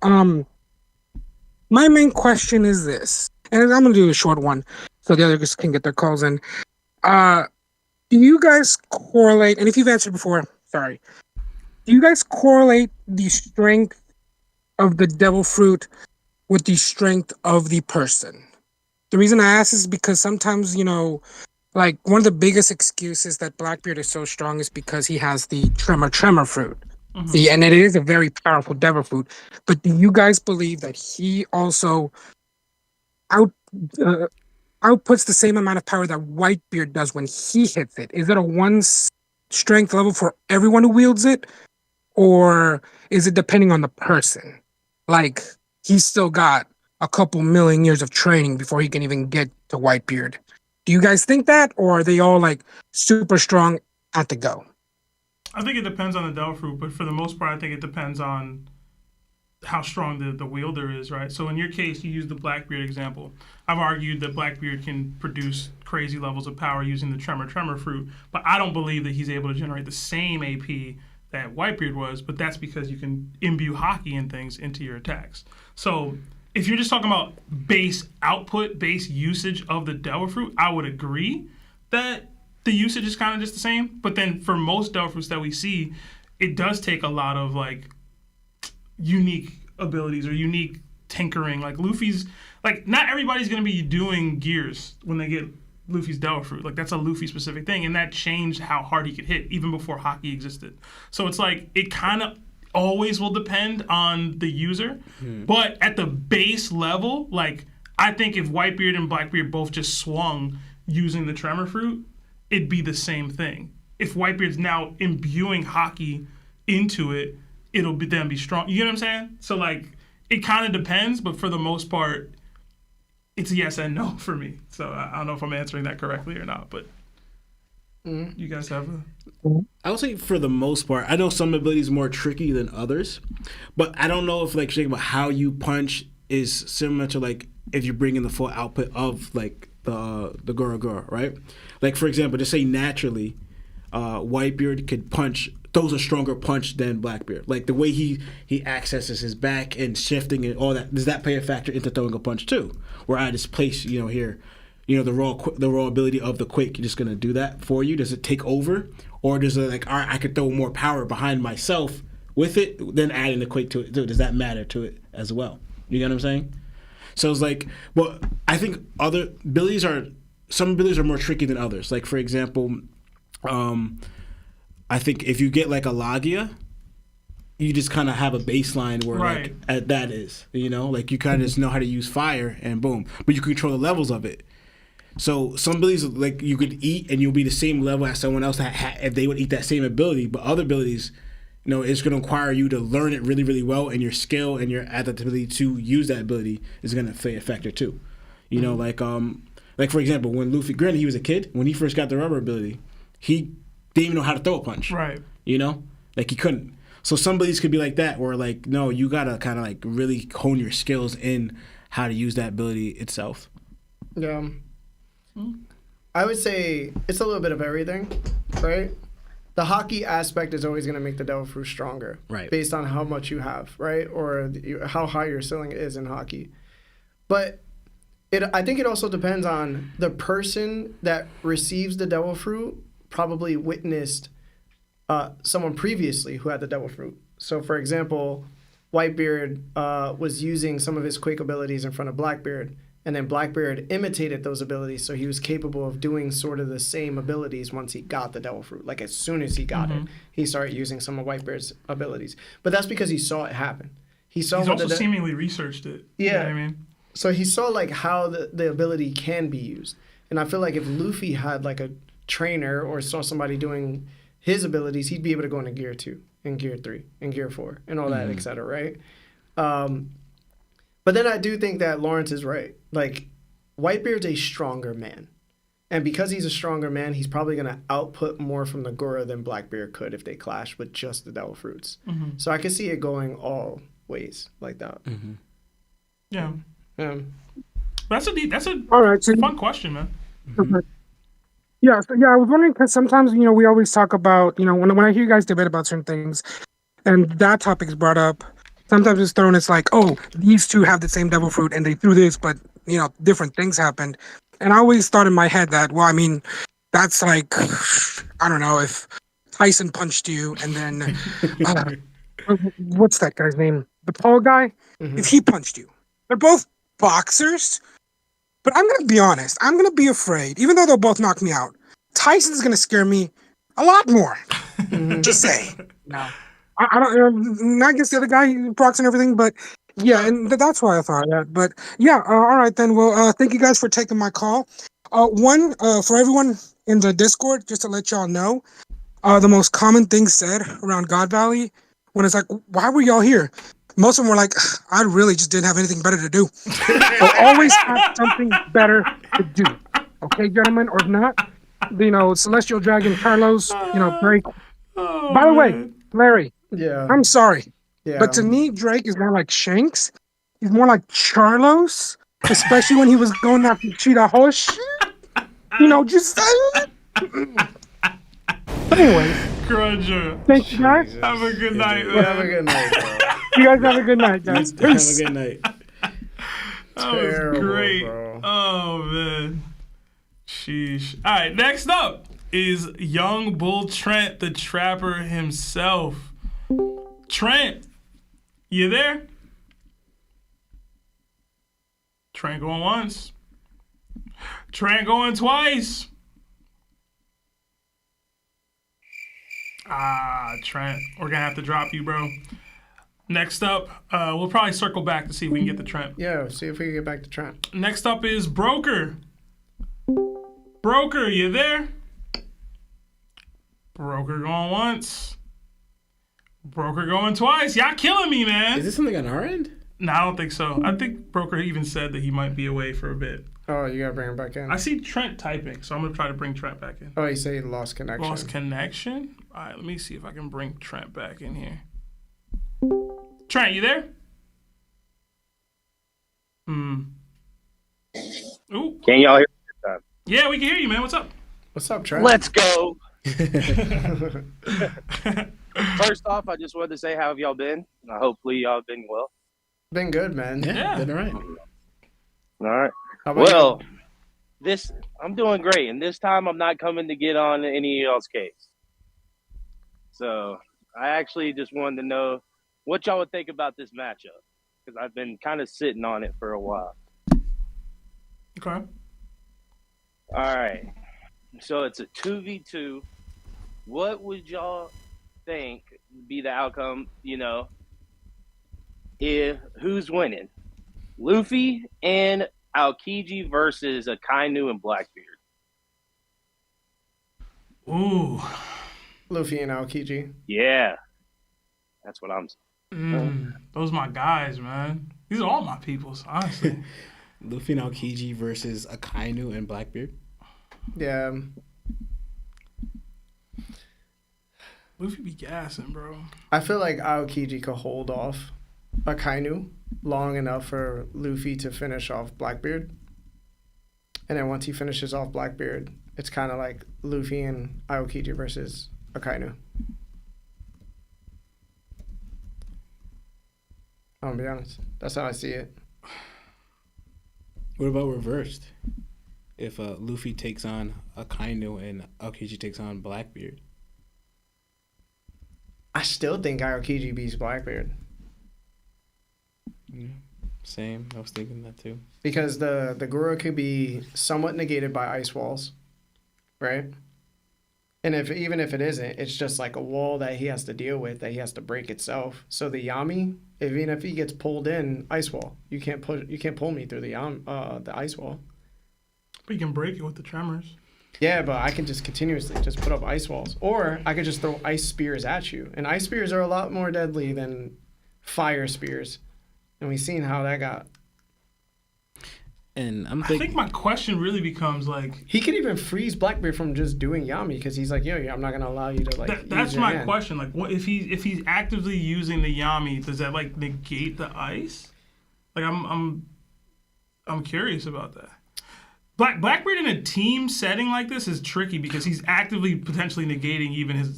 My main question is this, and I'm gonna do a short one so the others can get their calls in. Do you guys correlate? And if you've answered before, sorry. Do you guys correlate the strength of the devil fruit with the strength of the person? The reason I ask is because sometimes, like one of the biggest excuses that Blackbeard is so strong is because he has the tremor fruit. Mm-hmm. And it is a very powerful devil fruit. But do you guys believe that he also outputs the same amount of power that Whitebeard does when he hits it? Is it a one strength level for everyone who wields it? Or is it depending on the person? Like, he's still got a couple million years of training before he can even get to Whitebeard. Do you guys think that? Or are they all like super strong at the go? I think it depends on the devil fruit, but for the most part, I think it depends on how strong the wielder is, right? So in your case, you use the Blackbeard example. I've argued that Blackbeard can produce crazy levels of power using the tremor fruit, but I don't believe that he's able to generate the same AP that Whitebeard was, but that's because you can imbue hockey and things into your attacks. So if you're just talking about base output, base usage of the devil fruit, I would agree that the usage is kind of just the same. But then for most devil fruits that we see, it does take a lot of like unique abilities or unique tinkering. Like Luffy's, like not everybody's going to be doing gears when they get Luffy's devil fruit. Like that's a Luffy specific thing, and that changed how hard he could hit even before hockey existed. So it's like it kind of always will depend on the user. But at the base level, like I think if Whitebeard and Blackbeard both just swung using the tremor fruit, it'd be the same thing. If Whitebeard's now imbuing hockey into it, it'll then be strong. You get what I'm saying? So like it kind of depends, but for the most part, it's a yes and no for me. So I don't know if I'm answering that correctly or not, but you guys have a... I would say for the most part, I know some abilities are more tricky than others, but I don't know if like thinking about how you punch is similar to like if you bring in the full output of like the Grunger, right? Like for example, just say naturally, Whitebeard could throws a stronger punch than Blackbeard. Like the way he accesses his back and shifting and all that, does that play a factor into throwing a punch too? Where I just place, here, the raw ability of the Quake, you're just gonna do that for you? Does it take over, or does it like, all right, I could throw more power behind myself with it, then adding the Quake to it? Does that matter to it as well? You get what I'm saying? So it's like, well, I think some abilities are more tricky than others. Like for example, I think if you get like a Lagia, you just kind of have a baseline where right. like that is, like you kind of just know how to use fire and boom, but you can control the levels of it. So some abilities like you could eat and you'll be the same level as someone else if they would eat that same ability, but other abilities, it's going to require you to learn it really, really well, and your skill and your adaptability to use that ability is going to play a factor too. Like for example, when Luffy, granted he was a kid, when he first got the rubber ability, he didn't even know how to throw a punch. Right. Like he couldn't. So some abilities could be like that, where like, no, you got to kind of like really hone your skills in how to use that ability itself. Yeah. I would say it's a little bit of everything, right? The hockey aspect is always going to make the devil fruit stronger, right? Based on how much you have, right? Or how high your ceiling is in hockey. But I think it also depends on the person that receives the devil fruit probably witnessed someone previously who had the devil fruit. So, for example, Whitebeard was using some of his Quake abilities in front of Blackbeard, and then Blackbeard imitated those abilities, so he was capable of doing sort of the same abilities once he got the devil fruit. Like, as soon as he got it, he started using some of Whitebeard's abilities. But that's because he saw it happen. He's also seemingly researched it. Yeah. You know what I mean? So he saw, like, how the ability can be used. And I feel like if Luffy had like a trainer or saw somebody doing his abilities, he'd be able to go into Gear 2 and Gear 3 and Gear 4 and all that, etc. Right? But then I do think that Lawrence is right. Like, Whitebeard's a stronger man. And because he's a stronger man, he's probably going to output more from the Gura than Blackbeard could if they clash with just the Devil Fruits. So I can see it going all ways like that. Yeah. Yeah. That's a All right, so fun question, man. Yeah, so I was wondering because sometimes we always talk about when I hear you guys debate about certain things, and that topic is brought up. Sometimes it's thrown. It's like, oh, these two have the same devil fruit, and they threw this, but different things happened. And I always thought in my head that, well, I mean, that's like, I don't know, if Tyson punched you, and then what's that guy's name? The Paul guy. If he punched you, they're both boxers. But I'm going to be honest. I'm going to be afraid, even though they'll both knock me out. Tyson's going to scare me a lot more. Just say. No. I don't, not against the other guy, Brox and everything, but yeah, and that's why I thought that. But yeah, all right then. Well, thank you guys for taking my call. For everyone in the Discord, just to let y'all know, the most common thing said around God Valley, when it's like, why were y'all here? Most of them were like, I really just didn't have anything better to do. So always have something better to do. Okay, gentlemen, or not, Celestial Dragon, Carlos, Drake. By the way, Larry, I'm sorry, but to me, Drake is more like Shanks. He's more like Charlos, especially when he was going after Cheetah Horse. Just saying. But anyway, Grunger. thank you guys. Have a good night, man. Have a good night, bro. You guys have a good night, guys. Have a Peace. good night. That was great. Bro. Oh, man. Sheesh. All right, next up is YoungBull Trent, the trapper himself. Trent, you there? Trent going once. Trent going twice. Trent, we're going to have to drop you, bro. Next up, we'll probably circle back to see if we can get the Trent. Yeah, see if we can get back to Trent. Next up is Broker. Broker, you there? Broker going once. Broker going twice. Y'all killing me, man. Is this something on our end? No, I don't think so. I think Broker even said that he might be away for a bit. Oh, you gotta bring him back in. I see Trent typing, so I'm going to try to bring Trent back in. Oh, you say he lost connection. Lost connection? All right, let me see if I can bring Trent back in here. Trent, you there? Ooh. Can y'all hear me this time? Yeah, we can hear you, man. What's up? What's up, Trent? Let's go. First off, I just wanted to say, how have y'all been? Hopefully y'all been well. Been good, man. Yeah. Been all right. All right. How about you? I'm doing great, and this time I'm not coming to get on any of y'all's case. So I actually just wanted to know what y'all would think about this matchup, because I've been kind of sitting on it for a while. Okay. All right. So it's a 2v2. What would y'all think be the outcome, if who's winning? Luffy and Aokiji versus Akainu and Blackbeard. Ooh. Luffy and Aokiji. Yeah. That's what I'm saying. Those my guys, man. These are all my peoples, honestly. Luffy and Aokiji versus Akainu and Blackbeard. Yeah. Luffy be gassing, bro. I feel like Aokiji could hold off Akainu long enough for Luffy to finish off Blackbeard. And then once he finishes off Blackbeard, it's kind of like Luffy and Aokiji versus Akainu. I'm gonna be honest. That's how I see it. What about reversed? If Luffy takes on Akainu and Aokiji takes on Blackbeard. I still think Aokiji beats Blackbeard. Yeah, same. I was thinking that too. Because the Gura could be somewhat negated by ice walls, right? And even if it isn't, it's just like a wall that he has to deal with, that he has to break itself. So the Yami, even if he gets pulled in, ice wall, you can't pull me through the ice wall. But you can break it with the tremors. Yeah, but I can just continuously just put up ice walls. Or I could just throw ice spears at you. And ice spears are a lot more deadly than fire spears. And we've seen how that got. And I'm I thinking, think my question really becomes like, He could even freeze Blackbeard from just doing Yami because he's like, yo, I'm not gonna allow you to like. that's use your my hand. question. Like, what if he's actively using the Yami? Does that like negate the ice? Like, I'm curious about that. Blackbeard in a team setting like this is tricky because he's actively potentially negating even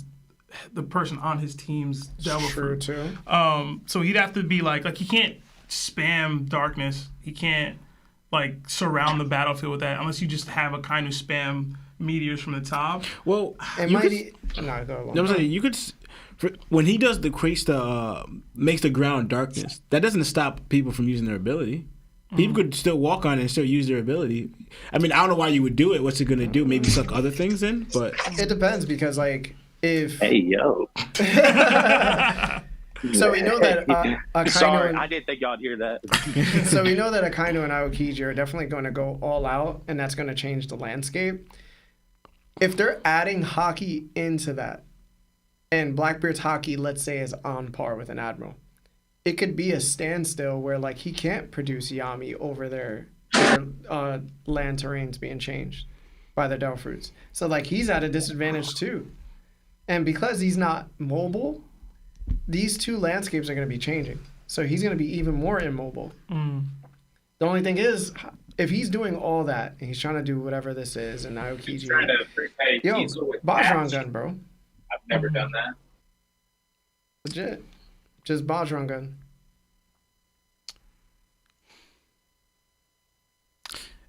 the person on his team's devil True fruit. too. So he'd have to be like he can't spam darkness. He can't like surround the battlefield with that unless you just have Akainu spam meteors from the top. well, And you mighty. could, No, go along. I'm saying you could. When he does makes the ground darkness, that doesn't stop people from using their ability. People could still walk on it and still use their ability. I mean, I don't know why you would do it. What's it gonna do? Maybe suck other things in, but It depends because like if. Hey, yo. So we know that Akainu. Sorry, I didn't think y'all would hear that. So we know that Akainu and Aokiji are definitely going to go all out, and that's going to change the landscape. If they're adding hockey into that, and Blackbeard's hockey, let's say, is on par with an Admiral, it could be a standstill where like he can't produce Yami over their land terrains being changed by the Devil Fruits. So like he's at a disadvantage too. And because he's not mobile, these two landscapes are going to be changing. So he's going to be even more immobile. The only thing is, if he's doing all that and he's trying to do whatever this is, and Aokiji, Trying to prepay yo, diesel with Bajran patch. gun, bro, I've never done that. legit, just Bajran gun.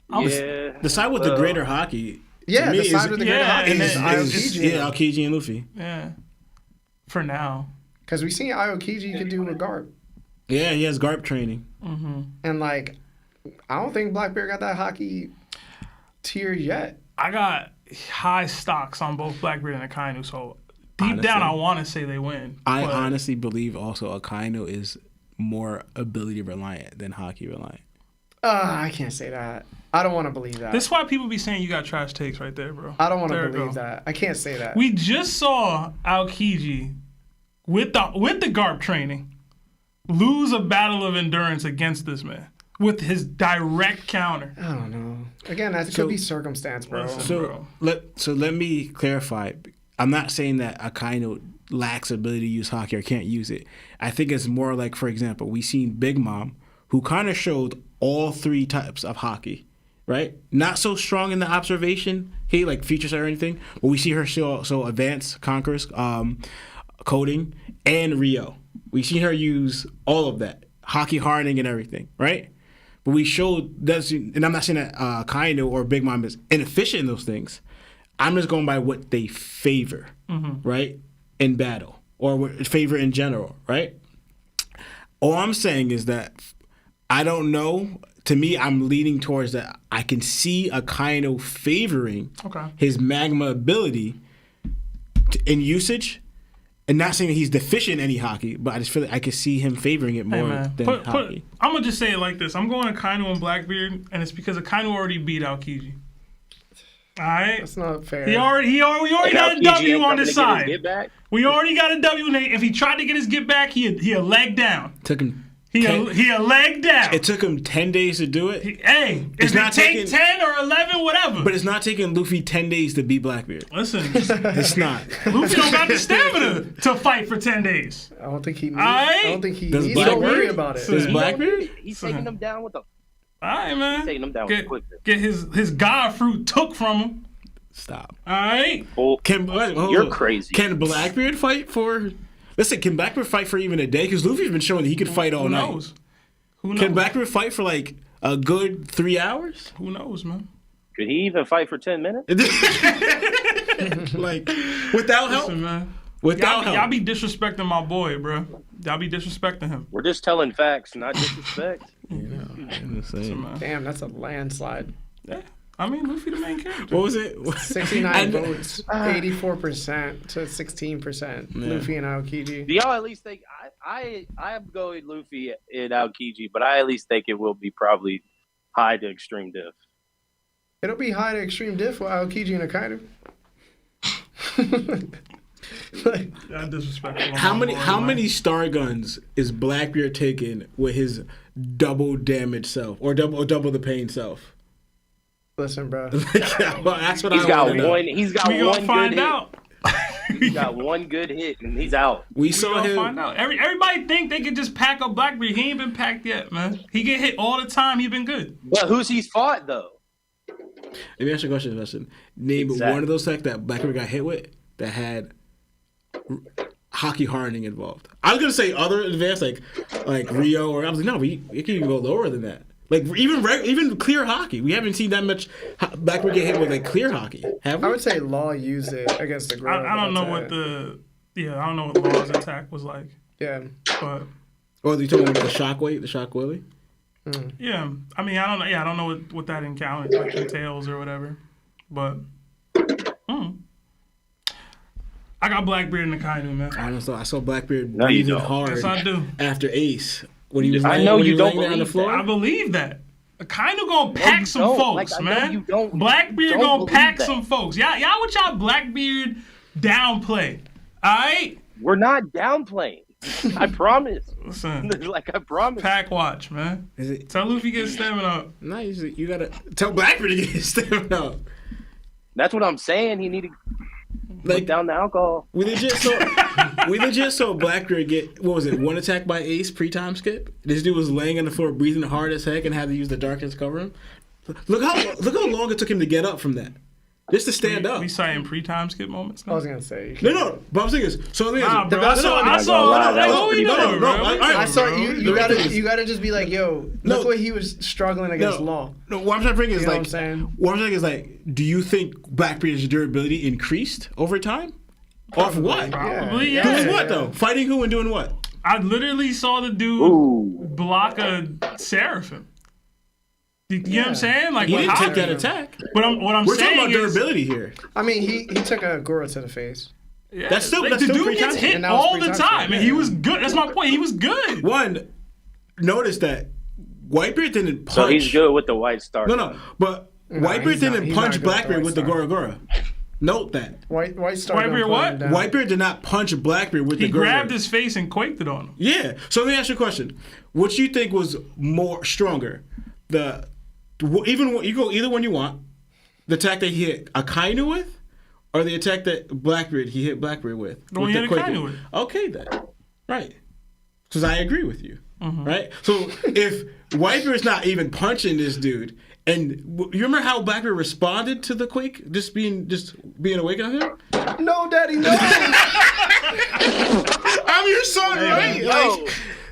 Yeah. the side with the greater hockey. Yeah, to me the side is- with the greater yeah, hockey and is then- Aokiji. yeah, Aokiji and Luffy. Yeah. For now. Because we seen Aokiji could do with Garp. Yeah, he has Garp training. And like, I don't think Blackbeard got that hockey tier yet. I got high stocks on both Blackbeard and Akainu, so deep Honestly. down I want to say they win. I but honestly believe also Akainu is more ability reliant than hockey reliant. I can't say that. I don't want to believe that. This is why people be saying you got trash takes right there, bro. I don't want There to we believe go. that. I can't say that. We just saw Aokiji with the Garp training lose a battle of endurance against this man with his direct counter. I don't know. Again, that So- could be circumstance, bro. Listen. So let me clarify. I'm not saying that Akainu lacks ability to use hockey or can't use it. I think it's more like, for example, we seen Big Mom, who kind of showed all three types of hockey, right? Not so strong in the observation, like features or anything, but we see her show so advanced conquers, coding, and Rio. We see her use all of that, hockey hardening and everything, right? But we showed that's, and I'm not saying that Akainu or Big Mom is inefficient in those things. I'm just going by what they favor, right, in battle or what favor in general, right? All I'm saying is that I don't know. To me, I'm leaning towards that. I can see Akainu favoring his magma ability in usage, and not saying that he's deficient in any hockey, but I just feel like I can see him favoring it more than hockey. I'm gonna just say it like this. I'm going Akainu and Blackbeard, and it's because Akainu already beat Aokiji. All right, That's not fair. we already got a Aokiji W ain't on coming his to get his side. get back? We already got a W. Nate. If he tried to get his get back, he a leg down. Took him. He a leg down. It took him 10 days to do it. Hey, It's if not it take taking- 10 or 11, whatever. But it's not taking Luffy 10 days to beat Blackbeard. Listen, It's not. Luffy don't got the stamina to fight for 10 days. I don't think he needs. Aight. I don't think he Does needs to Blackbeard- worry about it. Does Blackbeard? He's taking them down with the. All right, man. Taking them down Get, quicker. get his god fruit took from him. Stop. All right. Bull. You're crazy. Can Blackbeard fight for? Listen, can Blackbeard fight for even a day? Because Luffy's been showing that he could fight all Who night. knows? Who knows? Can Blackbeard fight for like a good 3 hours? Who knows, man? Could he even fight for 10 minutes? Like without help? Listen, man. Without Y'all help? be disrespecting my boy, bro. Y'all be disrespecting him. We're just telling facts, not disrespect. I'm just saying. Man. Damn, that's a landslide. Yeah. I mean, Luffy the main character. What was it? 69 And- votes, 84% to 16%. Luffy and Aokiji. Do y'all at least think I'm going Luffy and Aokiji, but I at least think it will be probably high to extreme diff. It'll be high to extreme diff with Aokiji and Akainu. That's disrespectful. How many star guns is Blackbeard taking with his double damage self or double the pain self? Listen, bro. Well, that's what He's I got want to know. one. He's got We one gonna find good out. hit. He's got one good hit, and he's out. We saw Gonna him. find out. Everybody think they could just pack up Blackbeard. He ain't been packed yet, man. He get hit all the time. He been good. But who's he's fought though? Let me ask you a question, Sebastian. Name Exactly. one of those techs that Blackbeard got hit with that had hockey hardening involved. I was gonna say other advanced like Rio, or I was like, no, it can even go lower than that. Like even clear hockey, we haven't seen that much Blackbeard get hit with like clear hockey, have we? I would say Law used it against the girl. I don't know what I don't know what Law's attack was like. Yeah. But Oh, you talking about the shockwave, the shock willy? yeah, I mean, I don't know what that entails or whatever. But I got Blackbeard and Akainu, man. I saw Blackbeard No, you breathing don't. hard Yes, I do. after Ace when he was I laying, know when you he was don't laying there on the believe floor. I believe that. Akainu gonna pack you some don't. folks, Like, I know man. you don't. Blackbeard You don't gonna believe pack that. some folks. Y'all with y'all Blackbeard downplay. All right? We're not downplaying. I promise. Listen, Like I promise. pack watch, man. Is it? Tell Luffy get stamina up. No, you gotta tell Blackbeard to get his stamina up. That's what I'm saying. He need to put Like down the alcohol. we legit saw Blackbeard get, what was it, one attack by Ace pre-time skip. This dude was laying on the floor breathing hard as heck and had to use the darkness to cover him. Look how long it took him to get up from that. Just to stand up. We citing pre-time skip moments I now? was gonna say. No. But I'm saying is, so let me Nah, ask bro. you. I saw. Like, what we doing, bro? I saw bro. you gotta just be like, yo, No. look what he was struggling against Law. No, what I'm trying to bring is You know like, what I'm saying? what I'm saying is like, do you think Blackbeard's durability increased over time? Off what? Probably, yeah. Doing what though? Fighting who and doing what? I literally saw the dude Ooh. block a Seraphim. You know what I'm saying? Like, He what didn't take happened? that attack. But what I'm We're saying talking about is, durability here. I mean, he took a Goro to the face. yeah, That's still- like, that's the still dude gets pre-time. hit And that was all the pre-time, time, and he yeah. was good. That's my point. He was good. One, notice that Whitebeard didn't punch. So he's good with the white star. No, but Whitebeard he's not- didn't he's punch not good with the Blackbeard White with the Star. Gora Gora. Note that. White Star. Whitebeard gonna put what? him down. Whitebeard did not punch Blackbeard with He the Gora grabbed Gora. his face and quaked it on him. Yeah. So let me ask you a question. What you think was more stronger? You go either one you want. The attack that he hit Akainu with, or the attack that he hit Blackbeard with? The one with he hit quaking? Akainu with. Okay then. Right. Because I agree with you. Mm-hmm. Right? So if Whitebeard's not even punching this dude, and you remember how Blackbeard responded to the quake? Just being awake on him? No, Daddy, no. I'm your son, right? Yo.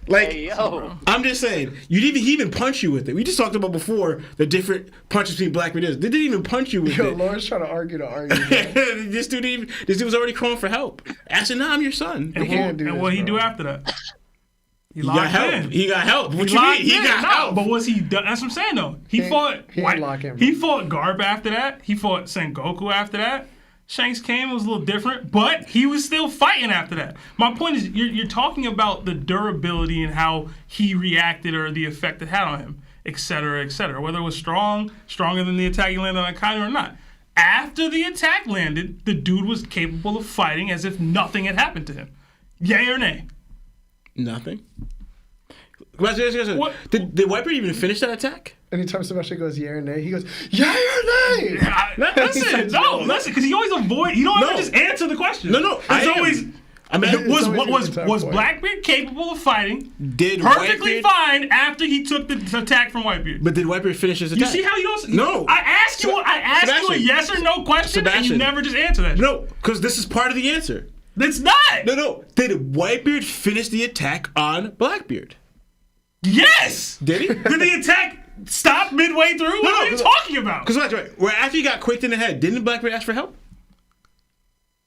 Like, Hey, yo. I'm just saying, he even punch you with it. We just talked about before the different punches between Blackbeard is. They didn't even punch you with Yo, it. Laura's trying to argue. this dude was already calling for help. I said, "Nah, I'm your son." And, can't do what this, he bro. do after that? He got help. In. He got help. What you locked mean? He in. got No, help. But was he done? That's what I'm saying though. He fought. he ain't lock in, bro. He fought Garp after that. He fought Sengoku after that. Shanks came, was a little different, but he was still fighting after that. My point is, you're talking about the durability and how he reacted or the effect it had on him, et cetera, whether it was stronger than the attack he landed on Akainu or not. After the attack landed, the dude was capable of fighting as if nothing had happened to him. Yay or nay? Nothing. What? Did Whitebeard even finish that attack? Anytime Sebastian goes yeah or nay, he goes yeah or nay. Listen, because he always avoid. You don't ever just answer the question. No, I It's am. always. I mean, always a good Was point. Blackbeard capable of fighting? Did Perfectly Whitebeard? fine after he took the attack from Whitebeard. But did Whitebeard finish his You attack? see how you don't? No. I asked you a yes or no question, and you Sebastian. never just answer that. No, because this is part of the answer. It's not. No. Did Whitebeard finish the attack on Blackbeard? Yes. Did he? Did the attack stop midway through? What are you talking about? Because right. Well, after he got quaked in the head, didn't Blackbeard ask for help?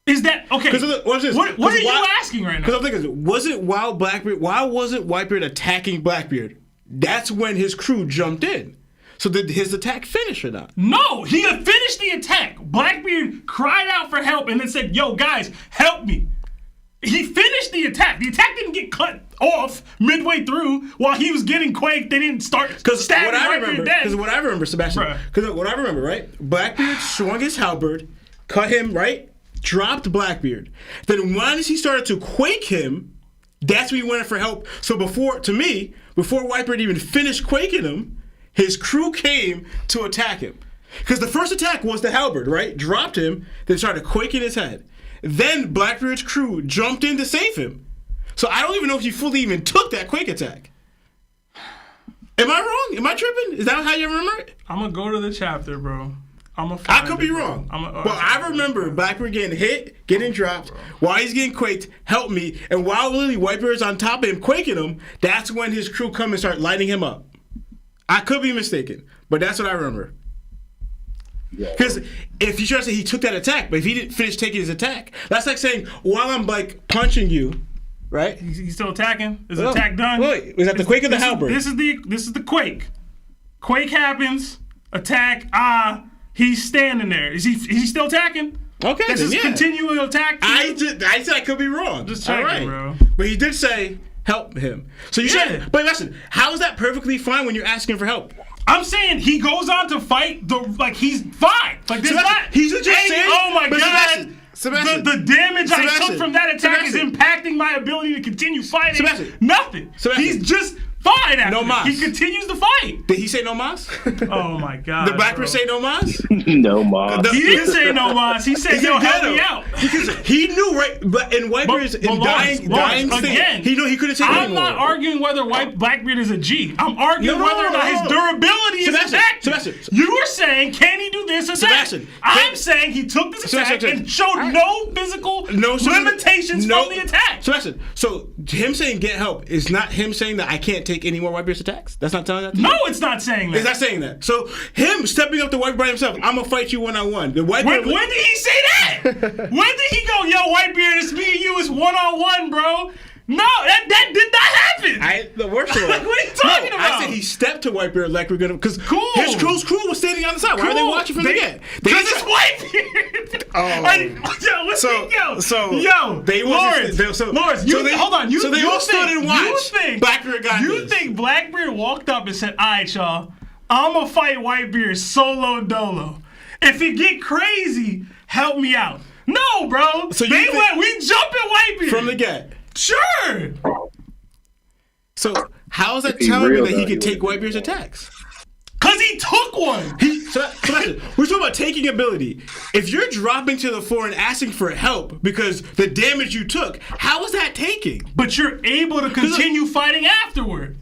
Is that okay? Watch this. What are you asking right now? Because I'm thinking, why wasn't Whitebeard attacking Blackbeard? That's when his crew jumped in. So did his attack finish or not? No, he had finished the attack. Blackbeard cried out for help and then said, "Yo, guys, help me." He finished the attack. The attack didn't get cut off midway through while he was getting quaked. They didn't start stabbing Blackbeard dead. Because what I remember, Sebastian, because what I remember, right? Blackbeard swung his halberd, cut him, right? Dropped Blackbeard. Then once he started to quake him, that's when he went in for help. So before Whitebeard even finished quaking him, his crew came to attack him. Because the first attack was the halberd, right? Dropped him, then started quaking his head. Then Blackbeard's crew jumped in to save him. So I don't even know if he fully even took that quake attack. Am I wrong? Am I tripping? Is that how you remember it? I'm going to go to the chapter, bro. I could be wrong. But I remember Blackbeard getting hit, getting dropped, while he's getting quaked, help me, and while literally Whitebeard's on top of him, quaking him, that's when his crew come and start lighting him up. I could be mistaken, but that's what I remember. Because if you try to say he took that attack, but if he didn't finish taking his attack, that's like saying, while I'm like punching you, right? He's still attacking? Is the attack done? Wait, was that the quake or the halberd? This is the quake. Quake happens, attack, he's standing there. Is he still attacking? Okay, this is continuing attack. I said I could be wrong. Just checking, bro. But he did say help him. So you said, but listen, how is that perfectly fine when you're asking for help? I'm saying he goes on to fight he's fine. Like this he's just saying. Oh my god. Sebastian, the damage I took from that attack is impacting my ability to continue fighting. Nothing. He's just fine after no mas. He continues to fight. Did he say no mas? Oh my god. Did Blackbeard say no mas? No mas. He didn't say no mas. He said, yo, help me out. Because he knew, right? But in Whitebeard's dying state, he knew he couldn't take it anymore. I'm not arguing whether Blackbeard is a G. I'm arguing whether or not his durability is intact. Sebastian. You were saying, can he do this attack? I'm saying he took this attack and showed no physical limitations from the attack. Sebastian, so him saying get help is not him saying that I can't take any more Whitebeard's attacks? That's not telling that to No, you? it's not saying that. It's not saying that. So him stepping up to Whitebeard by himself, I'm going to fight you one-on-one. When did he say that? When did he go, yo, Whitebeard, it's me and you, it's one-on-one, bro? No, that did not happen. The worst of Like, what are you talking about? I said he stepped to Whitebeard like we're gonna, because his crew was standing on the side. Why are they watching from the get? Because it's Whitebeard. Hold on. So they all stood and watched. Blackbeard got You think Blackbeard walked up and said, all right, y'all, I'm gonna fight Whitebeard solo dolo. If it get crazy, help me out. No, bro. So we jump at Whitebeard from the get. Sure. So how is that telling me that he could take Whitebeard's attacks? Because he took one. We're talking about taking ability. If you're dropping to the floor and asking for help because the damage you took, how is that taking? But you're able to continue fighting afterward.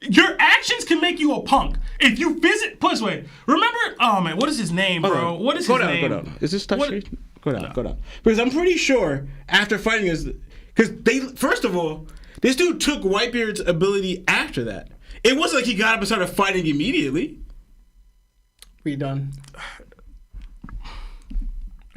Your actions can make you a punk. If you visit, put this way. Remember, oh man, what is his name, bro? What is his name? Go down. Is this touch screen? Go down. Because I'm pretty sure after fighting this, because first of all, this dude took Whitebeard's ability after that. It wasn't like he got up and started fighting immediately. We done.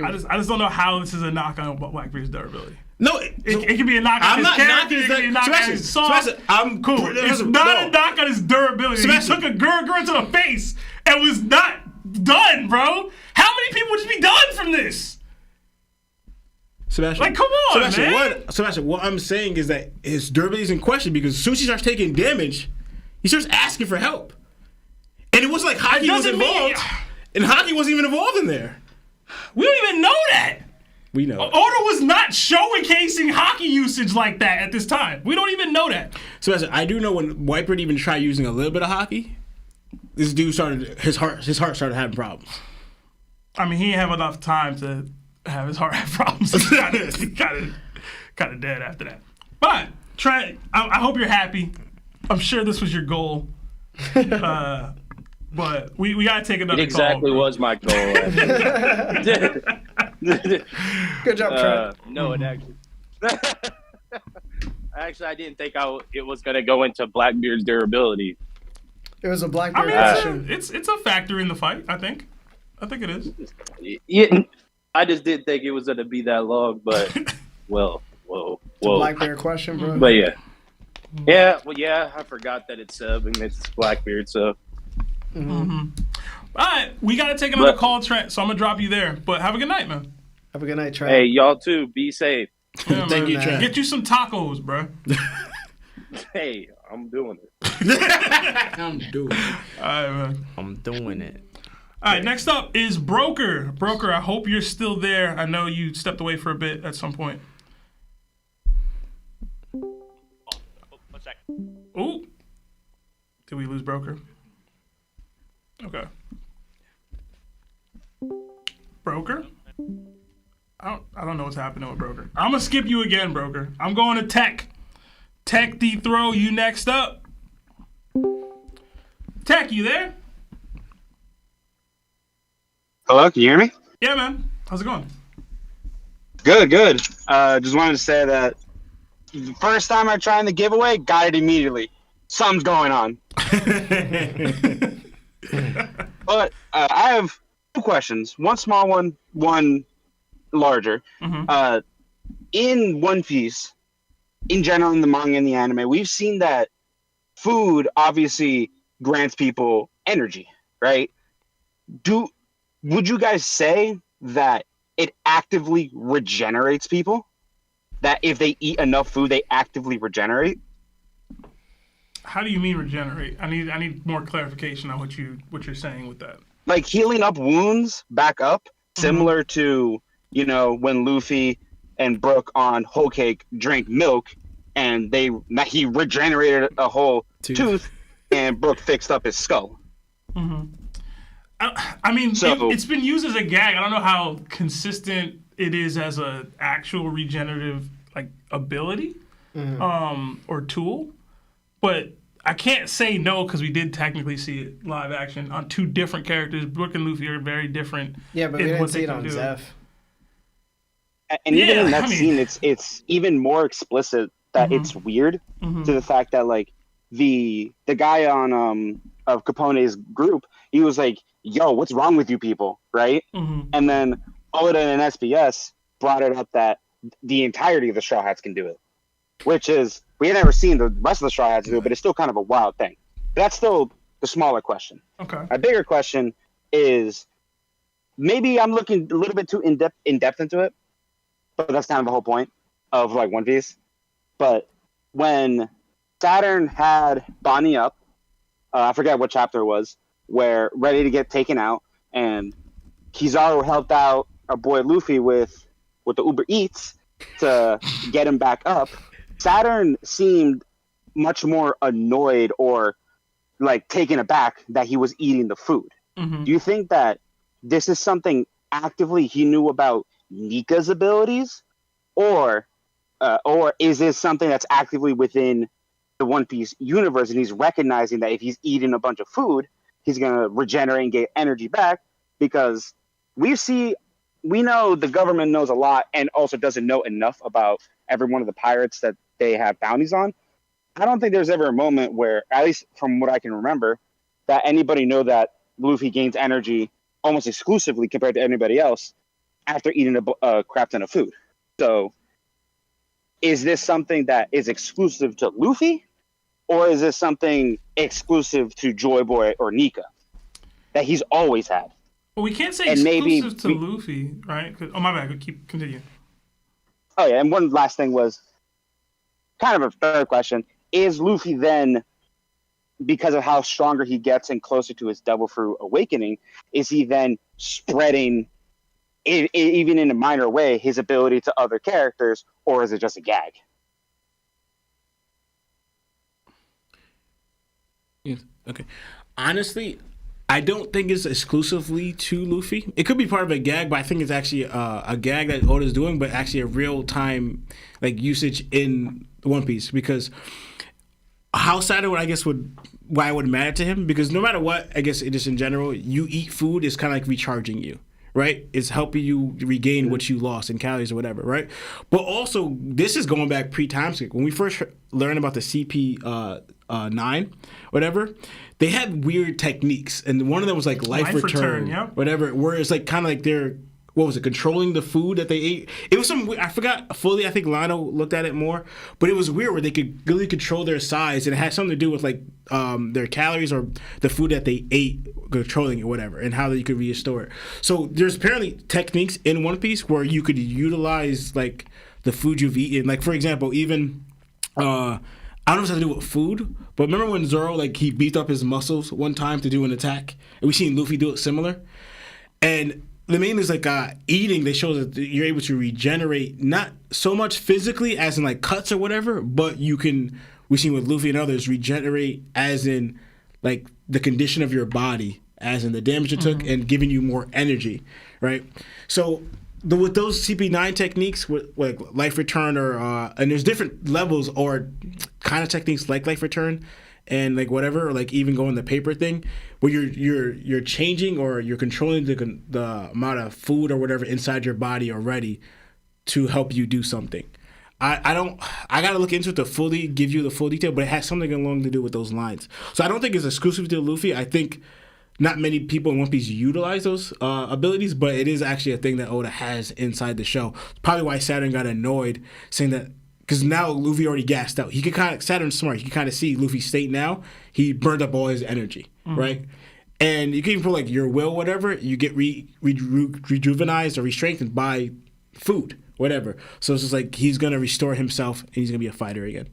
I just don't know how this is a knock on Blackbeard's durability. No, it can be a knock on his character. It can be a knock on his song. I'm cool. It's not a knock on his durability. He took a Grunger to the face and was not done, bro. How many people would just be done from this? Sebastian, like, come on, man. Sebastian, what I'm saying is that his durability is in question because as soon as he starts taking damage, he starts asking for help. And it wasn't like Hockey was involved. And Hockey wasn't even involved in there. We don't even know that. We know. Oda was not showcasing Hockey usage like that at this time. We don't even know that. Sebastian, I do know when Whitebeard even tried using a little bit of Hockey, this dude his heart started having problems. I mean, he didn't have enough time to have his heart have problems. He kind of dead after that. But Trent, I hope you're happy. I'm sure this was your goal. But we gotta take another call. It exactly was my goal. Good job, Trent. No, it actually, I didn't think it was gonna go into Blackbeard's durability. It was a Blackbeard question. It's a factor in the fight. I think it is. Yeah, I just didn't think it was gonna be that long, but whoa. It's a Blackbeard question, bro. But yeah, I forgot that it's Seb and it's Blackbeard, so. Mm-hmm. All right, we got to take another call, Trent, so I'm going to drop you there. But have a good night, man. Have a good night, Trent. Hey, y'all too. Be safe. Yeah, Thank you, man. Trent. Get you some tacos, bro. Hey, I'm doing it. I'm doing it. All right, man. I'm doing it. All right, next up is Broker. Broker, I hope you're still there. I know you stepped away for a bit at some point. One sec. Ooh. Did we lose Broker? Okay. Broker? I don't know what's happening with Broker. I'm gonna skip you again, Broker. I'm going to Tech. Tech D-Throw, you next up. Tech, you there? Hello, can you hear me? Yeah, man. How's it going? Good, good. Just wanted to say that the first time I tried the giveaway, got it immediately. Something's going on. But I have two questions. One small one, one larger. Mm-hmm. In One Piece, in general, in the manga and the anime, we've seen that food obviously grants people energy, right? Would you guys say that it actively regenerates people? That if they eat enough food, they actively regenerate? How do you mean regenerate? I need more clarification on what you're saying with that. Like healing up wounds back up, similar to, you know, when Luffy and Brook on Whole Cake drank milk and he regenerated a whole tooth and Brook fixed up his skull. Mm-hmm. I mean, it's been used as a gag. I don't know how consistent it is as a actual regenerative ability or tool, but I can't say no because we did technically see it live action on two different characters. Brook and Luffy are very different. Yeah, but we didn't see it on Zeph. And even in that scene, it's even more explicit that it's weird to the fact that like the guy on of Capone's group, he was like, "Yo, what's wrong with you people?" Right? And then Oda and SBS brought it up that the entirety of the Straw Hats can do it, which is we had never seen the rest of the Straw Hats do it, but it's still kind of a wild thing. But that's still the smaller question. Okay. A bigger question is maybe I'm looking a little bit too in depth into it, but that's kind of the whole point of like One Piece. But when Saturn had Bonnie up, I forget what chapter it was, where ready to get taken out, and Kizaru helped out our boy Luffy with the Uber Eats to get him back up. Saturn seemed much more annoyed or like taken aback that he was eating the food. Do you think that this is something actively he knew about Nika's abilities, or is this something that's actively within the One Piece universe and he's recognizing that if he's eating a bunch of food, he's going to regenerate and get energy back? Because we know the government knows a lot and also doesn't know enough about every one of the pirates that they have bounties on. I don't think there's ever a moment where, at least from what I can remember, that anybody know that Luffy gains energy almost exclusively compared to anybody else after eating a crap ton of food. So is this something that is exclusive to Luffy, or is this something exclusive to Joy Boy or Nika that he's always had? Well, we can't say and exclusive to Luffy, right? Oh, my bad. Continue. Oh, yeah. And one last thing was kind of a third question. Is Luffy then, because of how stronger he gets and closer to his Devil Fruit awakening, is he then spreading, even in a minor way, his ability to other characters, or is it just a gag? Yes. Okay. Honestly, I don't think it's exclusively to Luffy. It could be part of a gag, but I think it's actually a gag that Oda's doing, but actually a real time usage in One Piece, because how Saturn why it would matter to him, because no matter what, I guess just in general, you eat food is kind of like recharging you, right? It's helping you regain what you lost in calories or whatever, right? But also, this is going back pre-time skip. When we first learned about the CP9, whatever, they had weird techniques, and one of them was like life return, yep. whatever, where it's like kind of like they're, what was it, controlling the food that they ate? It was some, I forgot fully, I think Lino looked at it more, but it was weird where they could really control their size, and it had something to do with like their calories or the food that they ate, controlling it, whatever, and how you could restore it. So there's apparently techniques in One Piece where you could utilize like the food you've eaten. Like for example, even I don't know if it's to do with food, but remember when Zoro like he beefed up his muscles one time to do an attack, and we seen Luffy do it similar. And the main is like eating. They show that you're able to regenerate not so much physically as in like cuts or whatever, but you can. We seen with Luffy and others regenerate as in like the condition of your body, as in the damage it took, and giving you more energy, right? So with those CP9 techniques, with like life return or and there's different levels or kind of techniques like life return and like whatever, or like even going the paper thing, where you're changing or you're controlling the amount of food or whatever inside your body already to help you do something. I gotta look into it to fully give you the full detail, but it has something along to do with those lines. So I don't think it's exclusive to Luffy. I think not many people in One Piece utilize those abilities, but it is actually a thing that Oda has inside the show. It's probably why Saturn got annoyed, saying that because now Luffy already gassed out. He could kind of Saturn's smart. He can kind of see Luffy's state now. He burned up all his energy, right? And you can even put like your will, whatever. You get rejuvenized or re-strengthened by food, whatever. So it's just like he's gonna restore himself and he's gonna be a fighter again.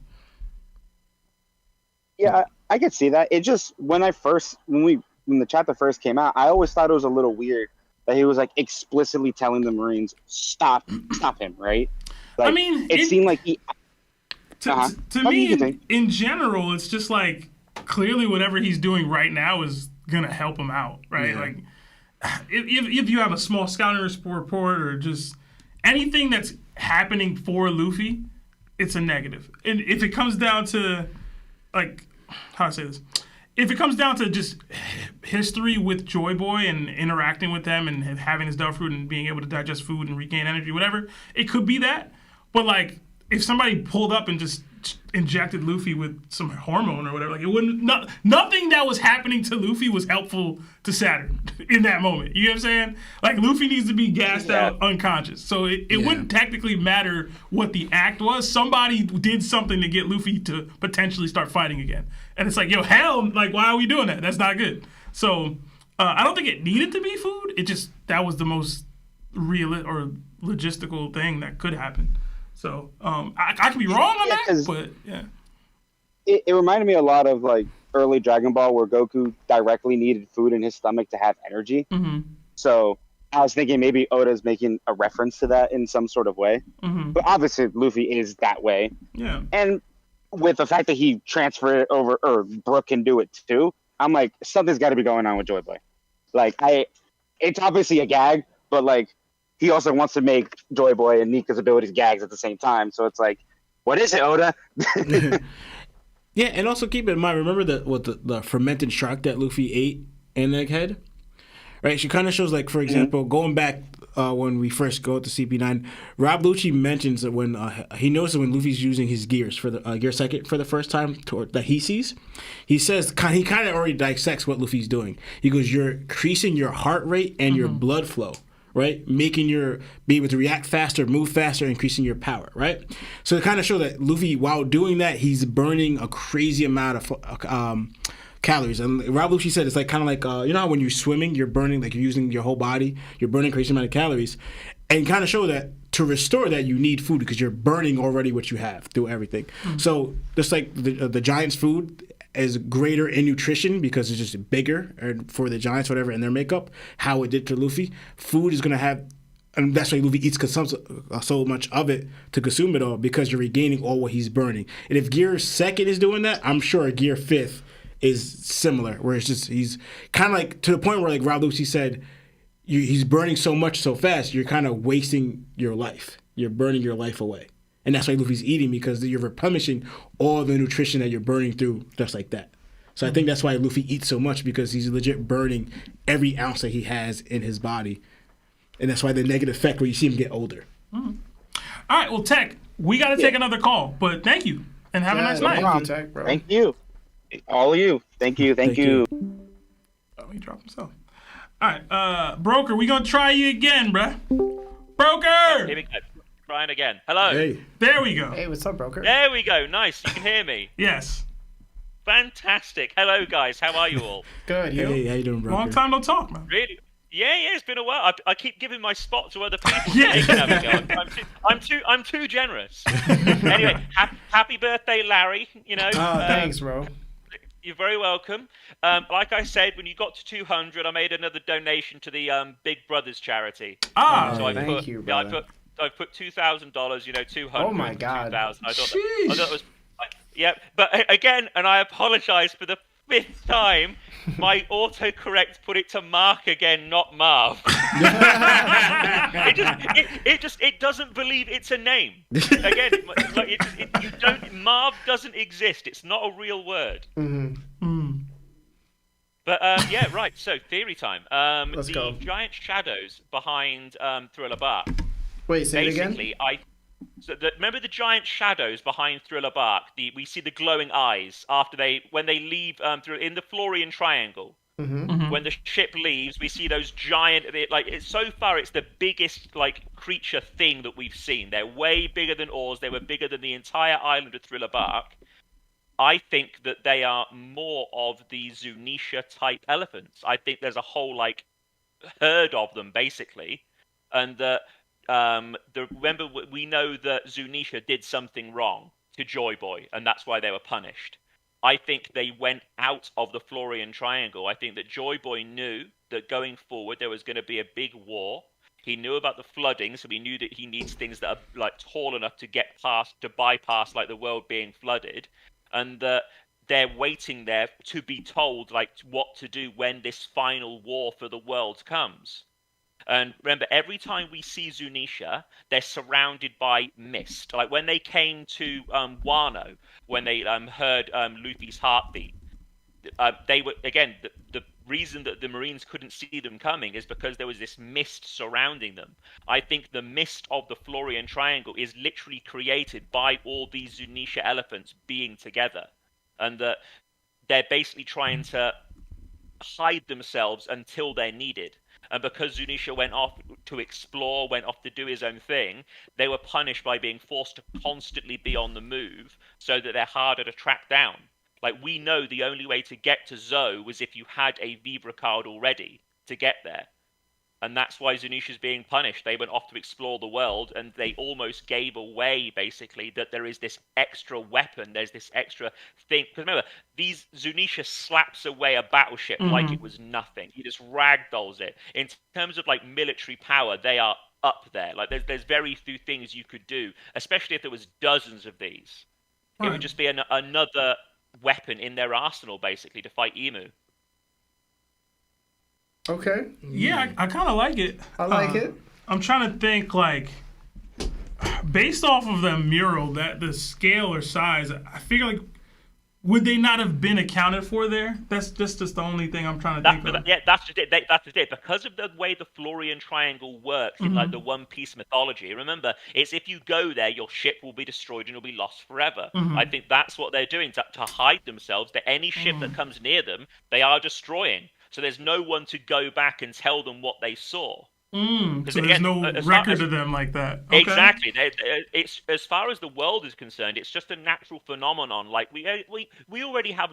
Yeah, I could see that. It just when the chapter first came out, I always thought it was a little weird that he was like explicitly telling the Marines stop him, right? Like, I mean, it seemed like he. To me, in general, it's just like clearly whatever he's doing right now is gonna help him out, right? Yeah. Like if you have a small scouting report or just anything that's happening for Luffy, it's a negative. And if it comes down to like how do I say this? If it comes down to just history with Joy Boy and interacting with them and having his dove fruit and being able to digest food and regain energy, whatever, it could be that. But like, if somebody pulled up and just injected Luffy with some hormone or whatever, like it wouldn't. Nothing that was happening to Luffy was helpful to Saturn in that moment. You know what I'm saying? Like Luffy needs to be gassed out, unconscious. So it wouldn't technically matter what the act was. Somebody did something to get Luffy to potentially start fighting again. And it's like, yo, hell, like why are we doing that? That's not good. So I don't think it needed to be food. It just that was the most real or logistical thing that could happen. So I could be wrong on that, but yeah. It reminded me a lot of like early Dragon Ball where Goku directly needed food in his stomach to have energy. So I was thinking maybe Oda's making a reference to that in some sort of way. But obviously Luffy is that way. Yeah. And with the fact that he transferred it over, or Brook can do it too, I'm like, something's got to be going on with Joy Boy. Like it's obviously a gag, but like, he also wants to make Joy Boy and Nika's abilities gags at the same time. So it's like, what is it, Oda? Yeah, and also keep in mind, remember the fermented shark that Luffy ate in Egghead? Right? She kind of shows, like, for example, going back when we first go to CP9, Rob Lucci mentions that when he notices when Luffy's using his gears for the gear second for the first time that he sees, he says, he kind of already dissects what Luffy's doing. He goes, you're increasing your heart rate and your blood flow. Right, making be able to react faster, move faster, increasing your power. Right, so it kind of shows that Luffy, while doing that, he's burning a crazy amount of calories. And Rob Lucci said it's like kind of like you know how when you're swimming, you're burning, like you're using your whole body, you're burning a crazy amount of calories, and kind of show that to restore that you need food because you're burning already what you have through everything. So just like the Giants' food is greater in nutrition because it's just bigger for the Giants, whatever, in their makeup, how it did to Luffy. Food is going to have, and that's why Luffy eats so much of it to consume it all because you're regaining all what he's burning. And if Gear 2nd is doing that, I'm sure Gear 5th is similar, where it's just, he's kind of like to the point where like Rob Lucci said, he's burning so much so fast, you're kind of wasting your life. You're burning your life away. And that's why Luffy's eating, because you're replenishing all the nutrition that you're burning through just like that. So I think that's why Luffy eats so much, because he's legit burning every ounce that he has in his body. And that's why the negative effect where you see him get older. All right, well, Tech, we got to take another call. But thank you, and have a nice night. Problem, Tech, bro. Thank you. All of you. Thank you. Thank you. Oh, he dropped himself. All right, Broker, we going to try you again, bruh. Broker! Here we go. Trying again. Hello. Hey. There we go. Hey, what's up, Broker? There we go. Nice. You can hear me. Yes. Fantastic. Hello, guys. How are you all? Good. You? Hey, how you doing, bro? Long time no talk, man. Really? Yeah, it's been a while. I keep giving my spot to other people. Yeah. I'm too generous. Anyway, happy birthday, Larry. Thanks, bro. You're very welcome. Like I said, when you got to 200, I made another donation to the Big Brothers charity. Thank you, brother. I put $2,000. 200. Oh my God. 2,000. I thought it was. Yeah, but again, and I apologize for the 5th time, my autocorrect put it to Mark again, not Marv. it doesn't believe it's a name. Again, Marv doesn't exist. It's not a real word. But yeah, right. So theory time. Let's go. Giant shadows behind Thriller Bark. Wait, say it again. Basically, remember the giant shadows behind Thriller Bark? We see the glowing eyes when they leave in the Florian Triangle. When the ship leaves, we see those giant. So far, it's the biggest creature thing that we've seen. They're way bigger than Oars. They were bigger than the entire island of Thriller Bark. I think that they are more of the Zunesha type elephants. I think there's a whole herd of them basically, and that. Remember, we know that Zunesha did something wrong to Joy Boy, and that's why they were punished. I think they went out of the Florian Triangle. I think that Joy Boy knew that going forward there was going to be a big war. He knew about the flooding, so he knew that he needs things that are tall enough to bypass the world being flooded, and that they're waiting there to be told what to do when this final war for the world comes. And remember, every time we see Zunesha, they're surrounded by mist. Like when they came to Wano, when they heard Luffy's heartbeat, they were, again, the reason that the Marines couldn't see them coming is because there was this mist surrounding them. I think the mist of the Florian Triangle is literally created by all these Zunesha elephants being together. And they're basically trying to hide themselves until they're needed. And because Zunesha went off to explore, went off to do his own thing, they were punished by being forced to constantly be on the move so that they're harder to track down. We know the only way to get to Zoe was if you had a Vibra card already to get there. And that's why Zunesha's being punished. They went off to explore the world, and they almost gave away, basically, that there is this extra weapon, there's this extra thing. Because remember, Zunesha slaps away a battleship like it was nothing. He just ragdolls it. In terms of, military power, they are up there. There's very few things you could do, especially if there was dozens of these. Right. It would just be another weapon in their arsenal, basically, to fight Imu. Okay. Yeah, I kind of like it. I like it. I'm trying to think, based off of the mural, that the scale or size, I figure, would they not have been accounted for there? That's just the only thing I'm trying to think of. Yeah, that's just it. That's just it. Because of the way the Florian Triangle works in the One Piece mythology, remember, it's if you go there, your ship will be destroyed and you'll be lost forever. I think that's what they're doing to hide themselves. That any ship that comes near them, they are destroying. So there's no one to go back and tell them what they saw. So there's no record of them like that. Okay. Exactly. It's as far as the world is concerned, it's just a natural phenomenon. We already have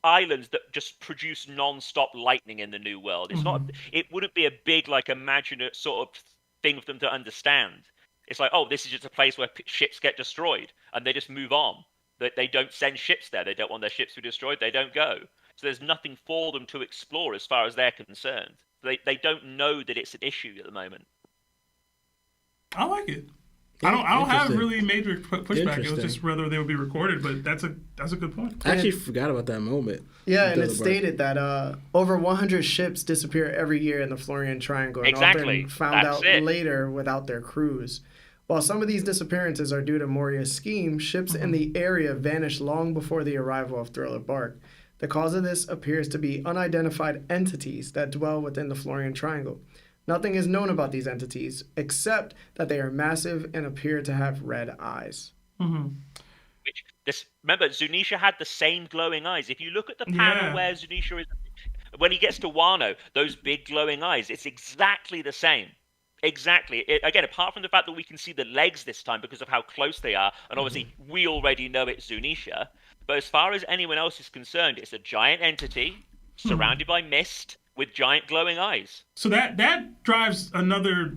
islands that just produce non-stop lightning in the New World. It's not. It wouldn't be a big imaginative sort of thing for them to understand. It's this is just a place where ships get destroyed and they just move on. They don't send ships there. They don't want their ships to be destroyed. They don't go. So there's nothing for them to explore as far as they're concerned. They don't know that it's an issue at the moment. I like it. I don't have really major pushback. It was just whether they would be recorded, but that's a good point. I actually forgot about that moment. Yeah, and it's stated that over 100 ships disappear every year in the Florian Triangle. And often found out later without their crews. While some of these disappearances are due to Moria's scheme, ships in the area vanish long before the arrival of Thriller Bark. The cause of this appears to be unidentified entities that dwell within the Florian Triangle. Nothing is known about these entities, except that they are massive and appear to have red eyes. Remember, Zunesha had the same glowing eyes. If you look at the panel where Zunesha is, when he gets to Wano, those big glowing eyes, it's exactly the same. Exactly. Again, apart from the fact that we can see the legs this time because of how close they are, and obviously we already know it's Zunesha, but as far as anyone else is concerned, it's a giant entity surrounded by mist with giant glowing eyes. So that drives another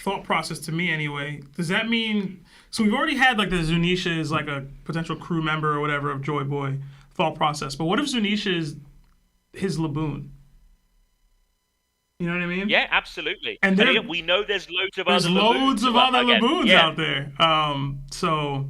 thought process to me anyway. Does that mean? So we've already had like the Zunesha is like a potential crew member or whatever of Joy Boy thought process. But what if Zunesha is his Laboon? You know what I mean? Yeah, absolutely. And again, we know there's loads of there's other loads Laboons of other Laboons yeah. out there. So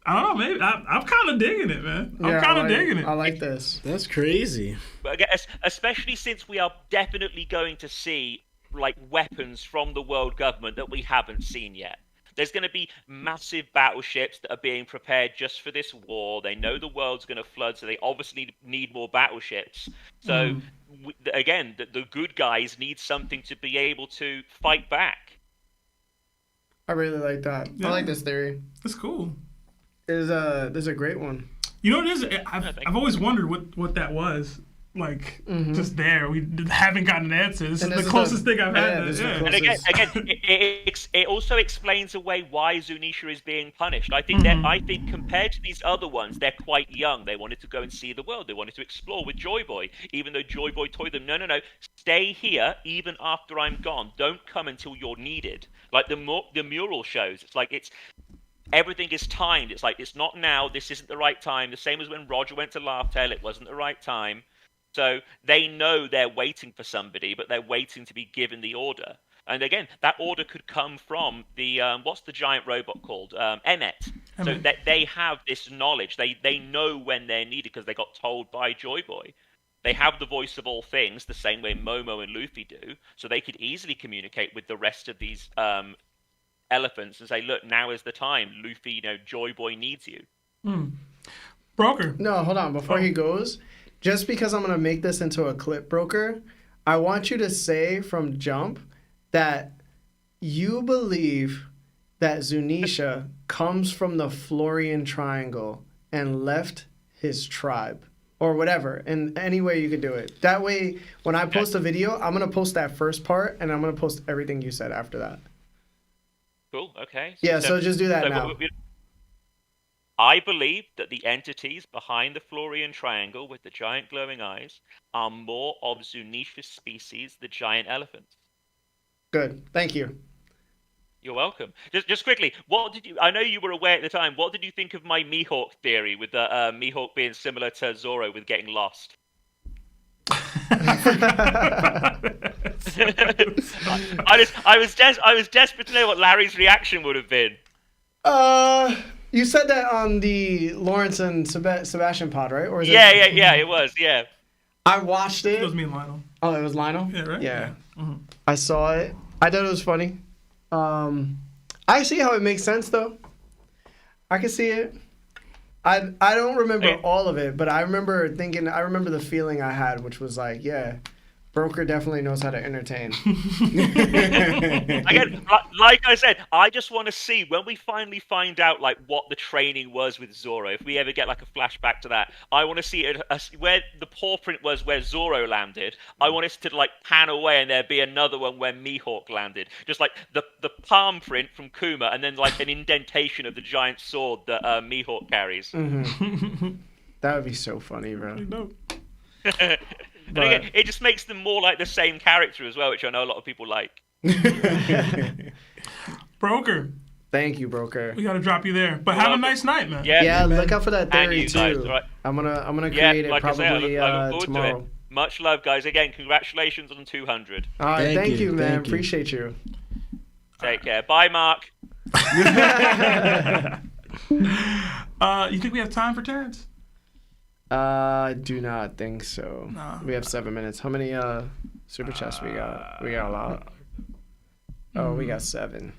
I don't know. Maybe I'm kind of digging it, man. I'm Yeah, kind of digging it. I like this. That's crazy. But again, especially since we are definitely going to see like weapons from the world government that we haven't seen yet. There's going to be massive battleships that are being prepared just for this war. They know the world's going to flood, so they obviously need more battleships. So, again, the good guys need something to be able to fight back. I really like that. Yeah. I like this theory. It's cool. There's a great one. You know what it is? I've always wondered what that was. Like, just there. We haven't gotten an answer. This is the closest thing I've had. And again, it also explains away why Zunesha is being punished. I think compared to these other ones, they're quite young. They wanted to go and see the world. They wanted to explore with Joy Boy, even though Joy Boy told them, no, stay here even after I'm gone. Don't come until you're needed. Like the mural shows. It's like everything is timed. It's like, it's not now. This isn't the right time. The same as when Roger went to Laugh Tale. It wasn't the right time. So they know they're waiting for somebody, but they're waiting to be given the order. And again, that order could come from the what's the giant robot called? Emmet. So that they have this knowledge. They know when they're needed because they got told by Joy Boy. They have the voice of all things, the same way Momo and Luffy do. So they could easily communicate with the rest of these elephants and say, "Look, now is the time. Luffy, Joy Boy needs you." Broker. No, hold on. Before he goes. Just because I'm going to make this into a clip, Broker, I want you to say from jump that you believe that Zunesha comes from the Florian Triangle and left his tribe or whatever, in any way you could do it. That way, when I post a video, I'm going to post that first part and I'm going to post everything you said after that. Cool, okay. So just do that now. I believe that the entities behind the Florian Triangle with the giant glowing eyes are more of Zunesha's species, the giant elephants. Good. Thank you. You're welcome. Just quickly, I know you were aware at the time, what did you think of my Mihawk theory with the Mihawk being similar to Zoro with getting lost? I was desperate to know what Larry's reaction would have been. You said that on the Lawrence and Sebastian pod, right? Or is yeah, it was, yeah. I watched it. It was me and Lionel. Oh, it was Lionel? Yeah, right? Yeah. I saw it. I thought it was funny. I see how it makes sense, though. I can see it. I don't remember all of it, but I remember the feeling I had, which was like, yeah, Broker definitely knows how to entertain. Again, like I said, I just want to see when we finally find out like what the training was with Zoro. If we ever get like a flashback to that, I want to see it where the paw print was where Zoro landed. I want us to like pan away and there be another one where Mihawk landed, just like the palm print from Kuma, and then like an indentation of the giant sword that Mihawk carries. That would be so funny, bro. And again, it just makes them more like the same character as well, which I know a lot of people like. Broker. Thank you, Broker. We gotta drop you there, but have a nice night, man. Yeah, look out for that theory too. Guys, right. I'm gonna create it probably I look tomorrow. to it. Much love, guys. Again, congratulations on 200. All right, thank you, man. Appreciate you. Take care. Bye, Mark. You think we have time for Terrence? I do not think so. No. We have 7 minutes. How many super chats we got? We got a lot. Oh, we got 7.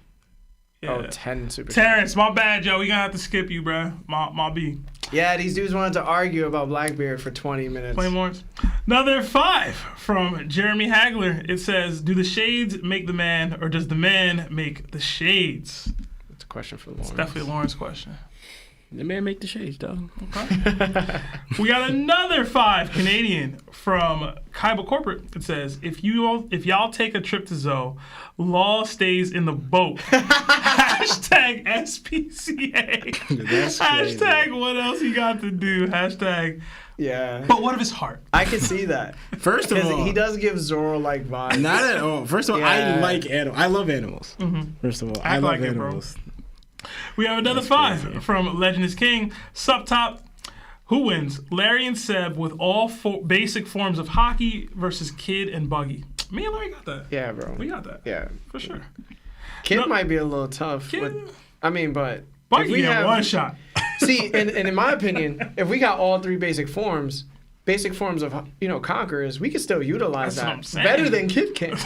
Yeah. Oh, 10 super chats. Terrence, my bad, yo. We gonna have to skip you, bro. My B. Yeah, these dudes wanted to argue about Blackbeard for 20 minutes. Play more. Another 5 from Jeremy Hagler. It says, do the shades make the man, or does the man make the shades? That's a question for Lawrence. It's definitely a Lawrence question. The man make the shades, dog. Okay. We got another 5 Canadian from Kaiba Corporate. It says, if y'all take a trip to Zoe, Law stays in the boat. Hashtag SPCA. That's crazy. Hashtag what else he got to do. Hashtag. Yeah. But what of his heart? I can see that. First of all, he does give Zoro-like vibes. not at all. First of all, Yeah. I like animals. I love animals. First of all, I Act love like it, bro. animals. We have another 5 from Legend is King. Sup top. Who wins? Larry and Seb with all basic forms of hockey versus Kid and Buggy. Me and Larry got that. Yeah, bro. We got that. Yeah. For sure. Kid might be a little tough. Kid- But Buggy if we had have one shot. See, and in my opinion, if we got all 3 basic forms of conquerors, we could still utilize That's what that I'm saying. better than Kid can.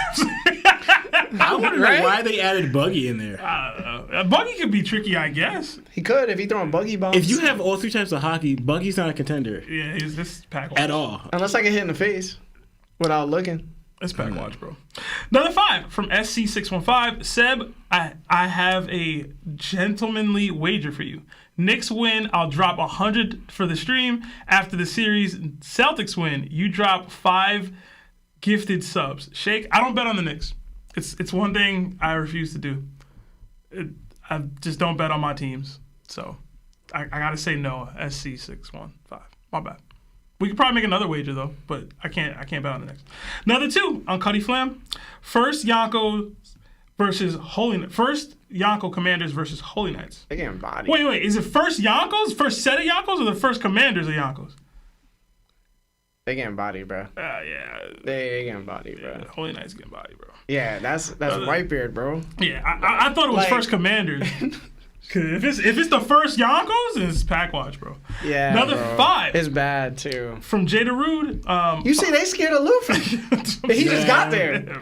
I want to know Right? why they added Buggy in there. I don't know. Buggy could be tricky, I guess. He could if he throwing buggy bombs. If you have all 3 types of hockey, Buggy's not a contender Yeah, this pack at all. Unless I get hit in the face without looking. It's pack watch, bro. Another 5 from SC615. Seb, I have a gentlemanly wager for you. Knicks win, I'll drop 100 for the stream. After the series, Celtics win, you drop 5 gifted subs. Shake, I don't bet on the Knicks. It's one thing I refuse to do. I just don't bet on my teams. So I gotta say no. SC615. My bad. We could probably make another wager though, but I can't bet on the Knicks. Another 2 on Cuddy Flam. First Yonko versus Holy Knights. First Yonko Commanders versus Holy Knights. They getting body. Wait. Is it first Yonkos, first set of Yonkos, or the first Commanders of Yonkos? They getting body, bro. Yeah. They getting body, bro. Holy Knights getting body, bro. Yeah, that's Whitebeard, bro. Yeah, I thought it was Like- first Commanders. Cause if it's the first Yonkos, then it's pack watch, bro. Yeah. Another bro. 5 It's bad too. from Jada Rude. You see, they scared of Luffy. He just got there.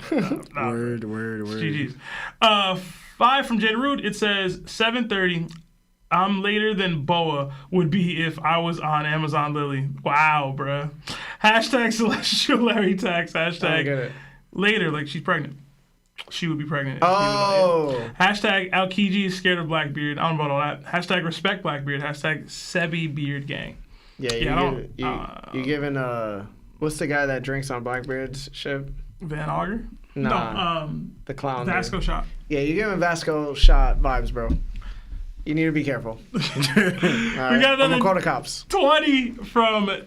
Word. GG's. 5 from Jada Rude. It says 7:30. I'm later than Boa would be if I was on Amazon Lily. Wow, bruh. Hashtag Celestial Larry Tax. I don't get Hashtag it. later, like she's pregnant. She would be pregnant. Oh. Hashtag Aokiji is scared of Blackbeard. I don't know about all that. Hashtag respect Blackbeard. Hashtag Sebi Beard Gang. Yeah, you giving what's the guy that drinks on Blackbeard's ship? Van Auger? Nah, No, the clown. dude. Vasco Shop. Yeah, you giving Vasco shot vibes, bro. You need to be careful. All right, We got I'm gonna another call the cops. 20 from I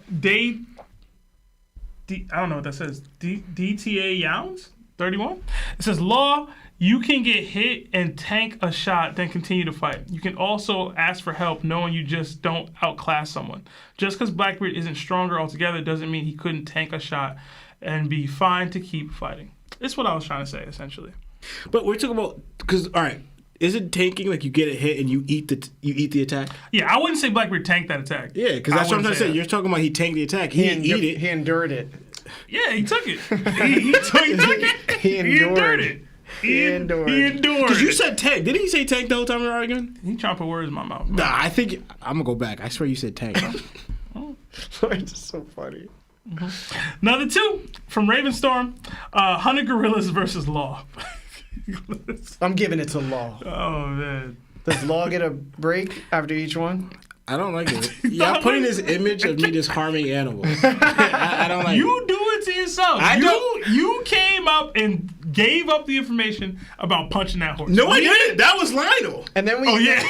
don't know what that says. DTA Younds? 31? It says, Law, you can get hit and tank a shot, then continue to fight. You can also ask for help knowing you just don't outclass someone. Just because Blackbeard isn't stronger altogether doesn't mean he couldn't tank a shot and be fine to keep fighting. That's what I was trying to say, essentially. But we're talking about because all right, is it tanking like you get a hit and you eat the attack? Yeah, I wouldn't say Blackbeard tanked that attack. Yeah, because that's what I'm trying to say. that. You're talking about he tanked the attack. He didn't eat it. He endured it. Yeah, he took it. He took it. He endured it. He endured. He endured. Because you said tank. Didn't he say tank the whole time we were arguing? He trying to put words in my mouth. Nah, I think I'm gonna go back. I swear you said tank. It's just so funny. Another 2 from Ravenstorm. 100 Gorillas versus Law. I'm giving it to Law. Oh, man. Does Law get a break after each one? I don't like it. Y'all putting this image of me just harming animals. I don't like it. You do it to yourself. You came up and gave up the information about punching that horse. No, I didn't. That was Lionel. And then we. Oh, yeah.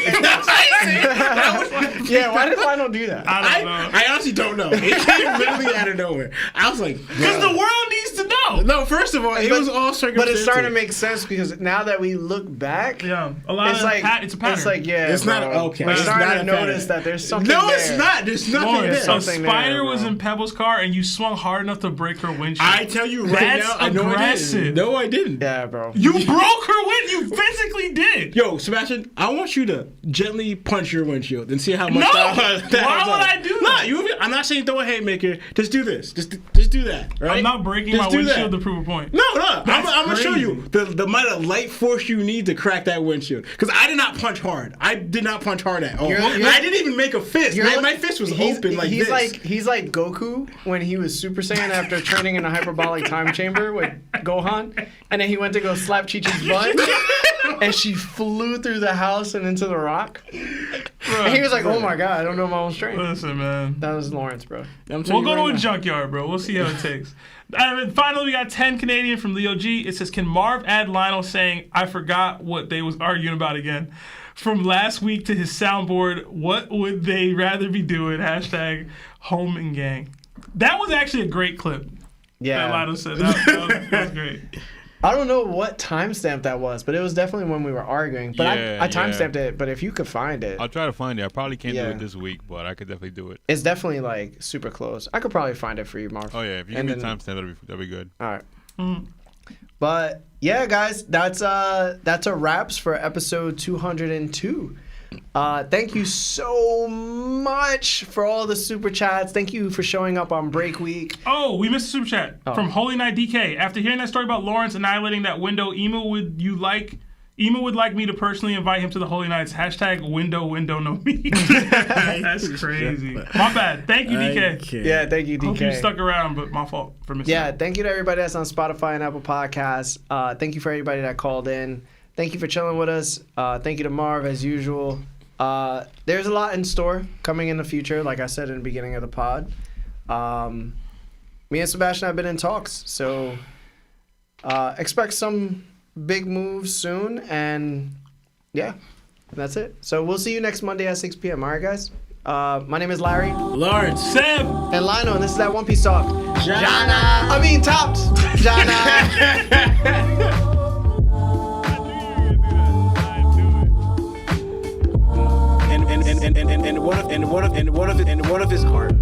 Yeah, why did Lionel do that? I don't know. I honestly don't know. It came literally out of nowhere. I was like, Because the world needs to know. no. First of all, it was all circumstantial. But it's starting to make sense because now that we look back, Yeah, a lot it's of like it's a pattern. It's like It's bro. not okay. We're It's starting not to a notice pattern. that there's something. No, there. it's not. There's nothing Lawrence, there. a something there, spider was bro. in Pebble's car and you swung hard enough to break her windshield. I tell you right That's now, I know I aggressive. didn't. No, I didn't. Yeah, bro. You broke her wind. You physically did. Yo, Sebastian, I want you to gently punch your windshield and see how much. No! that Why would I do that? No, I'm not saying throw a haymaker. Just do this. Just do that. Right? I'm not breaking Just my do windshield that. to prove a point. No. I'm gonna show crazy. you the amount of light force you need to crack that windshield. Because I did not punch hard. I did not punch hard at all. I didn't even make a fist. My fist was open like he's this. He's like Goku when he was Super Saiyan after turning in a hyperbolic time chamber with Gohan, and then he went to go slap Chi-Chi's butt, and she flew through the house and into the rock. And he was like, "Oh my god, I don't know my own strength." Listen, man. That was Lawrence, bro. We'll go to a junkyard, bro. We'll see how it takes. And finally, we got 10 Canadian from Leo G. It says, can Marv add Lionel saying, I forgot what they was arguing about again? from last week to his soundboard. What would they rather be doing? Hashtag home and gang. That was actually a great clip. Yeah. That Lotto said. That was great. I don't know what timestamp that was, but it was definitely when we were arguing. But I timestamped it, but if you could find it. I'll try to find it. I probably can't do it this week, but I could definitely do it. It's definitely like super close. I could probably find it for you, Marv. Oh, yeah. If you give me the timestamp, that'd be good. All right. But yeah, guys, that's a wraps for episode 202. Thank you so much for all the super chats. Thank you for showing up on break week. Oh, we missed a super chat from Holy Knight DK. After hearing that story about Lawrence annihilating that window, Imu would like me to personally invite him to the Holy Knights. Hashtag window no me. That's crazy. My bad. Thank you, DK. Yeah, thank you, DK. Hope you stuck around, but my fault for missing. Yeah, thank you to everybody that's on Spotify and Apple Podcasts. Thank you for everybody that called in. Thank you for chilling with us. Thank you to Marv, as usual. There's a lot in store coming in the future, like I said in the beginning of the pod. Me and Sebastian have been in talks, so expect some big moves soon, and yeah, that's it. So we'll see you next Monday at 6 p.m. All right, guys? My name is Larry. Lawrence. Seb. And Lionel, and this is that One Piece Talk. Jana. I mean, Tops. Jana. And one of his heart.